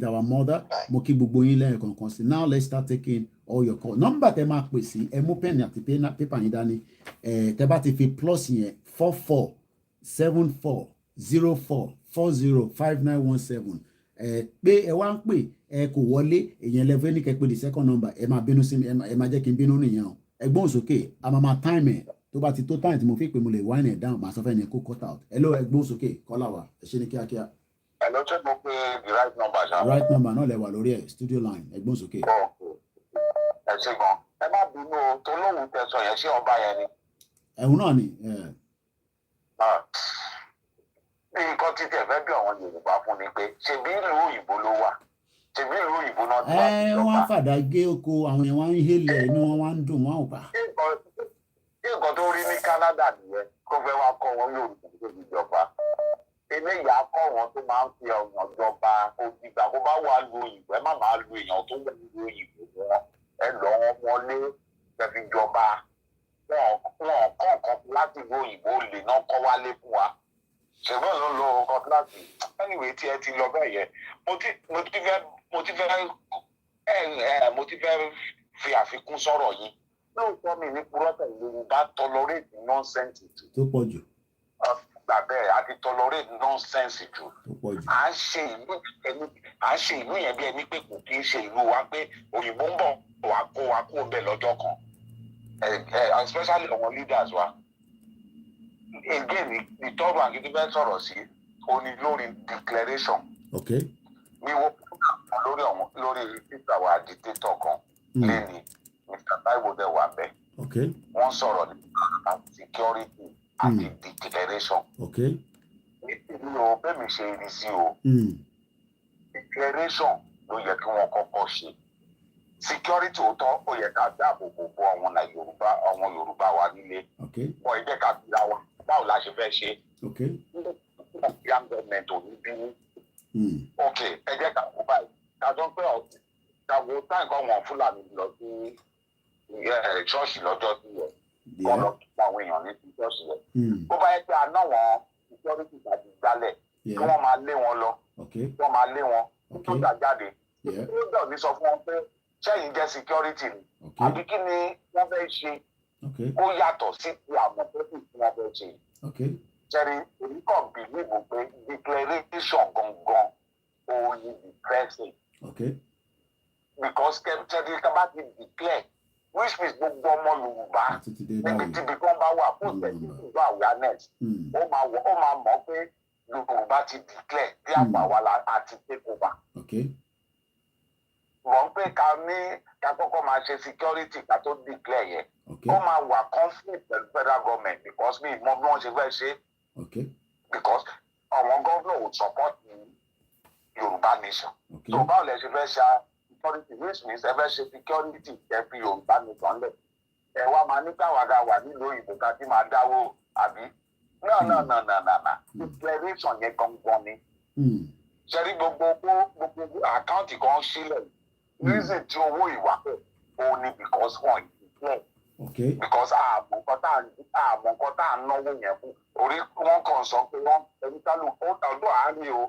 our mother. Mo kí gbogbo yín lẹ́yìn kankan sí. Now let's start taking all your calls. Number tẹ́ máa pè sí ẹ mú pẹ́ẹ́nì àti pépà yín dání. Tẹ́ bá ti fi plus yẹn 447404405917. Pé ẹ wá ń pè ẹ kò wọlé èèyàn lẹ́fẹ́ ní kẹ́pẹ́ the second number ẹ máa bínú sí mi ẹ máa jẹ́ kí n bínú nìyẹn o. Ẹgbọ́n sókè a máa time ẹ̀. Tó bá ti tó time tí mo fi pé mo lè wine it down màá sọ fẹ́ ni kó cut out. Hello ẹgbọ́n sókè kọ́lá wa ẹ ṣe ní kíákíá. Hello ṣé mo pe the right number ṣá. Right number náà lẹ wà lórí ẹ studio line ẹgbọ́n sókè. Ẹ ṣe gan ẹ má bínú o tó lóhùn tẹsán yẹn ṣé ọba yẹn ni. Ẹ̀hún náà ni. Bí nǹkan tí tẹ̀ fẹ́ bí àwọn Yorùbá fún ni pé ṣebí ìlú òyìnbó ló wà ṣebí ìlú òyìnbó náà ti wà. Wọ́n á fàdá gé oko àwọn yẹn wọ́n ń hélẹ̀ inú wọn wá ń dùn wọn ò bá. Nǹkan tó rí ní Canada nìyẹn kó fẹ́ wá kọ́ wọn Yorùbá tó fi jọba eléyà kọ́ wọn tó máa ń fi ọ̀yàn jọba òdìgbà kó bá wà lu òyìnbó ẹ má máa lu èèyàn tó wà lu òyìnbó wọn ẹ lọ wọn mọlé ẹ fi jọba wọn kọ́ nǹkan láti ìlú òyìnbó lè náà kọ́ wálé fún wa ṣùgbọ́n ló ń lo kọ́ńtàkì anyway tí ẹ ti lọ bẹ́ẹ̀ yẹn mo ti fẹ́ fi àfikún sọ̀rọ̀ yìí lóòótọ́ mi ní purọ́tà Yorùbá tolerate nonsense jù. tó pọ̀ jù. gbà bẹ́ẹ̀ a ti tolerate nonsense jù. tó pọ̀ jù. à ń ṣe ìlú yẹn bí ẹni pé kò kí ń ṣe ìlú wa pé òyìnbó ń bọ̀ wá kó bẹ́ẹ̀ lọ́jọ́ kan especially àwọn leaders wa. again ìtọ́rọ̀ àgídí fẹ́ sọ̀rọ̀ sí oní lórí declaration. okay. mi wo lórí títà wa dictator kan lẹ́ni Mr. Taiwo dẹ̀ wà bẹ́ẹ̀. okay. wọ́n sọ̀rọ̀ nípa security àti declaration. okay. nítorí o bẹ́ẹ̀ mi ṣe rí sí o. declaration ló yẹ kí wọ́n kọ́kọ́ ṣe. security òótọ́ ó yẹ ká dáàbò bò àwọn Yorùbá wa nílé. okay. bọ́ ẹ jẹ́ ká bíra wa báwo la ṣe fẹ́ ṣe. okay. young government ò ní bínú. ok ẹ jẹ́ ká kó báyìí ká tó ń pẹ́ ọ̀sìn ká wo táǹkọ́ wọn Fúlàní lọ sí ṣọ́ọ̀ṣì lọ́jọ́ sí yẹ kọ́ lọ kí àwọn èèyàn ní sí ṣọ́ọ̀ṣì yẹ. bó bá yẹ pé àná wọn security tàbí gbálẹ̀ kí wọ́n máa lé wọn lọ kí wọ́n máa lé wọn tó jà jáde. ó dọ̀ ní sọ fún wọn pé ṣẹ́yìn jẹ́ security ni àbí kí ni wọ́n fẹ́ ṣe ó yàtọ̀ sí ti àmọ̀tẹ́kùn tí wọ́n fẹ́ ṣe. Jerry, èyí kàn bìlíìbù pé declaration gangan òun ni the pressing. Because kẹ́míkẹ́rì ká bá ti declare which means gbogbo ọmọ Yorùbá níbi tíbi kan bá wà fún ìgbà awareness ó máa mọ̀ pé Yorùbá ti declare bí àgbà wa àti take over. Mọ̀ pé ká kọ́kọ́ máa ṣe security ká tó declare yẹn ó máa wà conflict pẹ̀lú federal government because mi mọ̀ bí wọ́n ṣe fẹ́ ṣe. Because àwọn governor would support the Yoruba nation. So báwo lẹ ṣe fẹ́ ṣe security which means ẹ fẹ́ ṣe security ẹ fi Yorùbá nation lẹ̀. Ẹ wá máa ní káwàdà wà nílùú òyìnbó ká tí máa dáwó àbí. No. Declaration yẹn gangan ni. Ṣé rí gbogbo àkáǹtì kan sílẹ̀? Reason tí owó ìwà pẹ̀ òun ni because wọ́n declare. Because àmọ́ nǹkan tá à ń náwó yẹn fún orí wọn kàn sọ pé wọn ẹni tá ló ọdún àárín o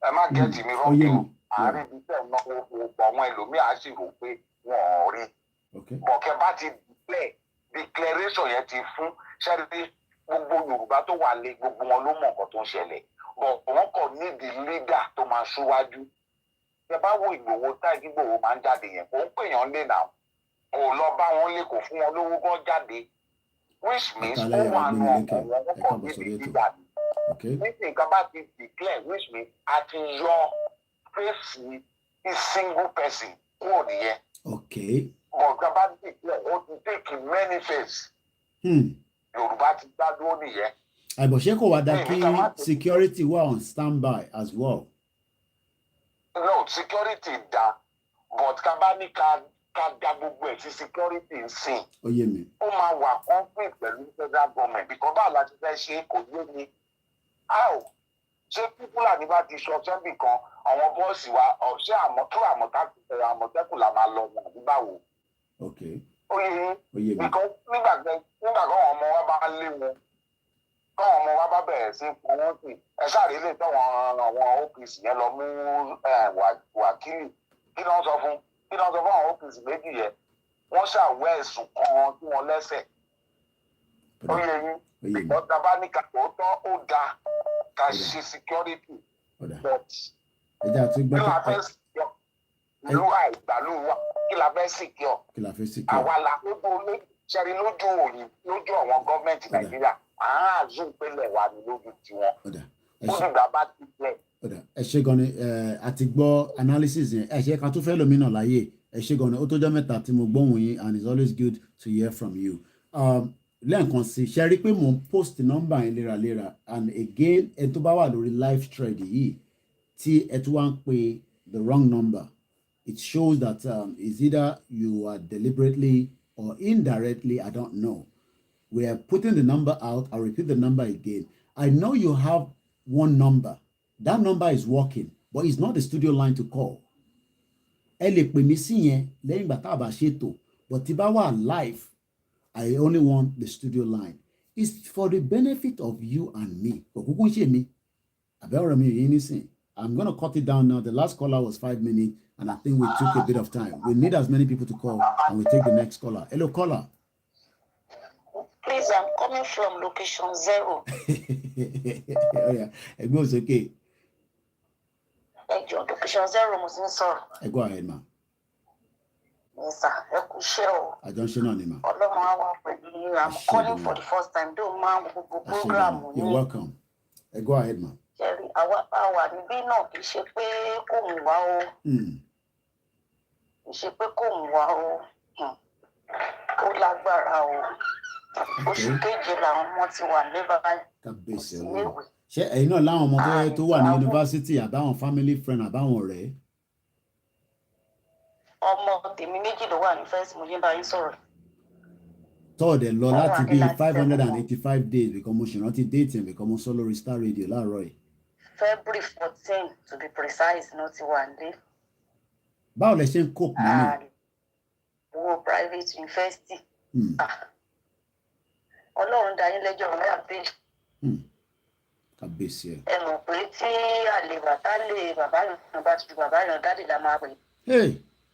ẹ má gẹ́tì mi rọ́ọ̀kì o àárín ibi tẹ̀ ń náwó fún àwọn ẹlòmíì á sì rò pé wọn ò rí bọ̀kẹ́ bá ti declaration yẹn ti fún ṣẹ́rí gbogbo Yorùbá tó wà lé gbogbo wọn ló mọ̀ nǹkan tó ń ṣẹlẹ̀ bọ̀ wọ́n kàn ní the leader tó máa ṣíwájú ẹ bá wo Ìgbòho táì Ìgbòho máa ń jáde yẹn kò ń pèèyàn lé náà kò lọ bá wọn lé kò fún wọn lówó gan jáde which means ó wà nù ọkàn wọn kàn níbi dídà ní nísìnyí kan bá ti declare which means a ti yọ fèsì a single person kúrò nìyẹn but kan bá declare ó ti take many face Yorùbá ti dá dúró nìyẹn. àìbọ̀ṣe kò wá dá kí security wà on standby as well. No, security dá but kan bá ní ká da gbogbo ẹ̀ sí security ń sìn. ó yé mi. ó máa wà conflict pẹ̀lú federal government because báwo la ti fẹ́ ṣe kò yé mi. ṣé Fúlàní bá ti ṣọṣẹ́ bì kan àwọn bọ́ọ̀sì wa ṣé àmọ̀tẹ́kùn la máa lọ wọn àbí báwo. ó yé mi because nígbà kan àwọn ọmọ wa bá lé wọn káwọn ọmọ wa bá bẹ̀rẹ̀ sí fowó sí ẹ sáré lè tẹ̀wọ̀n àwọn OPC yẹn lọ mú wákìlì kí ló ń sọ fún àwọn OPC méjì yẹn wọ́n ṣàwẹ́ ẹ̀sùn kan tí wọ́n lẹ́sẹ̀. ó yẹ yín ìgbọ́ta bá ní kàtó tọ́ ó dáa ká ṣe security but kí la fẹ́ secure ìlú àìgbàlú wa kí la fẹ́ secure àwa la gbogbo ṣẹ́rí lójú àwọn gọ́ọ̀mẹ̀ntì Nàìjíríà àárín ìpínlẹ̀ wa ni lójú tiwọn ó dìgbà bá ti lẹ̀. ẹ ṣe gan ni a ti gbọ́ analysis yẹn ẹ ṣe ká tó fẹ́ lómìnà láyé ẹ ṣe gan ni ó tó jẹ́ mẹ́ta tí mo gbóhùn yín and it's always good to hear from you. lẹ́ẹ̀kan sí ṣe rí i pé mò ń post nọ́mbà yẹn léraléra and again ẹ tó bá wà lórí live thread yìí tí ẹ tó wá ń pe the wrong number it shows that it's either you are deliberately or indirectly, I don't know. We are putting the number out. I'll repeat the number again. I know you have one number. That number is working, but it's not the studio line to call. Ẹ lè pè mí sí yẹn lẹ́yìn ìgbà tá a bá ṣètò, but tí bá wà live, I only want the studio line. It's for the benefit of you and me. I'm going to cut it down now. The last caller was 5 minutes, and I think we took a bit of time. We need as many people to call, and we take the next caller. Hello, caller. Please, I'm coming from location 0. Oh, yeah. It goes okay. Location 0, go ahead, ma. Yes, sir. I don't know anymore. I'm calling for the first time. Don't mind the program. You're welcome. Go ahead, ma. Àwa níbí náà kì í ṣe pé kò ń wá o. Kì í ṣe pé kò ń wá o. Ó lágbára o. Oṣù keje làwọn ọmọ ti wà lébàá. Ṣé ẹ̀yin náà láwọn ọmọ tó wà ní yunifásítì àbáwọn family friend àbáwọn ọ̀rẹ́? Ọmọ tèmi méjì ló wà ní first mo ní bá yín sọ̀rọ̀. Tọ́ọ̀dẹ̀ lọ láti bí 585 days because mo ṣe rántí dating because mo sọ lórí Star Radio láàárọ̀ yìí. February 14 to be precise náà ti wà ní. Báwo lẹ ṣe ń cope nínú? Owó private university. Ọlọ́run dá yín lẹ́jọ́ ọ̀rẹ́ àbí. Kàbíyèsí ẹ̀. Ẹ mọ̀ pé tí àlè bàbá lè bàbá yàn bá ti ju bàbá yàn dáàdì la máa pè.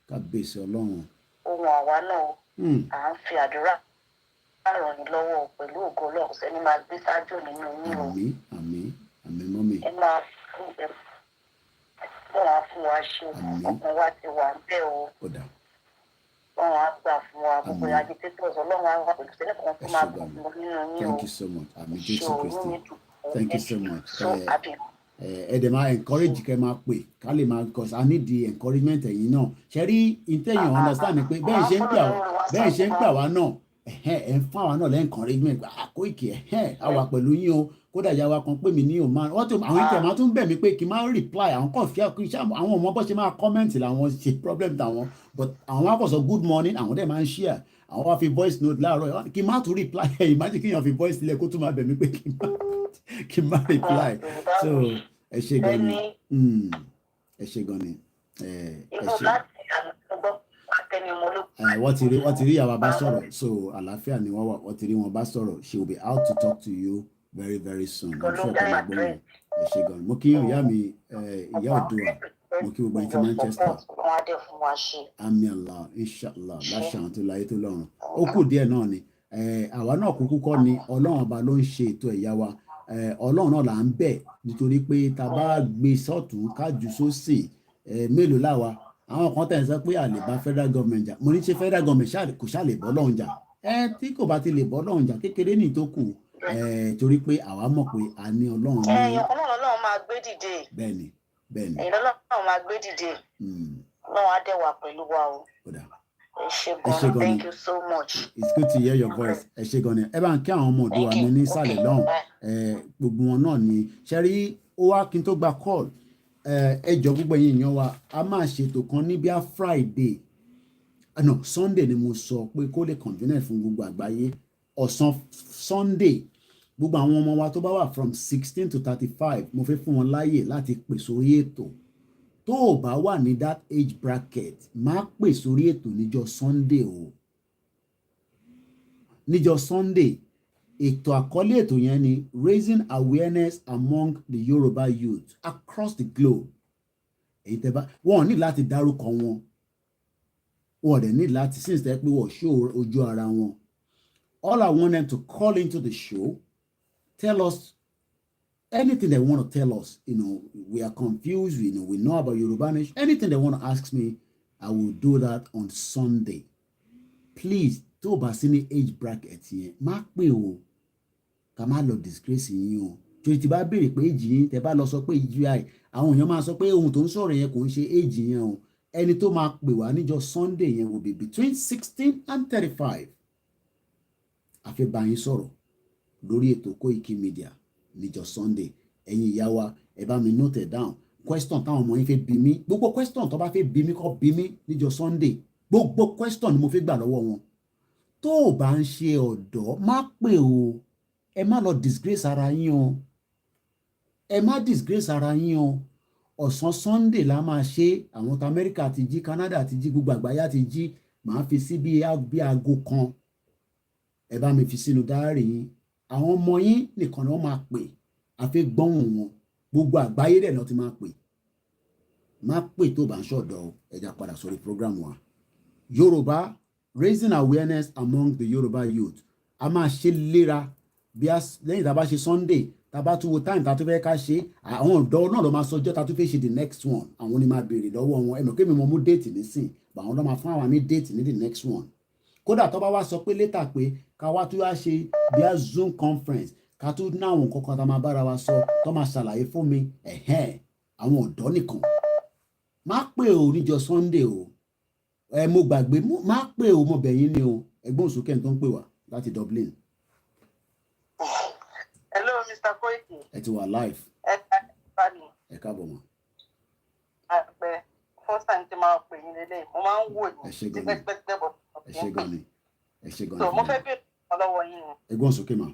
Kàbíyèsí Ọlọ́run. Ohun àwa náà à ń fi àdúrà ràn yín lọ́wọ́ pẹ̀lú ògo Ọlọ́run sẹ́ni máa gbé sáájú nínú yín o. Àmín mọ́mì. Ẹ máa fún wa ṣe ọkàn wa ti wà ń bẹ̀ o. Ọlọ́run á gbà fún wa gbogbo agitators Ọlọ́run á wà pẹ̀lú sẹ́ni kan tó máa gbọ́ nínú yín o. Thank you so much. Àmín Jésù Kristi. Thank you so much. Ẹ dẹ̀ máa encourage kẹ́ máa pè ká lè máa because I need the encouragement ẹ̀yin náà. Ṣé rí intention understand ni pé bẹ́ẹ̀ ṣe ń gbà wá náà ẹ̀ ń fún àwa náà lẹ́ encouragement Koiki àwa pẹ̀lú yín o kódà ìyá wa kan pè mí ní òun wọ́n tó àwọn ìtẹ̀ máa tún bẹ̀ mí pé kí n máa reply àwọn kan fi àwọn ọmọ bọ́ ṣe máa comment làwọn ṣe problem tàwọn but àwọn wá kọ̀ sọ good morning àwọn dẹ̀ máa ń share àwọn wá fi voice note láàárọ̀ kí n má tún reply imagine kí èèyàn fi voice sílẹ̀ kó tún máa bẹ̀ mí pé kí n má reply so ẹ ṣé gan ni ẹ ṣé gan ni ẹ ṣé. Wọ́n ti rí ìyàwó bá sọ̀rọ̀ so àlàáfíà ni wọ́n ti rí wọn bá sọ̀rọ̀ she will be out to talk to you very very soon. I'm sure kọ́ máa gbọ́ wọn ẹ ṣé gan ni mo kí ìyá mi ìyá Òdùwà mo kí gbogbo ẹni tí Manchester àmì Allah inshallah láṣà àwọn tó láyé tó lọ́run ó kù díẹ̀ náà ni àwa náà kúkú kọ́ ni Ọlọ́run ọba ló ń ṣe ètò ẹ̀yà wa Ọlọ́run náà là ń bẹ̀ nítorí pé tá a bá gbé sọ́tún kájú sósì mélòó láwa àwọn kan tẹ̀ ń sọ pé àlè bá federal government jà mo ní ṣe federal government kò ṣáà lè bọ́ lọ́hùn jà tí kò bá ti lè bọ́ lọ́hùn jà kékeré ní ìtókù torí pé àwa mọ̀ pé a ní Ọlọ́run ní. Ọlọ́run máa gbé dìde. bẹ́ẹ̀ni. ẹ̀yin Ọlọ́run máa gbé dìde. Ọlọ́run á dẹ̀ wà pẹ̀lú wa o. ẹ ṣé gan. Thank you so much. It's good to hear your voice. ẹ ṣé gan ni ẹ bá ń kí àwọn ọmọ Òdùwà mi ní ìsàlẹ̀ lọ́hùn gbogbo wọn náà ni ṣe rí ó wá kí n tó gba call ẹjọ́ gbogbo ẹ̀yin èèyàn wa a máa ṣètò kan ní bíi Friday no Sunday ni mo sọ pé kó lè convenient fún gbogbo àgbáyé ọ̀sán Sunday gbogbo àwọn ọmọ wa tó bá wà from 16 to 35 mo fẹ́ fún wọn láàyè láti pè sórí ètò tó o bá wà ní that age bracket má pè sórí ètò níjọ́ Sunday o níjọ́ Sunday ètò àkọlé ètò yẹn ni raising awareness among the Yoruba youth across the globe èyí tẹ́ bá wọn ní láti dárúkọ wọn dẹ̀ ní láti since tẹ́ pé wọ́n show ojú ara wọn all I want them to call into the show tell us anything they want to tell us we are confused we know about Yoruba nation anything they want to ask me I will do that on Sunday please tó o bá sí ní age bracket yẹn má pè o ká má lọ disgrace yín o tó ti bá béèrè pé age yín tẹ bá lọ sọ pé age àwọn èèyàn máa sọ pé ohun tó ń sọ̀rọ̀ yẹn kò ń ṣe age yẹn o ẹni tó máa pè wá níjọ́ Sunday yẹn will be between 16 and 35 àfi bá yín sọ̀rọ̀ lórí ètò Koiki Media níjọ́ Sunday ẹ̀yin ìyá wa ẹ bá mi note down question táwọn ọmọ yín fẹ́ bí mi gbogbo question tó bá fẹ́ bí mi kó bí mi níjọ́ Sunday gbogbo question ni mo fẹ́ gbà lọ́wọ́ wọn tó o bá ń ṣe ọ̀dọ́ má pè o ẹ má lọ disgrace ara yín o ẹ má disgrace ara yín o ọ̀sán Sunday la máa ṣe àwọn tí Amẹ́ríkà ti jí Canada ti jí gbogbo àgbáyé ti jí màá fi sí bí aago kan ẹ bá mi fi sínú dáárì yín àwọn ọmọ yín nìkan ni wọ́n máa pè àfi gbọ́hùn wọn gbogbo àgbáyé dẹ̀ lọ́ ti máa pè má pè tó bá ń ṣọ̀dọ̀ ẹja padà sórí program wa Yorùbá raising awareness among the Yoruba youth a máa ṣe léra bí a lẹ́yìn tá a bá ṣe Sunday tá a bá tún wo time tá a tún fẹ́ ká ṣe àwọn ọ̀dọ́ náà ló máa sọjọ́ tá a tún fẹ́ ṣe the next one àwọn ni máa béèrè lọ́wọ́ wọn ẹ̀mọ̀ kémi mo mú déètì nísìn àwọn ló máa fún àwọn ní déètì ní the next one kódà tó bá wá sọ pé létà pé ká wá tún wá ṣe bí a Zoom conference ká tún ní àwọn nǹkan kan tá a máa bára wa sọ tó máa ṣàlàyé fún mi àwọn ọ̀dọ́ nìkan má pè ó níjọ́ Sunday o mo gbàgbé má pè ó mo bẹ̀yìn ni o ẹ̀gbọ́n òsókè tó ń pè wá láti Dublin. Hello, Mr. Koiki. Ẹ ti wà live. Ẹ káàbọ̀ mọ́. Àpẹ first time tí máa pè yín lélẹ̀ mo máa ń wò ní pẹ́pẹ́pẹ́ bọ̀. Ẹ ṣé gan ni. Ẹ ṣé gan ni. So mo fẹ́ bèèrè lọ́wọ́ yín ni. Ẹ̀gbọ́n òsókè mà.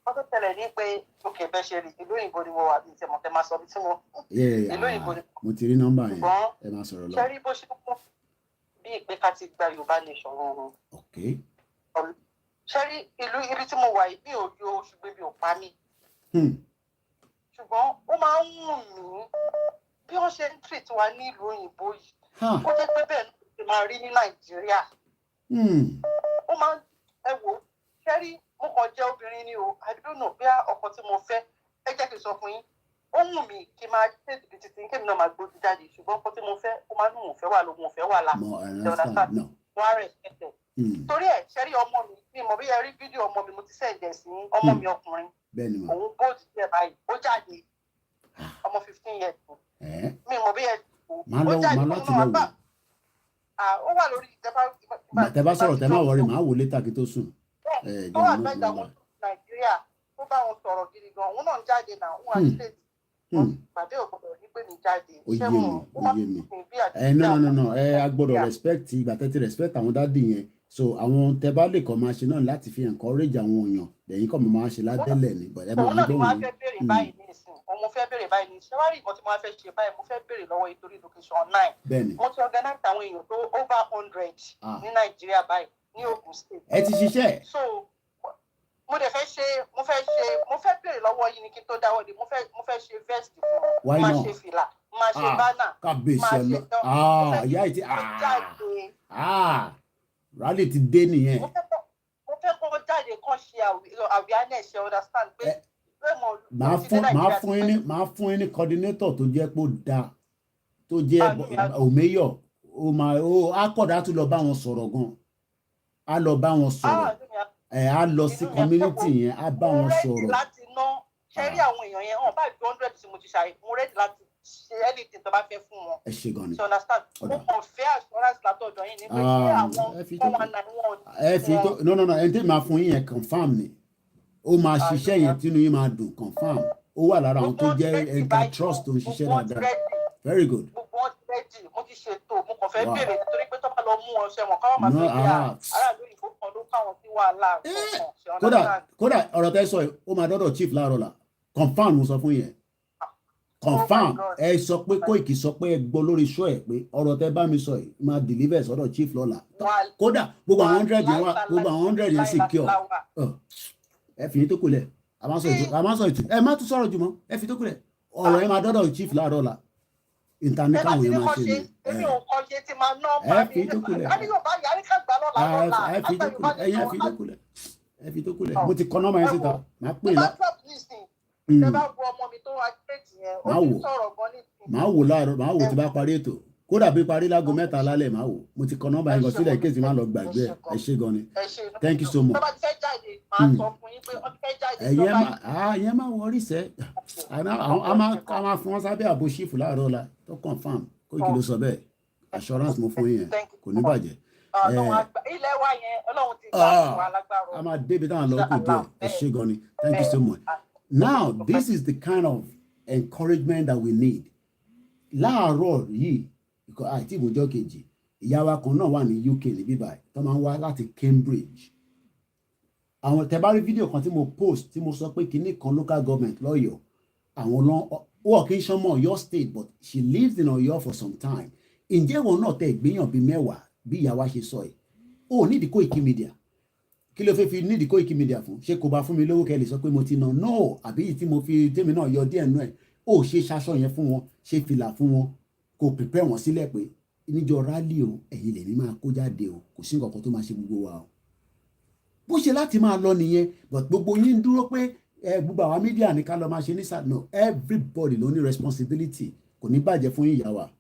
Wọ́n tó tẹ̀lé ní pé òkè bẹ́ẹ̀ ṣe rí ìlú òyìnbó ni mo wà bí ìtẹ̀mọ̀ tẹ́ máa sọ bí tí mo. Ìlú òyìnbó ni. Mo ti rí nọ́mbà yẹn. Ẹ máa sọ̀rọ̀ lọ. Ṣé rí bó ṣe kú bí ìpè ká ti gba Yorùbá nation wọn. Ṣé rí ìlú ibi tí mo wà yìí bí òjò ṣùgbọ́n bí ò pa mí. Ṣùgbọ́n ó máa ń wù mí bí wọ́n ṣe ń treat wa ní ìlú òyìnbó yìí. Ó jẹ́ pé bẹ́ẹ̀ ló ti máa rí ní Nàìjíríà. Ó máa ń ẹ wò ṣé rí mo kàn jẹ́ obìnrin ni o I don't know bí ọkọ tí mo fẹ́ ẹ jẹ́ kí n sọ fún yín ó wù mí kí n máa ṣe tìbìtì tí kí n náà máa gbójú jáde ṣùgbọ́n ọkọ tí mo fẹ́ ó máa ń mú òun fẹ́ wà lóhun òfẹ́ wà lá wọ́n á rẹ̀ ṣẹ̀ṣẹ̀ torí ẹ̀ ṣe rí ọmọ mi mọ̀ bí ẹ rí fídíò ọmọ mi mo ti sẹ́ǹdẹ̀ sí ọmọ mi ọkùnrin òun bóòdù díẹ̀ báyìí ó jáde ọmọ 15 years mi mọ̀ bí ẹ ó jáde fún náà ó wà lórí tẹ́bá sọ̀rọ̀ tẹ́ máa wọrí màá wò létà kí tó sùn. tó wà gbẹ́jà wọn Nàìjíríà tó bá wọn sọ̀rọ̀ gidi gan òun náà ń jáde náà òun àti lè pàdé ògbọ́dọ̀ ní pé mi jáde. ó yé mi no a gbọ́dọ̀ respect ìgbà tẹ́tí respect àwọn dádì yẹn so àwọn tẹ́ bá lè kọ́ máa ṣe náà láti fi encourage àwọn èèyàn lẹ́yìn kọ́ máa ṣe ládẹ́lẹ̀ ní ẹ máa gbọ́ wọn. òun fẹ́ béèrè báyìí ní ìsìn òun fẹ́ béèrè báyìí ní ìsìn wárí nǹkan tí mo fẹ́ ṣe báyìí mo fẹ́ béèrè lọ́wọ́ ìtorí location online. bẹ́ẹ̀ni mo ti organize àwọn èèyàn tó over 100 ní Nàìjíríà báyìí ní Ogun State. ẹ ti ṣiṣẹ́. so mo dẹ̀ fẹ́ ṣe mo fẹ́ béèrè lọ́wọ́ yìí ní kí n tó dáwọ́ de mo fẹ́ ṣe vest fún un máa ṣe fìlà máa ṣe bánà máa ṣe tán ìyá yìí ti rally ti dé nìyẹn. mo fẹ́ kó jáde kán ṣe awareness ṣe understand pé máa fún yín ní coordinator tó jẹ́ pé ó dáa tó jẹ́ òmeyọ̀ á kọ̀dá tó lọ bá wọn sọ̀rọ̀ gan á lọ bá wọn sọ̀rọ̀ á lọ sí community yẹn á bá wọn sọ̀rọ̀. mo rẹ́dì láti ná ṣẹ́rí àwọn èèyàn yẹn hàn báyìí 100 tí mo ti ṣàyè mo rẹ́dì láti ṣe anything tó bá fẹ́ fún wọn. ẹ ṣe gan ni. you understand mo kàn fẹ́ assurance látọ̀dọ̀ yín ní pé ṣé àwọn no ẹni tí màá fún yín yẹn confam ni ó máa ṣiṣẹ́ yẹn tínú yín máa dùn confam ó wà lára àwọn tó jẹ́ ẹ̀ka trust tó ń ṣiṣẹ́ dáadáa very good. gbogbo wọn ti rẹ́dì mo ti ṣètò mo kàn fẹ́ bèrè nítorí pé tó bá lọ mú ọṣẹ wọn káwọn máa fi bí aráàlú ìfó kan ló káwọn sí wàhálà. kódà ọ̀rọ̀ tẹ́ sọ yìí ó máa dọ́dọ̀ chief láàárọ̀ la confam mo sọ fún yẹn confam ẹ sọ pé Koiki sọ pé ẹ gbọ́ lórí show ẹ pé ọ̀rọ̀ tẹ́ bá mi sọ yìí máa deliver sọ́dọ̀ chief lọ́la kódà gbogbo àwọn 100 yẹn secure ẹ fi tó kulẹ̀ a máa sọ ìtù ẹ má tún sọ̀rọ̀ jùmọ̀ ẹ fi tó kulẹ̀ ọ̀rọ̀ yẹn máa dọ́dọ̀ chief láàárọ̀ la internet káwọn yẹn máa ṣe ni ẹ fi tó kulẹ̀ ẹ fi tó kulẹ̀ mo ti kọ́ nọ́mbà yẹn síta máa pè lá. máa wò láàárọ̀ máa wò tí bá parí ètò kódà bí parí lágo 3 lálẹ́ máa wò mo ti kọ nọ́mbà yẹn lọ sílẹ̀ kéèsì máa lọ gbàgbé ẹ ṣé gan ni thank you so much. ẹ̀yẹ́ máa wọrí sẹ́ a máa fún wọn sábẹ́ àbò ṣífù láàárọ̀ la tó confam Koiki ló sọ bẹ́ẹ̀ assurance mo fún yín yẹn kò ní bàjẹ́. ilé wa yẹn Ọlọ́run ti gbà wà lágbára. a máa débi táwọn lọ kù díẹ̀ ẹ ṣé gan ni thank you so much. Now this is the kind of encouragement that we need. láàárọ̀ yìí àti ìbòjọ́ kejì ìyá wa kan náà wà ní UK ní bíbá tó máa ń wá láti Cambridge àwọn tẹ́ bá rí fídíò kan tí mo post tí mo sọ pé kinní kan local government lọ́yọ̀ọ́ àwọn wọ́n kì í ṣọmọ Ọ̀yọ́ state but she lives in Ọ̀yọ́ for some time ǹjẹ́ wọn náà tẹ ìgbéyàn bíi 10 bí ìyá wa ṣe sọ yìí ó nídìí Koiki Media kí ló fẹ́ fi nídìí Koiki Media fún? Ṣé kò bá fún mi lówó kẹ́ lè sọ pé mo ti ná? No, àbí tí mo fi tèmi náà yọ díẹ̀ nú ẹ̀ ó ṣe ṣaṣọ yẹn fún wọn, ṣe fìlà fún wọn, kò prepare wọn sílẹ̀ pé níjọ́ rally o ẹ̀yin lè ní máa kó jáde o, kò sí nǹkan kan tó máa ṣe gbogbo wa o. Bó ṣe láti máa lọ nìyẹn, but gbogbo yín dúró pé gbogbo àwọn mídíà ní ká lọ máa ṣe ní sáà. No, everybody ló ní responsibility. Kò ní bàjẹ́ fún yín ìyá wa,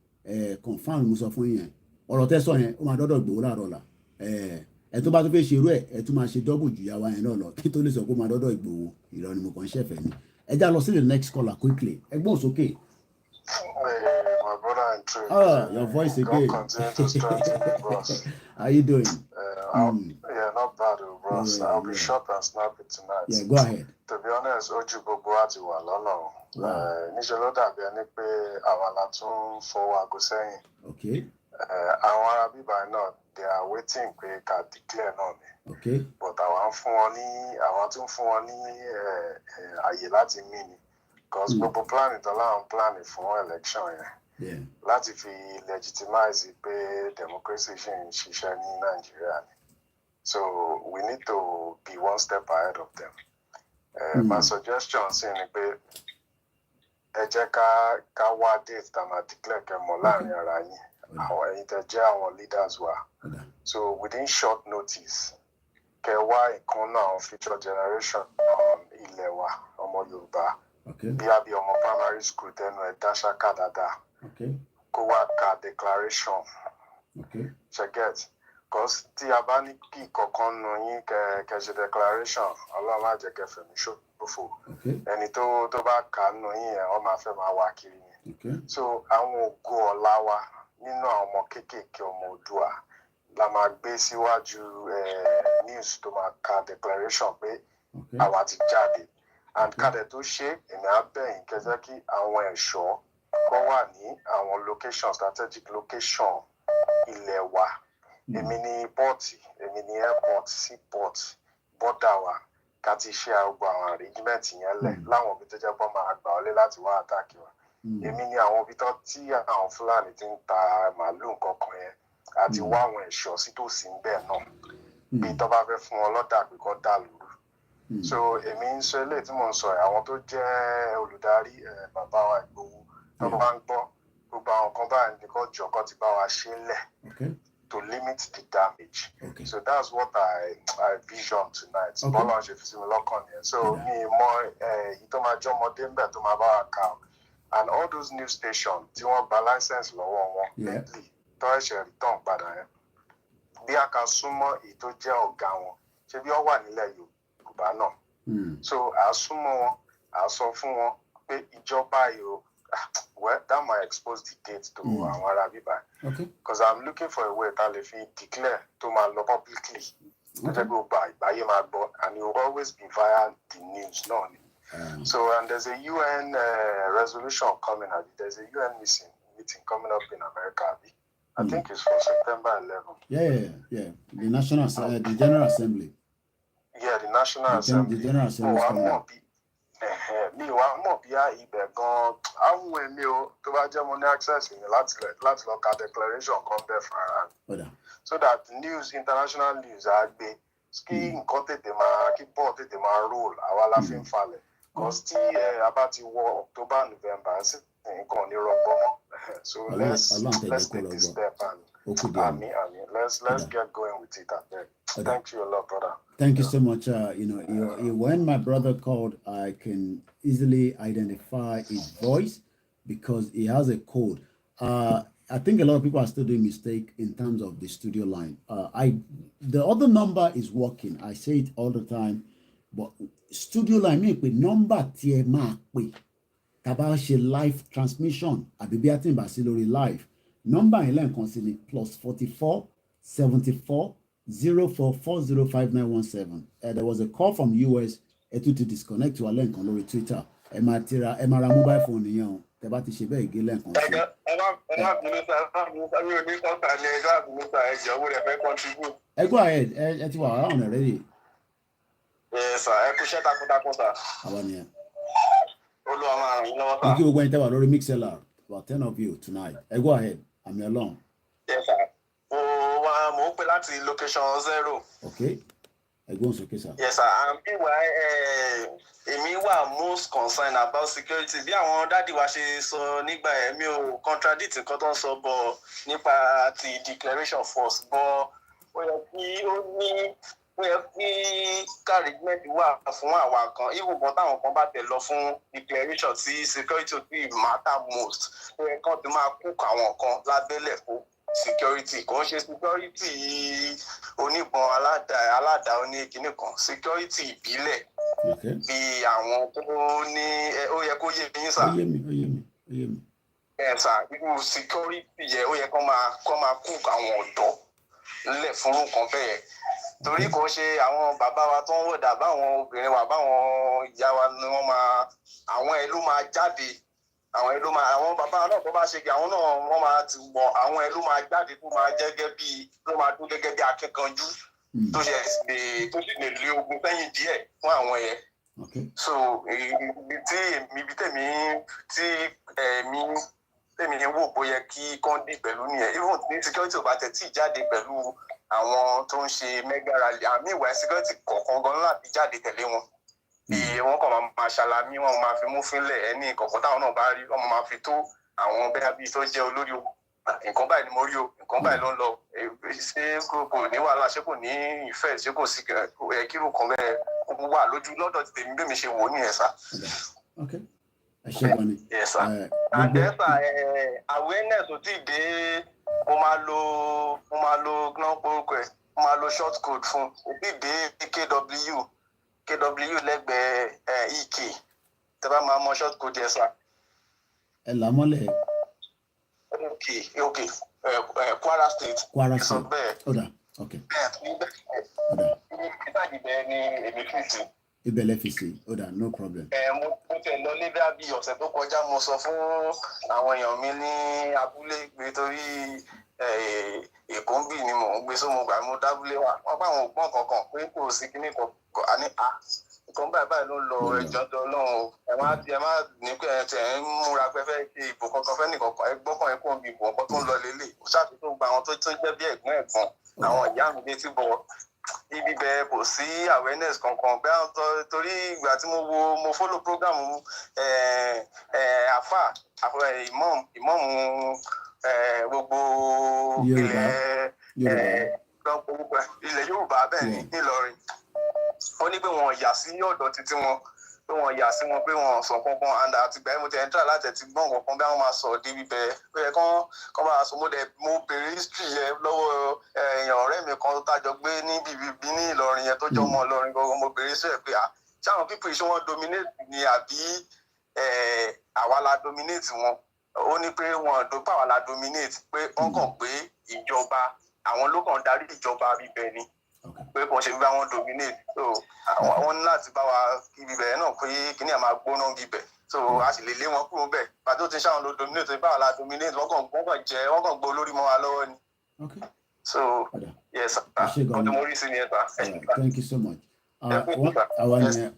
confam mo sọ fún yín yẹn. Ọ̀rọ̀ tẹ́ sọ yẹn ó máa dọ́dọ̀ Ìgbòho láàárọ̀ ọ̀la. Ẹ tó bá tó fẹ́ ṣe irú ẹ̀ tún máa ṣe double ju ìyá wa yẹn náà lọ kí tó lè sọ pé ó máa dọ́dọ̀ Ìgbòho. Ìrọ̀ ni mo kàn ń ṣẹ̀fẹ̀ ni. Ẹ já lọ sí the next caller quickly. Ẹ gbọ́n sókè. My brother and true. Your voice again. Continue to strengthen me, boss. How you doing? Yeah, not bad, boss. Yeah, I'll be short and snappy tonight. Yeah, go ahead. To be honest, ojú gbogbo wa ti wà lọ́nà. Níṣẹ́ ló dàbí ẹni pé àwa la tún fọwọ́ aago sẹ́yìn. Okay. Àwọn ará bíbá náà, they are waiting pé ká declare náà ni. Okay. But àwọn tún fún wọn ní àyè láti mí ni. Because gbogbo plan ìtọ́láwọn plan fún election yẹn. Yeah. Láti fi legitimize pé democracy ṣì ń ṣiṣẹ́ ní Nàìjíríà ni. So we need to be one step ahead of them. My suggestion sí ni pé ẹ jẹ́ ká wá date tá máa declare kẹ́ mọ̀ láàrin ara yín. Àwọn ẹ̀yin tẹ́ jẹ́ àwọn leaders wa. So within short notice kẹ́ wá ìkan náà àwọn future generation ilẹ̀ wa ọmọ Yorùbá. Bí a bí ọmọ primary school tẹnu ẹ̀ dá ṣáká dáadáa. Kó wá ka declaration. Ṣe get? Because tí a bá ní kí kankan nu yín kẹ́ ṣe declaration Ọlọ́run á jẹ́ kẹ́ fẹ̀mí ṣòfò. Ẹni tó bá kà nù yín ẹ̀ ọ́ máa fẹ́ máa wá kiri ni. So àwọn ògo ọ̀la wa nínú àwọn ọmọ kéékèèké ọmọ Oòduà la máa gbé síwájú news tó máa ka declaration pé àwa ti jáde. And kádẹ tó ṣe èmi á bẹ̀yìn kẹjẹ́ kí àwọn ẹ̀ṣọ́ kọ́ wà ní àwọn location strategic location ilẹ̀ wa. Èmi ní pọ́ọ̀tì, èmi ní airport, seaport, border wa ká ti ṣe àgbà àwọn arrangement yẹn lẹ̀ láwọn òbí tó jẹ́ pọ́ máa gbà wọlé láti wá àtàkì wa. Èmi ní àwọn òbí tó tí àwọn Fúlàní ti ń ta màálù nǹkan kan yẹn àti wá àwọn ẹ̀ṣọ́ sítòsí ń bẹ̀ náà bí tó bá fẹ́ fún wọn lọ́dà pé kọ́ dà lóru. So èmi ń sọ eléyìí tí mò ń sọ àwọn tó jẹ́ olùdarí bàbá wa Ìgbòho tó bá ń gbọ́ gbogbo àwọn kan báyìí ní kó jọ kó ti bá wa ṣe lẹ̀ to limit the damage. So that's what I vision tonight. Bọ́lá ṣe fi sí mi lọ́kàn nìyẹn. So mi mọ èyí tó máa jọ́ ọmọdé ń bẹ̀ tó máa bá wa kà and all those news stations tí wọ́n gba license lọ́wọ́ wọn lately tó ẹ̀ṣẹ̀ return padà yẹn bí a kà súnmọ́ èyí tó jẹ́ ọ̀gá wọn ṣé bí wọ́n wà nílẹ̀ Yorùbá náà. So à súnmọ́ wọn à sọ fún wọn pé ìjọba yìí well that might expose the date to àwọn ará bíbá because I'm looking for a way that lè fi declare to máa lọ publicly tó jẹ́ gbogbo àgbáyé máa gbọ́ and it will always be via the news náà ni. So and there's a UN resolution coming up. There's a UN meeting coming up in America. I think it's for September 11. Yeah. The General Assembly. Yeah, the National Assembly. The General Assembly is coming up. Mi wá mọ̀ bí ibẹ̀ gan-an àwọn èmi o tó bá jẹ́ mo ní access mi láti lọ ka declaration kan bẹ́ẹ̀ fún ara mi. So that news international news á gbé kí nǹkan tètè máa kí bọ́ọ̀ tètè máa roll àwa la fi ń falẹ̀. Because tí a bá ti wọ October November nǹkan ní rọgbọ mọ́. So let's take this step and let's get going with it. Thank you a lot, brother. Thank you so much. When my brother called, I can easily identify his voice because he has a code. I think a lot of people are still doing mistake in terms of the studio line. The other number is working. I say it all the time, but studio line mean pé number tí ẹ máa pè tá bá ṣe live transmission àbí bí a ti ń bá sí lórí live number yẹn lẹ́ẹ̀kan sí ni +44 74 04 40 5917. There was a call from US ẹ tún ti disconnect to alẹ́ nǹkan lórí Twitter ẹ máa ra mobile phone nìyẹn o tẹ bá ti ṣe bẹ́ẹ̀ gé lẹ́ẹ̀kan sí. Ẹ go ahead ẹ ti wà around already. Yes, sir. Ẹ kú iṣẹ́ takuntakun, sir. Àwọn nìyẹn. Olúwa máa ràn yín lọ́wọ́, sir. Thank you gbogbo ẹni tẹ́ wà lórí Mixlr about 10 of you tonight. Ẹ go ahead, I'm alone. Yes, sir. Mo ń pè láti location 0. Okay. Yes, sir. Èmi wà most concerned about security. Bí àwọn dádì wa ṣe sọ nígbà yẹn, mi ò contradict nǹkan tó ń sọ bọ̀ nípa ti declaration force bọ̀ ó yẹ kí encouragement wà fún àwa kan. Ìwògbọ́n táwọn kan bá tẹ̀ lọ fún declaration tí security ò tí matter most. Ó yẹ kán ti máa cook àwọn kan lábẹ́lẹ̀ fún security. Kò ń ṣe security oníbọn aládàá oníkíní kan, security ìbílẹ̀ bí àwọn tó ní ó yẹ kó yé yín sà. Ó yé mi. Sà, irú security yẹ ó yẹ kó máa cook àwọn ọ̀dọ́ nílẹ̀ fún nǹkan bẹ́ẹ̀. Torí kò ṣe àwọn bàbá wa tó ń wọ̀dà báwọn obìnrin wa báwọn ìyá wa ni wọ́n máa àwọn ẹ̀ ló máa jáde àwọn bàbá náà tó bá ṣe kí àwọn náà wọ́n máa ti wọ àwọn ẹ̀ ló máa jáde tó máa jẹ́ tó máa dún gẹ́gẹ́ bí akíkanjú tó sì lè lé ogun sẹ́yìn díẹ̀ fún àwọn ẹ̀. So ibi tèmi wò bóyá kí kọ́ńdì pẹ̀lú nìyẹn even ní security ò bá tẹ̀ tí jáde pẹ̀lú àwọn tó ń ṣe mega rally àmì ìwà security kọ̀ọ̀kan gan láti jáde tẹ̀lé wọn. Wọ́n kàn máa ṣàlàmì wọn máa fi mú fínlẹ̀ ẹni kọ̀ọ̀kan táwọn náà bá rí wọn máa fi tó àwọn bẹ́ẹ̀ bí tó jẹ́ olórí ogun. Nǹkan báyìí ni mo rí o nǹkan báyìí ló ń lọ ṣé kò ní wàhálà ṣé kò ní ìfẹ́ ṣé kò sí kírù kan bẹ́ẹ̀ wà lójú lọ́dọ̀ ti tèmi bẹ́ẹ̀ mi ṣe wò ó nìyẹn sá. Yes sir. And then awareness ò tí ì dé mo máa lo gnọ́n porúkọ ẹ̀ mo máa lo short code fún ò tí ì dé KW lẹ́gbẹ̀ẹ́ EK tẹ́ bá máa mọ short code yẹn sá. Ẹ là mọ́lẹ̀. Okay. Kwara State. Kwara State. Ọ̀dà. Ibẹ̀lẹ̀ fi sí. Ọ̀dà, no problem. Mo tẹ̀ lọ lé bí ọ̀sẹ̀ tó kọjá mo sọ fún àwọn èèyàn mi ní abúlé gbé torí Èkó ń bì ni mò ń gbé sómo gbà mo dábúlé wà. Wọ́n bá àwọn ògbọ́n kankan pé kò sí kíní kankan àní nǹkan báyìí ló ń lọ ẹjọ́ tó lọ́hùn ẹ má ní pé ẹ tẹ̀ ń múra pé fẹ́ ṣe ìbò kankan fẹ́ nìkan ẹ gbọ́kàn ẹ kó ń bi ìbò ọkọ tó ń lọ lélẹ̀ ó ṣàfihàn gba àwọn tó jẹ́ bí ẹ̀gbọ́n àwọn ìyá mi létí bọ̀ ibi bẹ́ẹ̀ kò sí awareness kankan bẹ́ẹ̀ torí ìgbà tí mo follow program àfà ìmọ̀ọ̀mù gbogbo ilẹ̀ Yorùbá bẹ́ẹ̀ ni Ìlọrin ó ní pé wọn yà sí ọ̀dọ̀ títí wọn pé wọn yà sí wọn pé wọn sọ kankan and àtìgbà yẹn mo ti ẹ̀ ń try láti ti gbọ́n kankan bí wọ́n máa sọ débi bẹ́ẹ̀ pé kán máa sọ mo bèrè history yẹn lọ́wọ́ èèyàn ọ̀rẹ́ mi kan tájọ gbé ní bíbí ní Ìlọrin yẹn tó jọ ọmọ Ìlọrin gangan mo bèrè history pé ṣáwọn people ṣé wọ́n dominate ni àbí àwa la dominate wọn ó ní pé wọn dópa àwa la dominate pé wọ́n kàn pé ìjọba àwọn ló kàn darí ìjọba bíbẹ̀ ni pé kò ṣe bí àwọn dominate so àwọn ní láti bá wa ibi bẹ̀rẹ̀ náà pé kíní àmà gbóná bíbẹ̀ so a sì lè lé wọn kúrò bẹ́ẹ̀ pàtó ti ṣáwọn ló dominate báwa la dominate wọ́n kàn gbọ́ olórí mọ́ wa lọ́wọ́ ni. So yes ọdún mo rí sí ni ẹ sá. Thank you so much.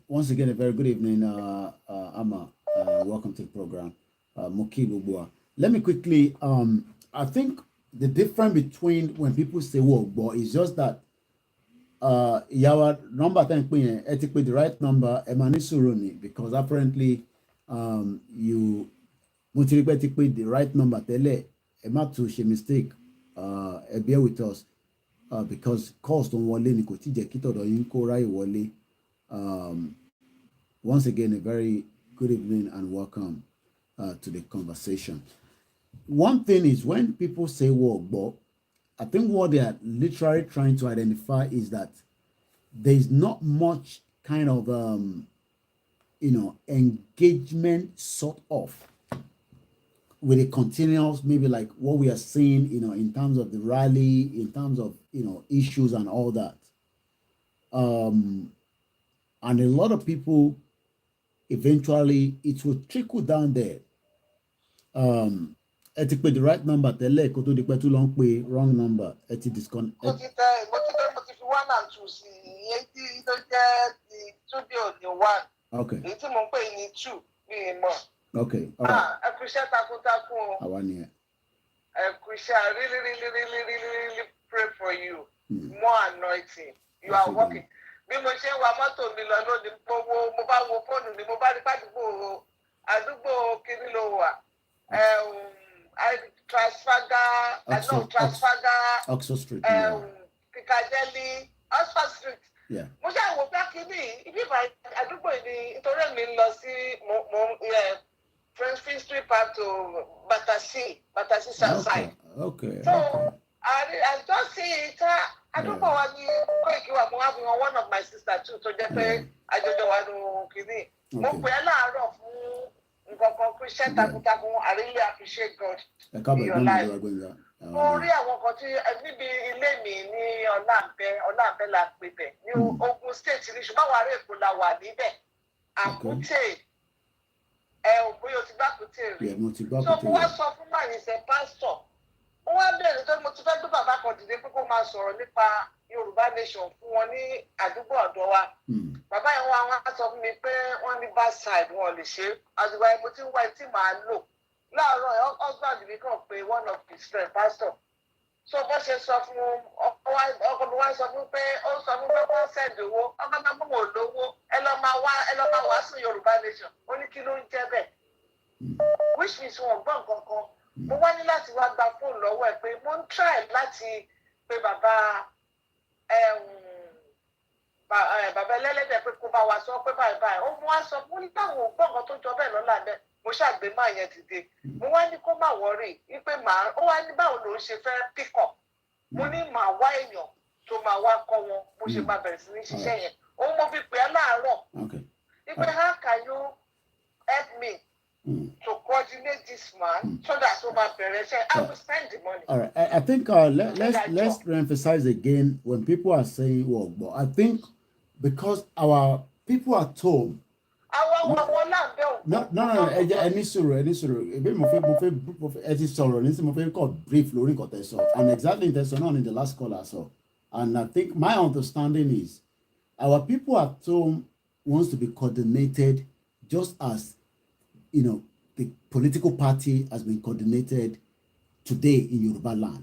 Once again, a very good evening, Ama. Welcome to the program. Moki Lubua. Let me quickly, I think the difference between when people say Wogbo is just that your number ethically the right number Emanisuroni, because apparently you multiplicatically the right number tele ematu she mistake bear with us because cost on wale ni ko ti je kito do yin ko rai wale. Once again, a very good evening and welcome to the conversation. One thing is when people say Wogbo, I think what they are literally trying to identify is that there is not much kind of, engagement sort of with a continuous, maybe like what we are seeing, in terms of the rally, in terms of, issues and all that. And a lot of people, eventually, it will trickle down there. Ẹ ti pè the right number tẹ́lẹ̀ kó tó di pé too long pé wrong number ẹ ti disconnect. Mo ti fi 1 and 2 sí iye tí tó jẹ́ ti studio ní 1. Okay. Èyí tí mo ń pè ní 2 ní ìmọ̀. Okay. All right. Ẹ kú iṣẹ́ takuntakun o. Àwa nìyẹn. Ẹ kú iṣẹ́ I really pray for you. More anointing. You are working. bí mo ṣe ń wa mọ́tò mi lọ lónìí mo bá wo fóònù mi mo bá rí àdúgbò kiri ló wà Trafalgar Oxford Street Piccadilly Oxford Street mo ṣe àwọn òpá kìíní ibi àdúgbò ni nítorí mi lọ sí French Street Park to Battersea Southside. So I just see it. Àdúgbò wa ní Kóìkí wa mo wá fi hàn one of my sister too tó jẹ́ pé àjọjọ wa nù kìíní. Mo pè é láàárọ̀ fún nǹkan kan fún iṣẹ́ takuntakun. I really appreciate God in your life. Mo rí àwọn kan tí níbi ilé mi ní Ọláǹbẹ la pè bẹ̀ ní Ogun State ní ṣùgbọ́n àwọn ará Èkó la wà níbẹ̀. Àkútè bóyá o ti gbá Àkútè rí. So mo wá sọ fún màyìnsẹ̀ pásítọ̀. Wọ́n wá bẹ̀rẹ̀ tó mo ti fẹ́ gbé bàbá kan dìde pé kó máa sọ̀rọ̀ nípa Yorùbá nation fún wọn ní àdúgbò ọ̀dọ̀ wa. Bàbá yẹn wọ́n á sọ fún mi pé wọ́n ní bad side wọn lè ṣe àdúgbò ẹ̀ mo ti ń wá etí màá lò. Láàárọ̀ husband mi kàn pé one of his friend pastor. So bó ṣe sọ fún ọkọ mi wá sọ fún pé ó sọ fún pé wọ́n send owó ọkọ máa mú wọn lówó ẹ lọ máa wàásù Yorùbá nation ó ní kí ló ń jẹ́ bẹ́ẹ̀. Which means wọn gbọ́ nǹkan kan. Mo wá ní láti wá gba fóònù lọ́wọ́ ẹ̀ pé mo ń try láti pe bàbá ẹlẹ́lẹ́dẹ̀ pé kó bá wa sọ pé báyìí ó mú wá sọ mo ní táwọn ògbọ́n kan tó jọ bẹ́ẹ̀ lọ́la bẹ́ẹ̀ mo ṣàgbé máa yẹn dìde mo wá ní kó má wọrí wípé ó wá ní báwo ló ń ṣe fẹ́ píkọ̀ mo ní màá wá èèyàn tó máa wá kọ́ wọn bó ṣe máa bẹ̀rẹ̀ sí ní ṣiṣẹ́ yẹn ó mọ bí pé láàárọ̀ wípé how can you help me to coordinate this man so that I will spend the money. All right, I think let's emphasize again when people are saying work, but I think because our people at home. No. Any sọ̀rọ̀. Ebi mo fẹ́ sọ̀rọ̀ ní sí mo fẹ́ kọ́ brief lórí nǹkan tẹ́ sọ, and exactly tẹ́ sọ náà ní the last caller sọ, and I think my understanding is our people at home wants to be coordinated just as the political party has been coordinated today in Yorubaland.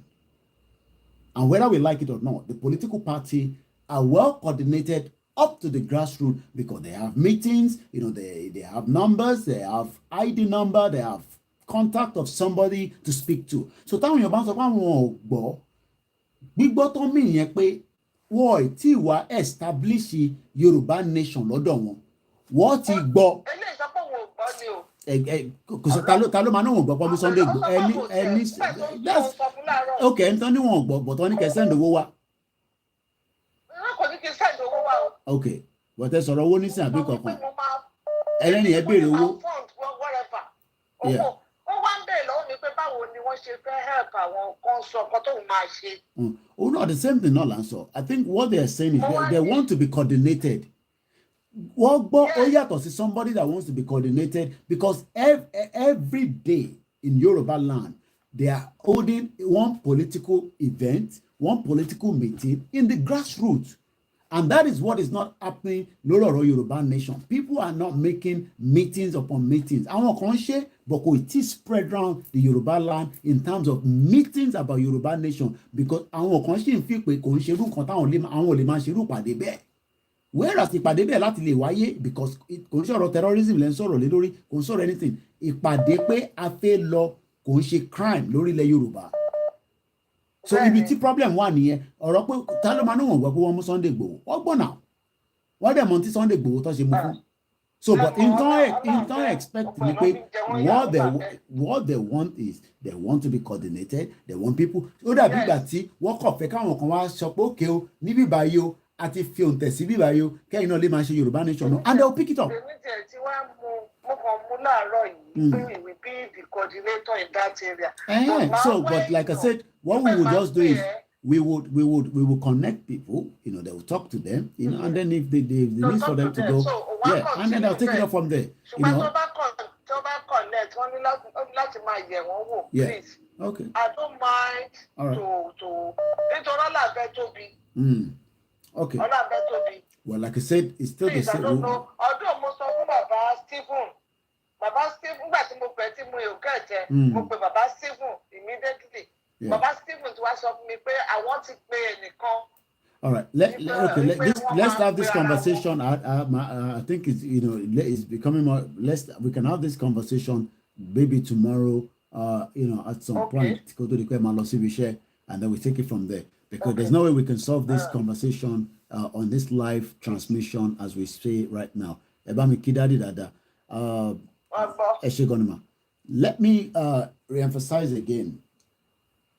And whether we like it or not, the political party are well coordinated up to the grassroots because they have meetings, they have numbers, they have ID number, they have contact of somebody to speak to. So táwọn Yorùbá sọ pé àwọn ò gbọ́, gbígbọ́ tó mì yẹn pé wọ́n ti wá establish Yorùbá nation lọ́dọ̀ wọn. Wọ́n ti gbọ́. Ta ló máa ní wọn gbọ́ pọ́n bí Sunday ẹni that's okay ẹni tán ní wọn gbọ́ but wọ́n ní kẹ́ send owó wá. Okay but ẹ sọ̀rọ̀ owó nísìnyí àbí kankan ẹlẹ́ni ẹ béèrè owó. Ó wá ń bèèrè lọ́wọ́ mi pé báwo ni wọ́n ṣe fẹ́ help àwọn kan sọ nǹkan tóun máa ṣe. Oh no, the same thing náà là ń sọ. I think what they are saying is they want to be coordinated. Wọ́n gbọ́ ó yàtọ̀ sí somebody that wants to be coordinated because every day in Yoruba land they are holding one political event, one political meeting in the grassroots. And that is what is not happening lórí ọ̀rọ̀ Yoruba nation. People are not making meetings upon meetings. Àwọn kan ṣe but kò tí spread around the Yoruba land in terms of meetings about Yoruba nation because àwọn kan ṣì ń fi pé kò ń ṣerú nǹkan táwọn ò lè máa ṣerú pàdé bẹ́ẹ̀. Whereas ìpàdé bẹ́ẹ̀ láti lè wáyé because kò ń sọ̀rọ̀ terrorism lẹ́ ń sọ̀rọ̀ lé lórí kò ń sọ̀rọ̀ anything. Ìpàdé pé a fẹ́ lọ kò ń ṣe crime lórí ilẹ̀ Yorùbá. So ibi tí problem wà nìyẹn ọ̀rọ̀ pé ta ló máa ní wọ́n gbọ́ pé wọ́n mú Sunday Igboho wọ́n gbọ́ náà wọ́n dẹ̀ mọ̀ tí Sunday Igboho tó ṣe mú fún. So but in turn expect ni pé what they want is they want to be coordinated, they want people. Ó dàbí ìgbà tí wọ́n kọ̀ fẹ́ káwọn kan wá sọ pé òkè o níbí báyìí o àti fi òǹtẹ̀ sí bíbá yìí o kẹ́yìn náà lè máa ṣe Yorùbá nation náà and they will pick it up. Èmi tẹ̀ tí wọ́n mú kàn mú láàárọ̀ yìí pé we will be the coordinator in that area. But like I said, what we will just do is we will connect people, they will talk to them, and then if they need for them to go, and then they'll take it up from there. Connect, please. Okay. I don't mind to okay. Well, like I said, it's still the same. Although most of Baba Stephen, nígbà tí mo pẹ́ tí mo yóò kẹ́ẹ̀tẹ́, mo pe Baba Stephen immediately. Baba Stephen ti wá sọ fún mi pé àwọn ti pe ẹnìkan All right. Let's have this conversation. I think it's it's becoming more. We can have this conversation maybe tomorrow. At some point, go to the and then we take it from there, because there's no way we can solve this conversation on this live transmission as we say right now. Let me re-emphasize again.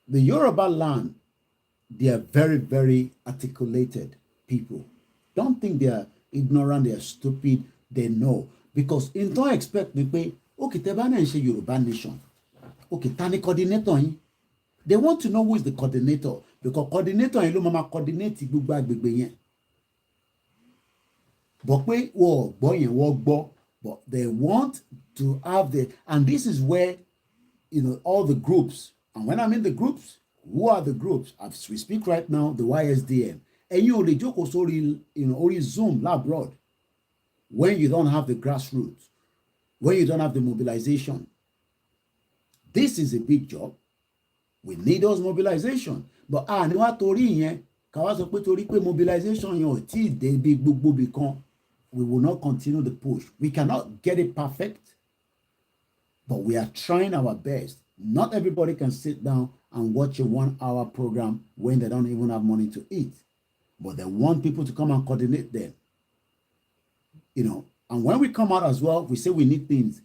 The Yoruba land, they are very, very articulated people. Don't think they are ignorant, they are stupid, they know. Because in don't expect me pay, okay, Tebana and Yoruba nation. Okay, Tani coordinator. They want to know who is the coordinator. Because coordinator and mama coordinate gbogbo. But they want to have and this is where all the groups, and when I mean the groups, who are the groups? As we speak right now, the YSDM. And you only joke also only Zoom abroad when you don't have the grassroots, when you don't have the mobilization. This is a big job. We need those mobilization. But mobilization we will not continue the push. We cannot get it perfect, but we are trying our best. Not everybody can sit down and watch a 1 hour program when they don't even have money to eat. But they want people to come and coordinate them. And when we come out as well, we say we need things.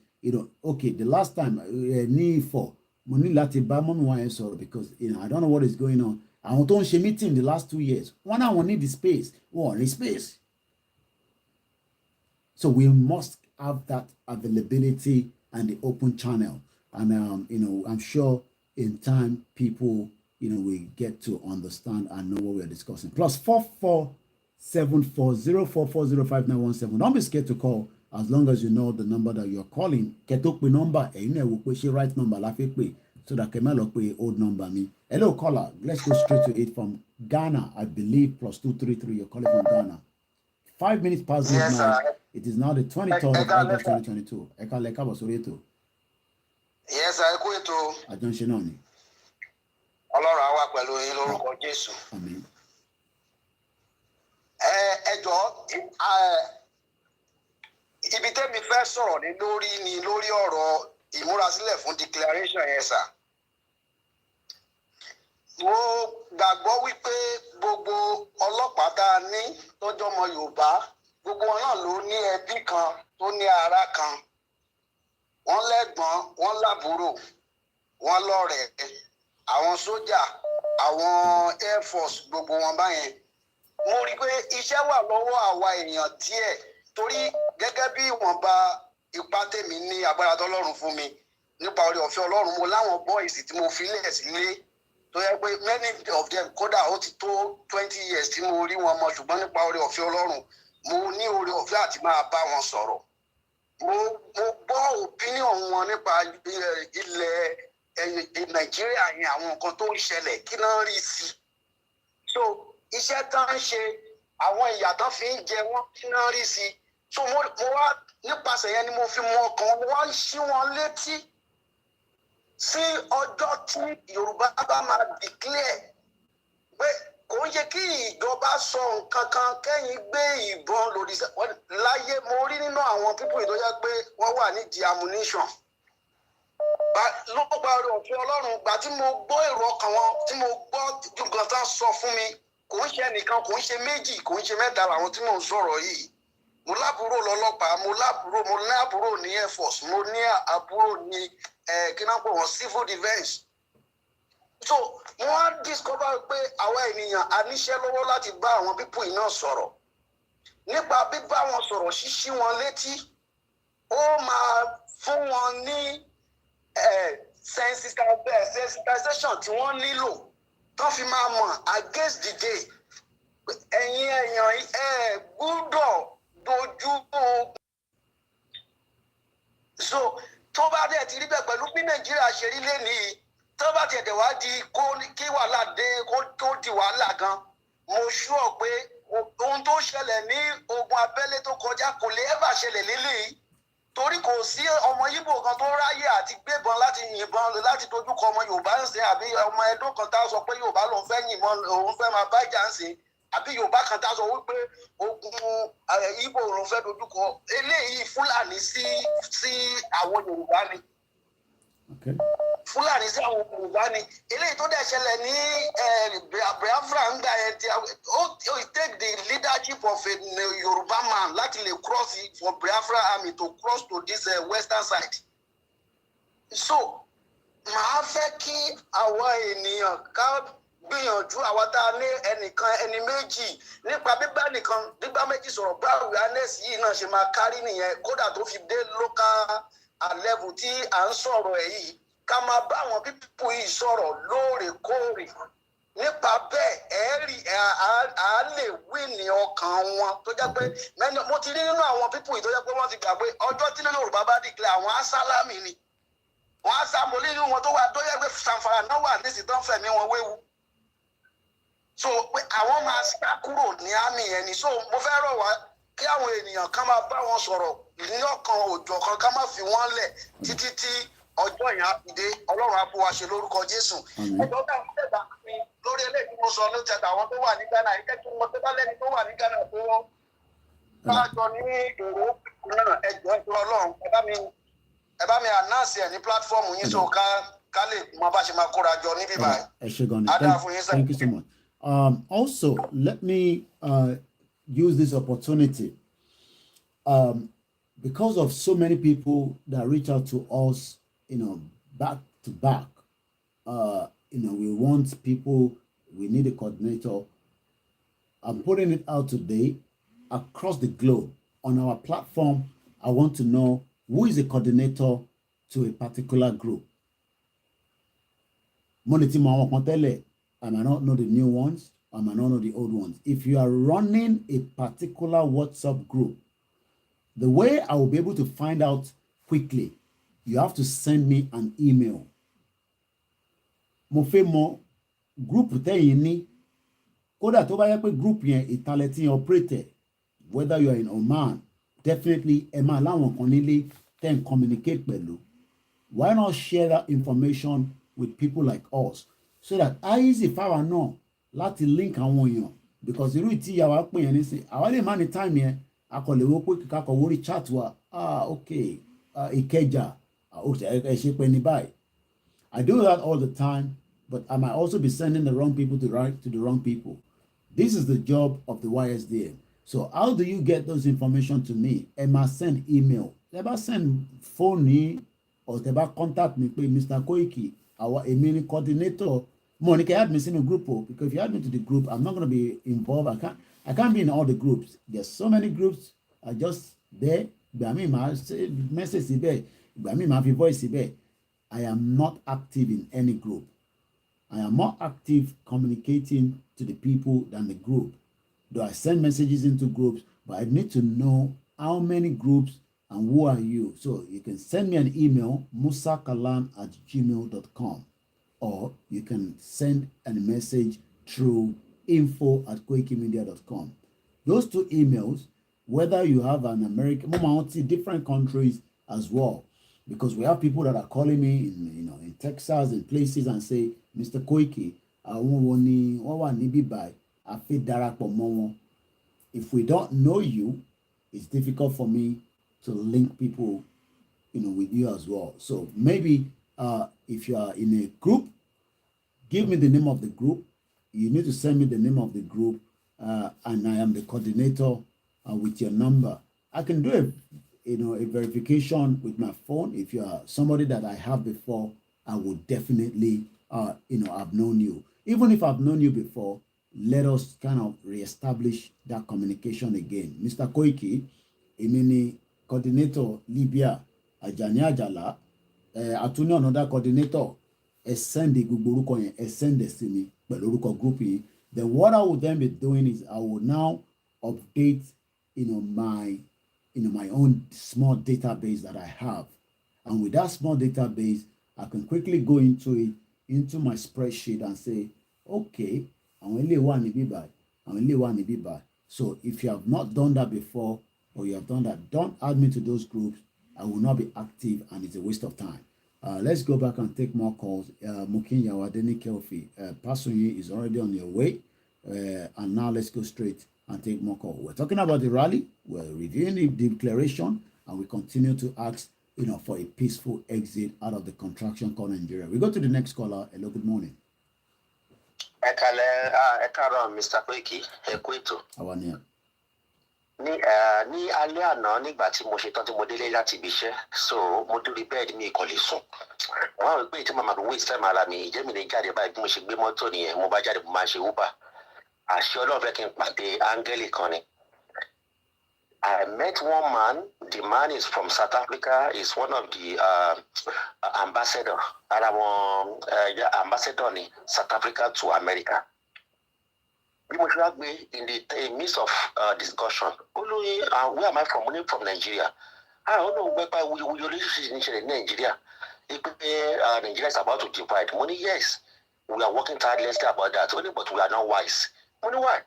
Okay, the last time, need for money because I don't know what is going on. I want to meeting the last 2 years. One I need the space. The space. So we must have that availability and the open channel. And I'm sure in time people we get to understand and know what we are discussing. Plus 447404405917. Don't be scared to call as long as you know the number that you're calling. Ketokwe number, right number, so that Kemelo pay old number me. Hello caller, let's go straight to it from Ghana, I believe, +233. You're calling from Ghana. 5 minutes past midnight. It is now the 23rd of August 2022. Yes, I go to. Ajonṣenoni. Ọlọ́run á wà pẹ̀lú yín lórúkọ Jésù. Àmín. Ẹ jọ̀ọ́, ibi tẹ́mi fẹ́ sọ̀rọ̀ ní lórí ọ̀rọ̀ ìmúrasílẹ̀ fún declaration yẹn sà. Mo gbàgbọ́ wípé gbogbo ọlọ́pàá tá a ní tọ́jọ́ ọmọ Yorùbá, gbogbo wọn náà ló ní ẹbí kan tó ní ará kan. Wọ́n lẹ́gbọ́n, wọ́n lábúrò, wọ́n lọ́rẹ̀ẹ́, àwọn sójà, àwọn air force, gbogbo wọn báyẹn. Mo rí i pé iṣẹ́ wà lọ́wọ́ àwa èèyàn díẹ̀ torí gẹ́gẹ́ bí ìwọ̀nba ipá tèmi ní agbára tọ́lọ́run fún mi nípa oore ọ̀fẹ́ Ọlọ́run, mo láwọn boys tí mo fi lẹ̀ sílé tó yẹ pé many of them kódà ó ti tó 20 years tí mo rí wọn mọ, ṣùgbọ́n nípa oore ọ̀fẹ́ Ọlọ́run mo ní oore ọ̀fẹ́ àti máa bá wọn sọ̀rọ̀. Mo gbọ́ opinion wọn nípa ilẹ̀ Nàìjíríà yẹn, àwọn nǹkan tó ń ṣẹlẹ̀ kí náà rí sí. So iṣẹ́ tán ń ṣe, àwọn ìyà tán fi ń jẹ wọ́n kí náà rí sí. So mo wá nípasẹ̀ yẹn ni mo fi mọ ọkàn, mo wá ń ṣí wọn létí sí ọjọ́ tí Yorùbá bá máa declare pé kò ń yẹ kí ìjọba sọ nǹkan kan kẹ́yìn gbé ìbọn lòdì láyé. Mo rí nínú àwọn pípọ̀ ìdọ́jà pé wọ́n wà nídìí ammunition. Ló gba oore ọ̀fẹ́ Ọlọ́run gbà tí mo gbọ́ èrò ọkàn wọn, tí mo gbọ́ nǹkan tán sọ fún mi, kò ń ṣe ẹnìkan, kò ń ṣe méjì, kò ń ṣe mẹ́ta làwọn tí mò ń sọ̀rọ̀ yìí. Mo lábúrò lọ́lọ́pàá, mo ní àbúrò ní air force, mo ní àbúrò ní kí náà pè wọ́n civil defence. So wọ́n á discover pé àwa ènìyàn a níṣẹ́ lọ́wọ́ láti bá àwọn pípọ̀ yìí náà sọ̀rọ̀. Nípa bíbá wọn sọ̀rọ̀, ṣíṣí wọn létí, ó máa fún wọn ní sensitization tí wọ́n nílò tó fi máa mọ̀ against the day. Ẹ̀yin èèyàn gbọ́dọ̀ dojú ogun. So tó bá dẹ̀ ti rí bẹ́ẹ̀ pẹ̀lú bí Nàìjíríà ṣe rí lénìí, tó bá tiẹ̀ dẹ̀ wá di kí wàhálà dé kó di wàhálà gan, mo sure pé ohun tó ṣẹlẹ̀ ní ogun abẹ́lé tó kọjá kò lè ever ṣẹlẹ̀ lélẹ́yìí. Torí kò sí ọmọ Yíbò kan tó ráyè àti gbébọn láti yìnbọn láti dojúkọ ọmọ Yorùbá ń sìn, àbí ọmọ Ẹdó kan tá a sọ pé Yorùbá lòun fẹ́ yìnbọn, òun fẹ́ máa bá ìjà ń sìn. àbí Yorùbá kan tá a sọ wípé ogun Ìgbò ló fẹ́ dojúkọ eléyìí Fúlàní sí àwọn Yorùbá ni. Fúlàní sí àwọn Yorùbá ni eléyìí tó dẹ̀ ṣẹlẹ̀ ní Biafra ń gbà yẹn tí ó take the leadership of a Yorùbá man láti lè cross for Biafra army to cross to this western side. So màá fẹ́ kí àwọn ènìyàn ká gbìyànjú àwọn tá a ní ẹnìkan ẹni méjì nípa gbígbá méjì sọ̀rọ̀ bá awareness yìí náà ṣe máa kárí nìyẹn kódà tó fi dé local level tí à ń sọ̀rọ̀ ẹ̀ yìí ká máa bá àwọn pípù yìí sọ̀rọ̀ lóòrèkóòrè nípa bẹ́ẹ̀ à lè wí ní ọkàn wọn tó jẹ́ pé mo ti rí nínú àwọn pípù yìí tó jẹ́ pé wọ́n ti gbà pé ọjọ́ tí Yorùbá bá dìklẹ̀ àwọn asálámì ni wọ́n á sá mọ́lẹ́ nínú wọn tó yẹ pé sanfara náà wà nísìsiyìí tó ń fẹ̀mí wọn wéwu so pé àwọn máa sá kúrò ní àmì yẹn ni so mo fẹ́ rọ̀ wá kí àwọn ènìyàn kan máa bá wọn sọ̀rọ̀ ní ọ̀kan òjọ̀ kan ká má fi wọ́n lẹ̀ títí tí ọjọ́ yẹn á fi dé Ọlọ́run á fún wa ṣe lórúkọ Jésù. ẹjọ́ náà ń tẹ̀dá mi lórí eléyìí tí mo sọ ló tẹ̀dá àwọn tó wà ní Ghana ẹ̀jẹ̀ tí mo tẹ́tà lẹ́ni tó wà ní Ghana tó bájọ ní èrò náà ẹjọ́ Ọlọ́run ẹ bá mi announce ẹ ní platform yín so ká lè mọ bá ṣe máa kóra jọ níbí báyìí. ẹ ṣé gan ni thank you so much. Also, let me use this opportunity because of so many people that reach out to us, back to back. We want people, we need a coordinator. I'm putting it out today across the globe on our platform. I want to know who is a coordinator to a particular group. I might not know the new ones. I might not know the old ones. If you are running a particular WhatsApp group, the way I will be able to find out quickly, you have to send me an email. Mo fẹ́ mọ̀ group tẹ́yin ní kódà tó bá yẹ pé group yẹn ìtàlẹ̀ tí operate, whether you are in Oman, definitely ẹ máa láwọn kan nílé then communicate pẹ̀lú. Why not share that information with people like us so that easy fáwa náà láti link àwọn èèyàn because irú tí ìyàwó pè yẹn nísìn àwa lè má ní time yẹn akọ̀lẹ̀wò pé kíkà kọ̀ wórí chat wa okay Ìkẹjà ẹ ṣe pé ní báyìí. I do that all the time, but I might also be sending the wrong people to the wrong people. This is the job of the YSDM. So how do you get those information to me? Ẹ máa send email. Ẹ bá send phone ní or ẹ bá contact me pé Mr. Koiki, our èmi coordinator. Monica, add me in a group, because if you add me to the group, I'm not going to be involved. I can't be in all the groups. There's so many groups are just there. Message voice. I am not active in any group. I am more active communicating to the people than the group. Though I send messages into groups, but I need to know how many groups and who are you. So you can send me an email, musakalan@gmail.com. Or you can send a message through info@koikimedia.com. Those two emails, whether you have an American, different countries as well, because we have people that are calling me in Texas and places and say, Mr. Koiki, if we don't know you, it's difficult for me to link people, with you as well. So maybe if you are in a group, give me the name of the group. You need to send me the name of the group, and I am the coordinator with your number. I can do a verification with my phone. If you are somebody that I have before, I would definitely, I've known you. Even if I've known you before, let us kind of reestablish that communication again. Mr. Koiki, Emini coordinator Libya, Ajani Ajala, Atuni another coordinator, send the group, send the semi, but local group. Then what I would then be doing is I will now update, my own small database that I have, and with that small database, I can quickly go into my spreadsheet and say, okay, I'm only one by. So if you have not done that before, or you have done that, don't add me to those groups. I will not be active, and it's a waste of time. Let's go back and take more calls. Mukin Yawadeni Kelfi, Pasonyi is already on your way. And now let's go straight and take more call. We're talking about the rally. We're reviewing the declaration, and we continue to ask, for a peaceful exit out of the contraction called Nigeria. We go to the next caller. Hello, good morning. Mr. Kweki, Equito. Our name. Ní alẹ́ àná nígbà tí mo ṣetán tí mo délé láti ibi iṣẹ́ so mo dúró bẹ́ẹ̀dì mi kò lè sùn wọ́n á pè tí màmá mi waste time ara mi ìjẹ́ mi lè jáde báyìí bí mo ṣe gbé mọ́tò nìyẹn mo bá jáde mo máa ṣe Uber àṣẹ Ọlọ́run fẹ́ kí n pàdé áńgẹ́lì kan ni. I met one man. The man is from South Africa. He's one of the ambassador in South Africa to America. In the midst of discussion, where am I from? I'm from Nigeria. I don't know where we relationship in Nigeria. Nigeria is about to divide. Money, yes, we are working tirelessly about that. Only, but we are not wise. Money, why?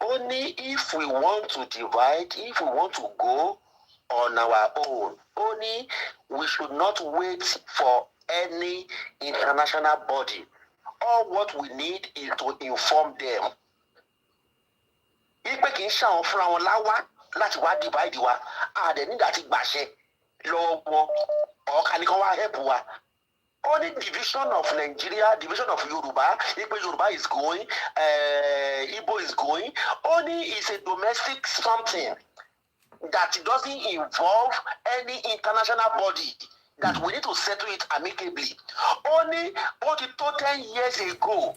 Only if we want to divide, if we want to go on our own, only we should not wait for any international body. All what we need is to inform them. If we can show from our lawa, let's what divide you are, then that is bashe, low or can you help? Only division of Nigeria, division of Yoruba, if Yoruba is going, Igbo is going, only is a domestic something that doesn't involve any international body that we need to settle it amicably. Only 10 years ago,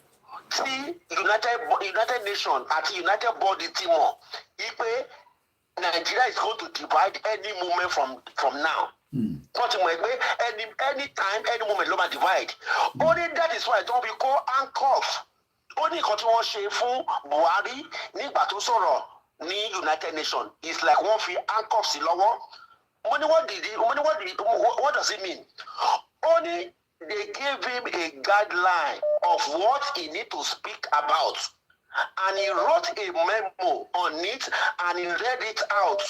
see United Nations at United Body Timor, if Nigeria is going to divide any moment from now. Any time, any moment, Loma divide. Only that is why don't be call handcuff. Only continue shape for Buhari, ni Batu Soro, ni United Nations. It's like one free handcuffs in lower. What does it mean? Only they gave him a guideline of what he need to speak about. And he wrote a memo on it and he read it out.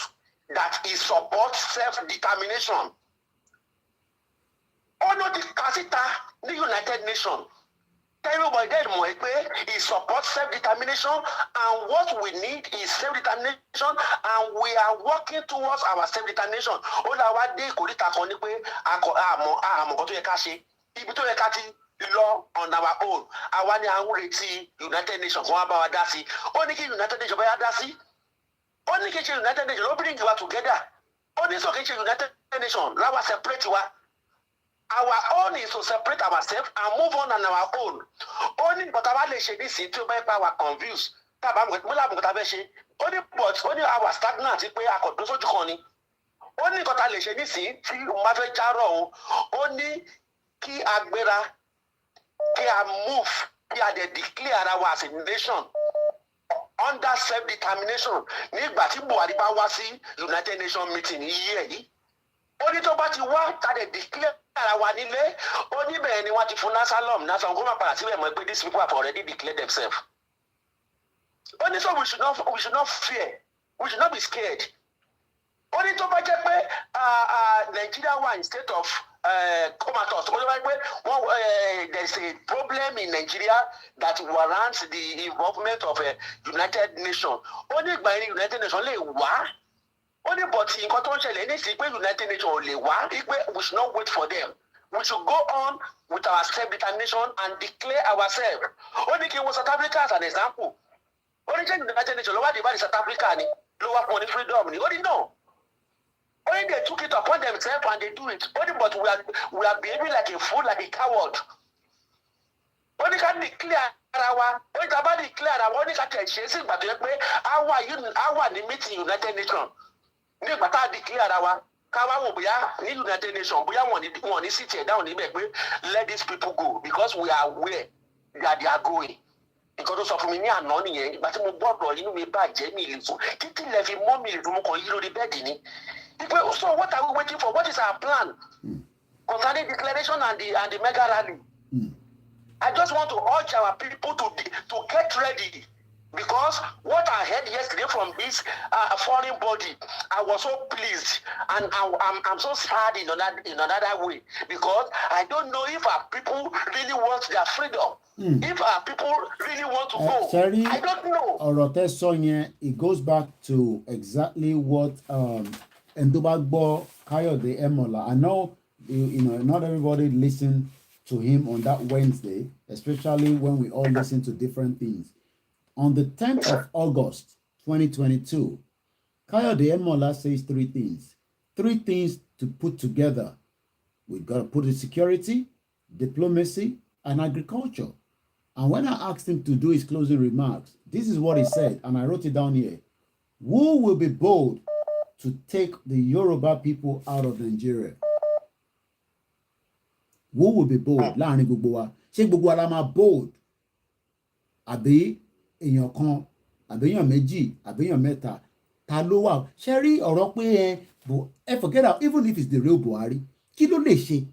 That he supports self-determination. Ono the Kasita, the United Nations. Everybody he supports self-determination, and what we need is self-determination, and we are working towards our self-determination. All our day could law on our own. I want to United Nations. Only United Nations. Only United Nations, opening you together. Only United Nations, now separate you. Our own is to separate ourselves and move on our own. Only but our nation is to make power confused. Only our stagnant is where I could do so to honey. Only got a nation is to Mave Jaro. Only Ki Agbera, Ki move, Ki they declare our as a nation. Under self-determination, nígbà tí Buhari bá wá sí United Nations meeting yìí yìí, ó ní tó bá ti wá tàdé declare ara wa nílé, ó ní bẹ́ẹ̀ ni wọ́n ti fún nasalom kó má padà síbẹ̀ mọ́ pé these people have already declared themselves. Ó ní so we should not fear, we should not be scared. Ó ní tó bá jẹ́ pé Nigeria wà in state of comatose. There's a problem in Nigeria that warrants the involvement of a United Nations. Only by the United Nations, only but in control, United Nations, we should not wait for them. We should go on with our self-determination and declare ourselves. Only South Africa as an example. Only the United Nations, lower the South Africa, lower money freedom. Only no. Only they took it upon themselves and they do it. Only but we are behaving like a fool, like a coward. Only can declare our only can chase but our meeting United Nations. But I declare our United Nations. We are one sit down let these people go because we are aware that they are going. Because of me annoying, but me bad Jamie. Kitty levy more million to the bed. So what are we waiting for? What is our plan concerning declaration and the mega rally? I just want to urge our people to get ready Because what I heard yesterday from this foreign body, I was so pleased, and I'm so sad in another way, because I don't know if our people really want their freedom. If our people really want to go, Sorry, I don't know. Orote Sonia, it goes back to exactly what Ndobagbo Kayode Emola. I know you know not everybody listened to him on that Wednesday, especially when we all listen to different things. On the 10th of August, 2022, Kayode Emola says three things. Three things to put together. We've got to put in security, diplomacy, and agriculture. And when I asked him to do his closing remarks, this is what he said, and I wrote it down here. Who will be bold to take the Yoruba people out of Nigeria? Who will be bold? Láàrin gbogbo wa. Ṣé gbogbo wa la máa bold? Àbí èèyàn kan, àbí èèyàn méjì, àbí èèyàn mẹ́ta, ta ló wà? Ṣé rí ọ̀rọ̀ pé ẹ forget out, even if it's the real Buhari, kí ló lè ṣe?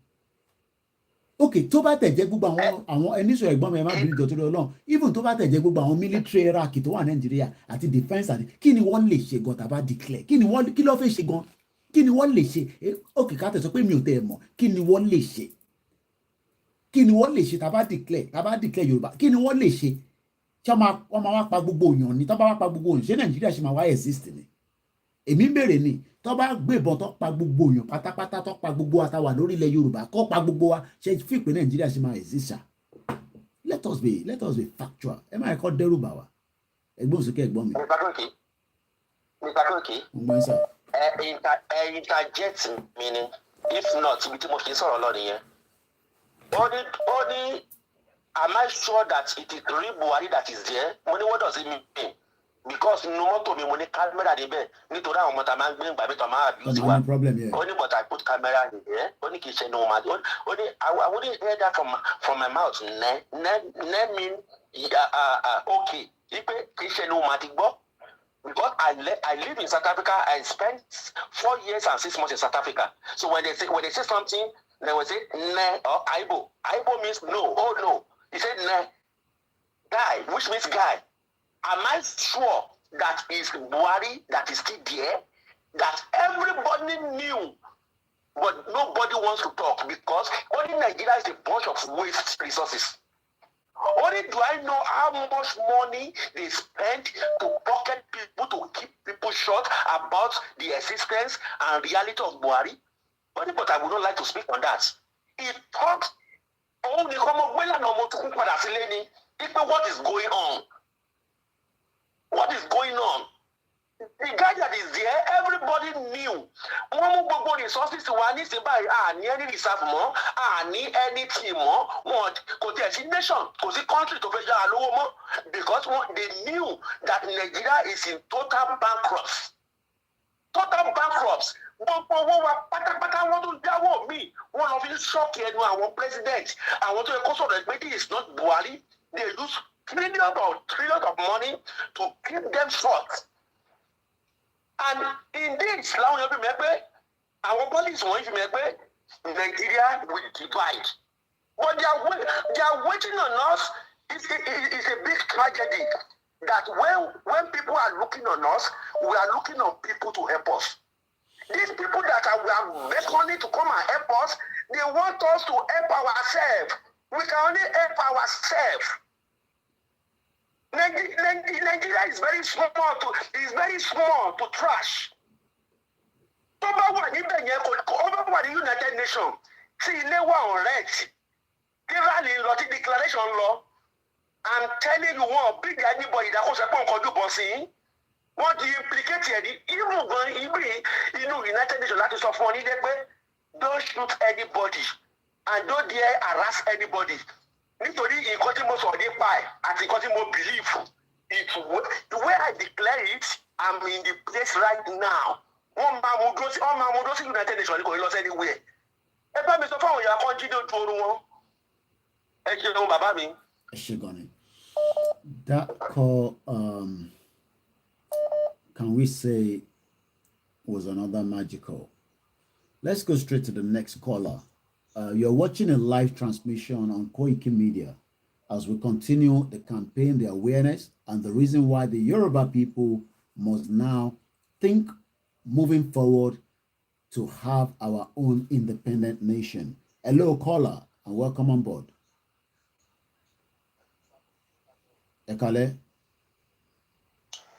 Okay, tó bá tẹ̀ jẹ́ gbogbo àwọn ẹníṣọ́ ẹ̀gbọ́n mi ẹ má bínú ìjọ tó lọ lọ́n, even tó bá tẹ̀ jẹ́ gbogbo àwọn military hierarchy tó wà Nàìjíríà àti defence àti kí ni wọ́n lè ṣe gan tàbá declare? Kí ló fẹ́ ṣe gan? Kí ni wọ́n lè ṣe? Okay, ká tẹ̀ sọ pé mi ò tẹ̀ mọ̀, kí ni wọ́n lè ṣe? Kí ni wọ́n lè ṣe tàbá declare Yorùbá? Kí ni wọ́n lè ṣe? Ṣé wọ́n máa wá pa gbogbo èèyàn ni? Tó bá wá pa gbogbo èèyàn, ṣé Nàìjíríà ṣe máa wá exist ni? Èmi bèrè ni, tó bá gbébọn tó pa gbogbo èèyàn pátápátá, tó pa gbogbo àtàwà lórí ilẹ̀ Yorùbá, kó pa gbogbo wa, ṣe fi pé Nàìjíríà ṣe máa exist ṣá? Let us be factual. Ẹ máa kọ́ dẹ́rù bà wá. Ẹgbọ́n sókè ẹ̀gbọ́n mi. Mr. Koiki, Mo ń sà. Interject mi ni, if not, ibi tí mo fi sọ̀rọ̀ lọ nìyẹn. Ó ní, am I sure that it is real Buhari that is there? Mo ní, what does it mean? Because nínú mọ́tò mi mo ní kámẹ́rà níbẹ̀ nítorí àwọn ọmọ tá a máa ń gbé ìgbà mi tó máa abuse wa. Ó ní but I put camera there. Ó ní kì í ṣe ní wọn. Ó ní I wouldn't hear that from my mouth. Ne mean okay. Ipe kì í ṣe ní wọn ti gbọ́. Because I live in South Africa. I spent 4 years and 6 months in South Africa. So when they say something, they will say ne or aibo. Aibo means no. Oh no. He said ne. Guy, which means guy. Am I sure that is Buhari that is still there? That everybody knew, but nobody wants to talk because only Nigeria is a bunch of waste resources. Only do I know how much money they spend to pocket people, to keep people short about the existence and reality of Buhari. But I would not like to speak on that. He thought, what is going on? What is going on? The guy that is there, everybody knew. Wọ́n mú gbogbo resources wa ní síbáyìí, ní any reserve mọ́, ní anything mọ́. Wọ́n kò tiẹ̀ sí nation, kò sí country tó fẹ́ yára lówó mọ́. Because they knew that Nigeria is in total bankrupt. Total bankrupt. Gbogbo owó wa pátápátá wọ́n tún dáwọ́ mi. Wọ́n lọ fi ṣọ́ọ̀kì ẹnu àwọn president. Àwọn tó yẹ kó sọ̀rọ̀ ẹgbẹ́ this is not Buhari. They use trillions of money to keep them short. And indeed, láwọn yẹn fi mẹ́ pé àwọn police wọ̀nyí fi mẹ́ pé Nigeria will divide. But they are waiting on us. It's a big tragedy that when people are looking on us, we are looking on people to help us. These people that we are beckoning to come and help us, they want us to help ourselves. We can only help ourselves. Nigeria is very small to trash. Tó bá wà níbẹ̀ yẹn ó bá wà ní United Nations tí ilé wà on rent tí rally lọ tí declaration lọ. I'm telling you wọ́n big anybody ìdákọ̀ọ́sẹ̀ pọ̀ nǹkan jùbọ̀ sí. Wọ́n ti implicate ẹ̀ ní irú gan ibi inú United Nations láti sọ fún ọ ní dẹ́ pé don't shoot anybody and don't dare harass anybody. Nítorí nǹkan tí mo sọ nípa ẹ̀ àti nǹkan tí mo believe the way I declare it, I'm in the place right now. Wọ́n máa mú dúró sí United Nations ní kò ní lọ sí anywhere. Ẹ bá mi sọ fún àwọn èèyàn kan jí lójú oorun wọn. Ẹ ṣe ohun bàbá mi. Ẹ ṣe gan ni. That call, can we say, was another magical. Let's go straight to the next caller. You're watching a live transmission on Koiki Media. as we continue the campaign, the awareness, and the reason why the Yoruba people must now think moving forward to have our own independent nation. Hello, caller, and welcome on board. Ekale.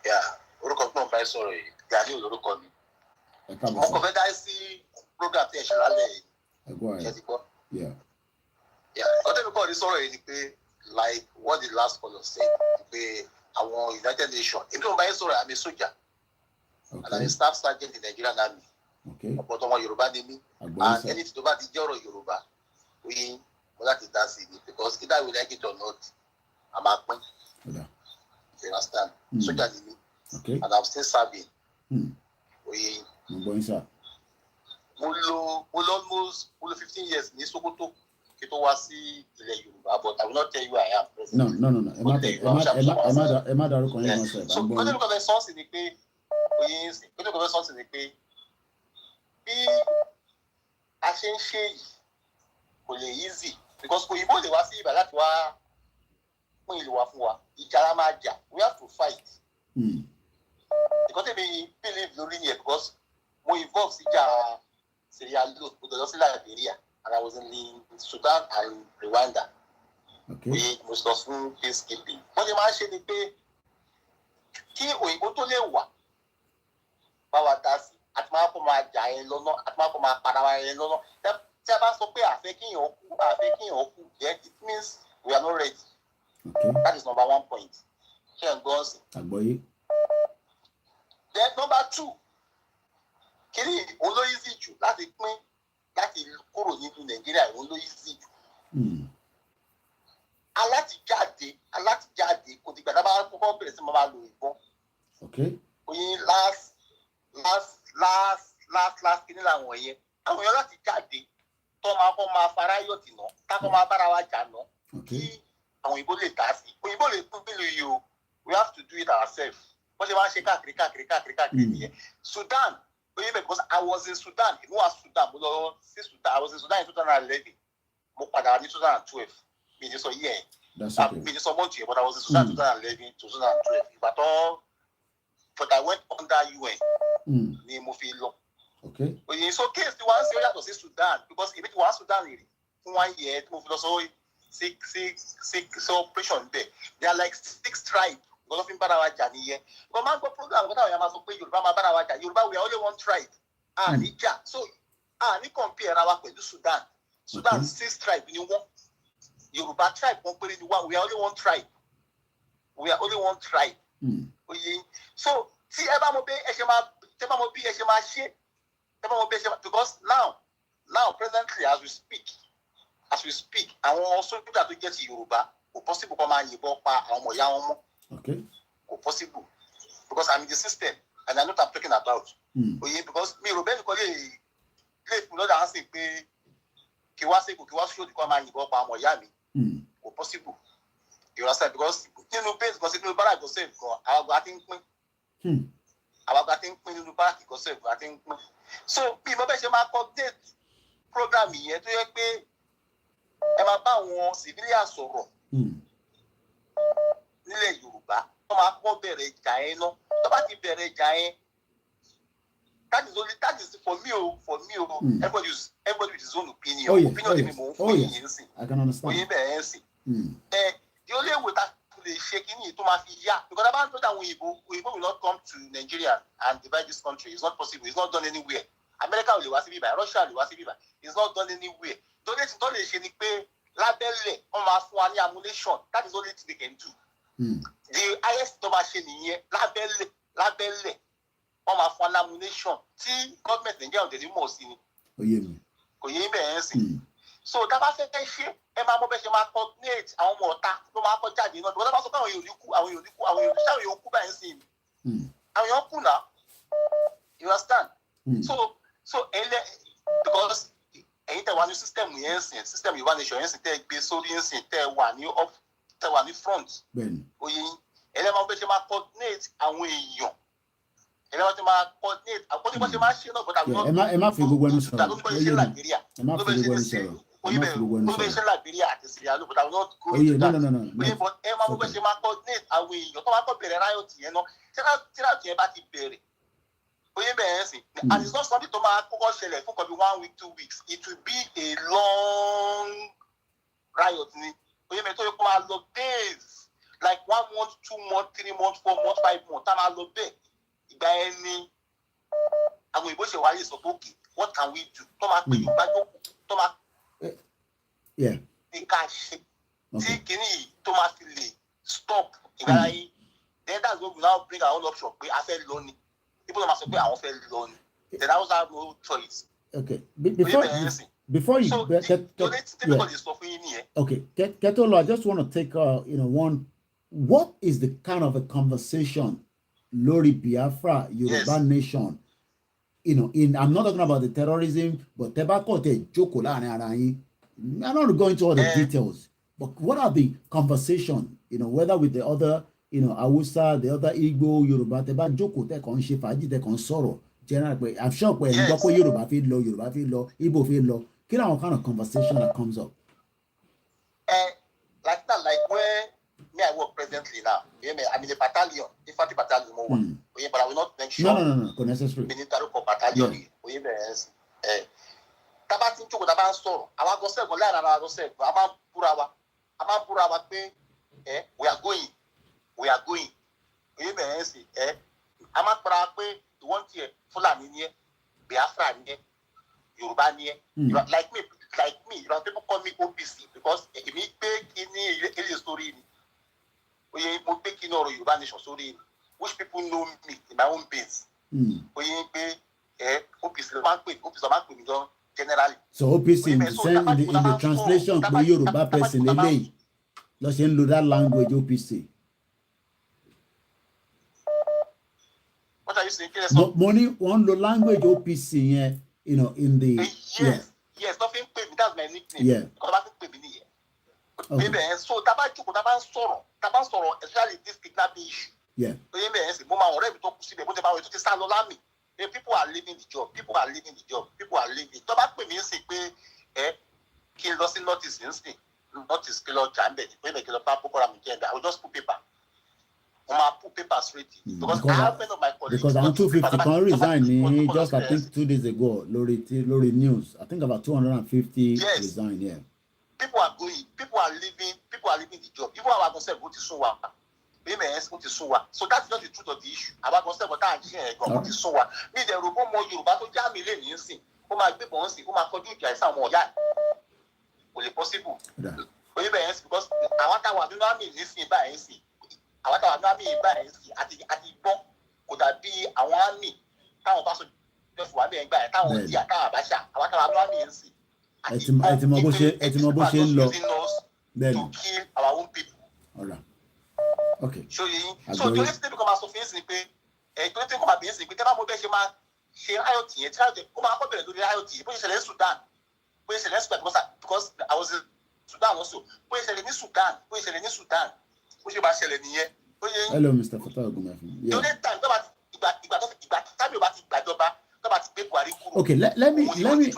Yeah, orúkọ tó ń bá ẹ sọ̀rọ̀ yìí, Gani olórúkọ mi. Mo kàn fẹ́ dá sí program tí ẹ ṣe lálẹ́ yìí. Ṣé ti gbọ́? Yeah. Ọdún mi kọ́ ní sọ̀rọ̀ yìí ni pé like what the last caller said pé àwọn United Nations, èmi tó ń bá ẹ sọ̀rọ̀ àmì sójà. And I'm a staff sergeant in the Nigerian Army. Ọ̀pọ̀ tó wọn Yorùbá ni mí. And ẹni tí tó bá ti jẹ́ ọ̀rọ̀ Yorùbá, we mo láti dá sí i because either we like it or not, a máa pín. You understand? Sójà ni mí. And I'm still serving. We mo lo almost 15 years ní Sokoto kí tó wá sí ilẹ̀ Yorùbá, but I will not tell you I am president. No. Ẹ má dárúkọ yín náà sẹ́yìn. So kọ́tẹ́ mi kọ́ fẹ́ sọ́ọ̀sì ni pé bí a ṣe ń ṣe yìí kò lè easy because òyìnbó lè wá sí ibà láti wá pín ìlú wa fún wa, ìjà la máa jà, we have to fight. Because they believe lórí yẹn because mo involve sí ìjà Sierra Leone, mo lọ sí Liberia, and I was in the Sudan and Rwanda. We must lọ fún peacekeeping. Wọ́n ti máa ń ṣe ni pé kí òyìnbó tó lè wà bá wa dá sí, àti máa kó máa jà yẹn lọ́nà, àti máa kó máa para wa yẹn lọ́nà. Tí a bá sọ pé àfẹ́ kíyàn kú, then it means we are not ready. That is number one point. Ṣé ẹ̀ ń gbọ́ sí? Àgbọ́yé. Then number 2, kiri òun ló easy jù láti pín láti kúrò nínú Nàìjíríà, òun ló easy jù. Alátijáde kò dìgbà tá a bá kọ́kọ́ bẹ̀rẹ̀ sí máa lo ìbọn. Oyin last kini làwọn yẹn. Àwọn èèyàn láti jáde tó máa kọ́ máa fara yọ̀tì náà, tákọ́ máa bára wa jà náà. Kí àwọn òyìnbó lè dá sí. Òyìnbó lè pín bílù yìí o. We have to do it ourselves. Wọ́n ṣe máa ń ṣe káàkiri nìyẹn. Sudan, because I was in Sudan, ìlú wa Sudan, mo lọ sí Sudan, I was in Sudan in 2011. Mo padà ní 2012. Mi ní sọ yẹ ẹ̀. Mi ní sọ mọ́tò yẹn, but I was in Sudan 2011 to 2012. Ìgbà tó but I went under UN ní mo fi lọ. Òyìn so case tí wọ́n ń ṣe ó yàtọ̀ sí Sudan because èmi tí wọ́n á Sudan rè fún 1 year tí mo fi lọ sọ six operation bẹ́ẹ̀. They are like 6 tribes. Because of bára wa jà nìyẹn. But máa ń gbọ́ program kọ́tà òyìnbó máa sọ pé Yorùbá máa bára wa jà. Yorùbá we are only one tribe. Níjà. So ní compare wa pẹ̀lú Sudan. Sudan 6 tribes ni wọ́n. Yorùbá tribe wọ́n péré ni wá. We are only one tribe. Oye. So tí ẹ bá mọ bí ẹ ṣe máa ṣe. Because now presently as we speak àwọn sójà tó jẹ́ ti Yorùbá kò possible kó máa yìnbọn pa àwọn ọmọ ìyá wọn mọ́. Possible because I'm in the system and I know what I'm talking about. Because me Robert lè fún lọ́dà á sì pé kí wá ṣòdì kó máa yìnbọn pa ọmọ ìyá mi. Kò possible. You understand? Because nínú base kan sí nínú bára ìgọ̀sẹ̀ kan àwọn àgbà ti ń pín. Nínú bára ìgọ̀sẹ̀ kan àti ń pín. So bí mo bẹ́ẹ̀ ṣe máa coordinate program yẹn tó yẹ pé ẹ máa bá àwọn civilian sọ̀rọ̀ nílẹ̀ Yorùbá wọ́n máa kọ́ bẹ̀rẹ̀ ìjà yẹn náà tó bá ti bẹ̀rẹ̀ ìjà yẹn that is for me everybody with his own opinion. Opinion tèmi mò ń fún yìí ń sìn oyin bẹ̀rẹ̀ ń sìn. The only way that lè ṣe kíní tó máa fi yá because abá ń tọ́jú àwọn òyìnbó will not come to Nigeria and divide this country. It's not possible. It's not done anywhere. America ò lè wá sí bíbá, Russia ò lè wá sí bíbá. It's not done anywhere. Donate tó lè ṣe ni pé lábẹ́lẹ̀ wọ́n máa fún wa ní ammunition. That is the only thing they can do. The highest tó máa ṣe nìyẹn lábẹ́lẹ̀ wọ́n máa fún wa ní ammunition tí government Nigeria ò tẹ̀lé mọ̀ sí ni. Kò yé bẹ́ẹ̀ sìn. So tá a bá fẹ́ ṣe ẹ máa mọ bẹ́ẹ̀ ṣe máa coordinate àwọn ọmọ ọ̀tá ló máa kọ́ jáde náà. Because tá a bá sọ pé àwọn èèyàn kú báyìí sí i. Àwọn èèyàn kú náà. You understand? So because ẹ̀yin tẹ́ wà ní system yẹn sìn system Yorùbá nation yẹn sìn tẹ́ gbé sórí yẹn sìn tẹ́ wà ní front. Oye ẹlẹ́mọ̀ bẹ́ẹ̀ ṣe máa coordinate àwọn èèyàn. Ẹlẹ́mọ̀ ṣe máa coordinate àkọ́ni bọ́ ṣe máa ṣe náà bọ́dà ẹ má fi gbogbo ẹnu sọ̀rọ̀. Ẹ má fi gbogbo ẹnu sọ̀rọ̀. Mobilization Liberia àti Sierra Leone, but I will not go into that. No. But ẹ máa mú bẹ́ẹ̀ ṣe máa coordinate àwọn èèyàn tó máa kọ́ bẹ̀rẹ̀ riot yẹn náà. Tí riot yẹn bá ti bẹ̀rẹ̀, and it's not something to máa kọ́kọ́ ṣẹlẹ̀ fún kan bí 1 week, 2 weeks. It will be a long riot ni. Tó yẹ kó máa lọ days, like 1 month, 2 months, 3 months, 4 months, 5 months. Tá máa lọ bẹ́ẹ̀. Ìgbà yẹn ni àwọn ìbò ṣe wáyé sọ pé okay, what can we do? Tó máa pè Yorùbá jókòó, tó máa ní ká ṣe tí kìíní yìí tó máa fi lè stop ìgbàlá yìí. Then that's when we now bring our own option pé a fẹ́ lọ ni. People don't say pé àwọn fẹ́ lọ ni. Then I also have no choice. Okay. Before you so get Ketolo, I just want to take one. What is the kind of a conversation Laurie Biafra Yoruba Nation? I'm not talking about the terrorism, but tobacco joko láàrin ara yín. I'm not going to go into all the details, but what are the conversation? Whether with the other, Hausa, the other Igbo, Yoruba, teba joko te kon ṣe fàájì te kon sọ̀rọ̀. Generally, I'm sure when Yoruba feel low, Igbo feel low. What kind of conversation that comes up? Like that, like where me I work presently now. I'm in a battalion, infantry battalion, but I will not mention. No, necessary. Military battalion. Taba ti jókòó taba sọ̀rọ̀. Àwa go sef go lára ara go sef. A máa búra wa pé we are going. A máa para pé ìwọ́n tiẹ̀ Fúlàní ni ẹ́, Biafra ni ẹ́, Yorùbá ni ẹ́. Like me, people call me OPC because èmi gbé kíní ilé story ni. Mo gbé kíní ọ̀rọ̀ Yorùbá nation story ni. Which people know me in my own base. Pé OPC ló máa ń pè mí gan generally. So OPC in the translation pé Yorùbá person eléyìí lọ ṣe ń lo that language OPC. What are you saying? Money one lo language OPC yẹn, in the yes, nothing pay me. That's my nickname. Yeah. Because nothing pay me here. Okay. So taba sọ̀rọ̀, especially this kidnapping issue. Yeah. Mo máa ọ̀rẹ́ mi tó kú síbẹ̀, bó ti bá wọ́n tó ti sá lọ lámì. People are leaving the job. People are leaving. Tó bá pè mí sí pé kí n lọ sí notice nísìn, notice kí lọ jà ń bẹ̀ ní pé kí lọ bá Boko Haram jẹ́ I will just put paper. Put papers ready because I have many of my colleagues. Because I'm 250 can resign just I think 2 days ago. Laurie news. I think about 250 resigned. Yeah. People are going. People are leaving the job. Even our concept go to Suwa. So that's not the truth of the issue. Our concept go to Suwa. Me the Yoruba more Yoruba to jam me lẹ́yìn nsìn. Ó máa gbé bọ̀ nsìn. Ó máa kọjú ìjà ìsàn àwọn ọ̀yá. Kò lè possible. Because àwọn táwọn àdúrà mi nísìn báyìí nsìn. Àwọn táwọn àmì ìgbà ẹ̀ sí àti gbọ́n kò dàbí àwọn àmì táwọn bá sọ jẹ́ fún wa bí ẹgbà ẹ̀ táwọn di àtàwọn àbáṣà àwọn táwọn àmì ẹ̀ sí. Ẹ ti mọ bó ṣe ń lọ. To kill our own people. Okay. So the next thing come as of is pé tó ní tí kò máa bẹ̀rẹ̀ sí pé tẹ́ bá mo bẹ́ẹ̀ ṣe máa ṣe riot yẹn tí riot kó máa kọ́ bẹ̀rẹ̀ lórí riot yìí bó ṣe ṣẹlẹ̀ ní Sudan bó ṣe ṣẹlẹ̀ ní Sudan because I was in Sudan also bó ṣe ṣẹlẹ̀ ní Sudan bó ṣe máa ṣẹlẹ̀ nìyẹn. Hello, Mr. Fatah Ogunmafi. Yeah. Okay, let me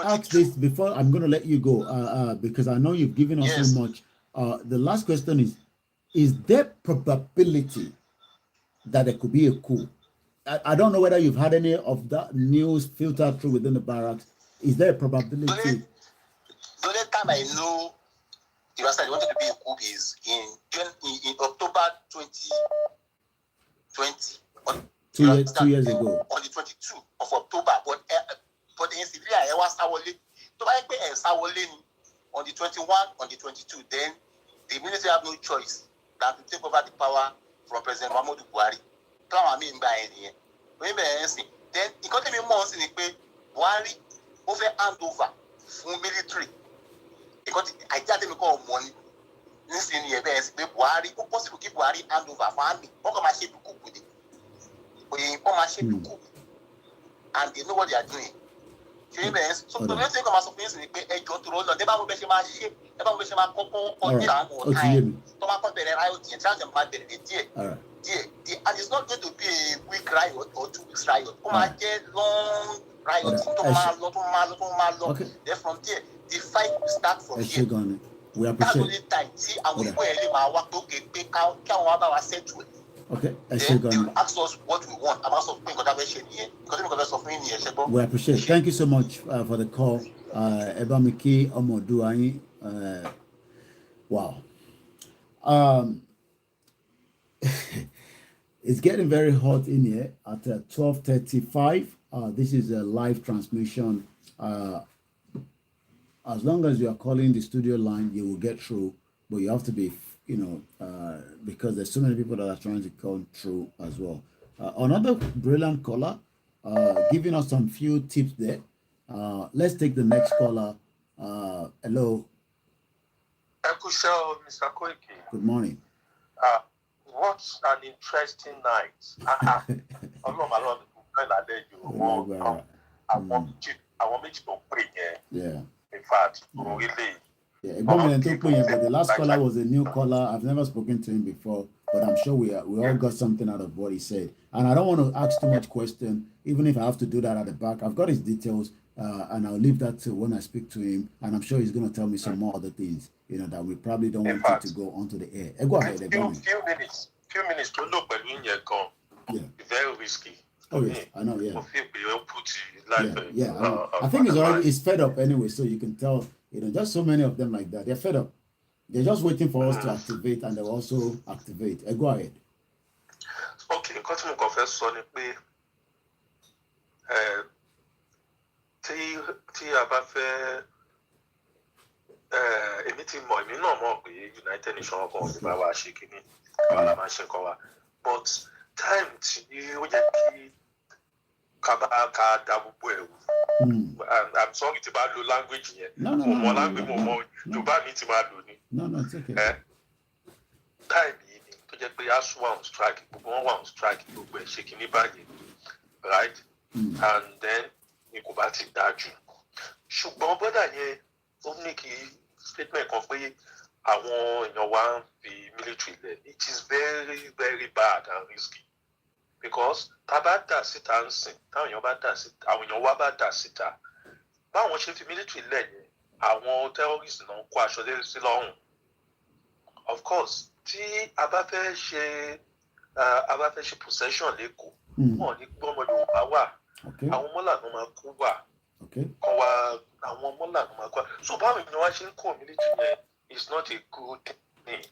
ask this before I'm going to let you go, because I know you've given us so much. The last question is there probability that there could be a coup? I don't know whether you've had any of that news filtered through within the barracks. Is there a probability? The only time I know you wanted to be a coup is in October 2020. 2 years ago. On the 22 of October, but in Syria, I was on the 21, on the 22. Then the military have no choice than to take over the power from President Muhammadu Buhari. Then he got me months in the Buhari over hand over from military. Because I just didn't call money. This in the events, Buhari, who possible keep Buhari hand over for army. What can I say to cook with it? And they know what they are doing. So the next thing I'm supposed to be a job to roll on. Never will be my ship. Never will be my cocoa or time or time. Tomato better riot and charge them back the and it's not going to be a week riot or 2 weeks riot. Oh my God, long riot. Then from there, the fight will start from here. We appreciate. That's only time. See, I will go and my work to get pick out. Can we have our settle? Okay. Then they will ask us what we want. I'm also going to here because we appreciate. Thank you so much for the call. Ebamiki Omoduayi. Wow. It's getting very hot in here at 12:35. This is a live transmission. As long as you are calling the studio line, you will get through. But you have to be, because there's so many people that are trying to come through as well. Another brilliant caller, giving us some few tips there. Let's take the next caller. Hello. Mr. Koiki. Good morning. What an interesting night. Yeah. In fact, really. Yeah, but the last caller was a new caller. I've never spoken to him before, but I'm sure we all got something out of what he said. And I don't want to ask too much question, even if I have to do that at the back. I've got his details, and I'll leave that to when I speak to him. And I'm sure he's going to tell me some more other things, that we probably don't want to go onto the air. Go ahead. Few minutes to look at when you're gone. Yeah. Very risky. Oh yes, I know. Yeah. Yeah. I know. I think it's fed up anyway, so you can tell. Just so many of them like that. They're fed up. They're just waiting for us to activate, and they'll also activate. Go ahead. Okay, because I'm confess on it. Tí a bá fẹ́ èmi ti mọ̀ èmi náà mọ̀ pé United Nations kan ò bá wa ṣe kíní àwọn la máa ṣe nǹkan wa but time tí ó yẹ kí ká dá gbogbo ẹ̀rù I'm sorry tí bá lo language yẹn mo mọ̀ language mo mọ̀ Yorùbá mi ti máa lò ní. No, it's okay. Time yìí ni tó jẹ́ pé ASUU wà on strike gbogbo wọn wà on strike gbogbo ẹ̀ ṣe kíní báyìí right and then ni kò bá ti dájú ṣùgbọ́n bọ́dà yẹn ó ní kí statement kan pé àwọn èèyàn wa ń fi military lẹ̀ it is very very bad and risky because tá a bá dà síta ń sìn táwọn èèyàn bá dà síta àwọn èèyàn wa bá dà síta báwọn ṣe fi military lẹ̀ yẹn àwọn terrorists náà kó aṣọ sí lọ́rùn of course tí a bá fẹ́ ṣe possession lẹ́kọ̀ọ́ wọn ní gbọ́mọ Yorùbá wà àwọn mọ́là ló máa kú wà kọ́ wa àwọn mọ́là ló máa kú wà so báwo ni wọ́n ṣe ń kó military yẹn it's not a good thing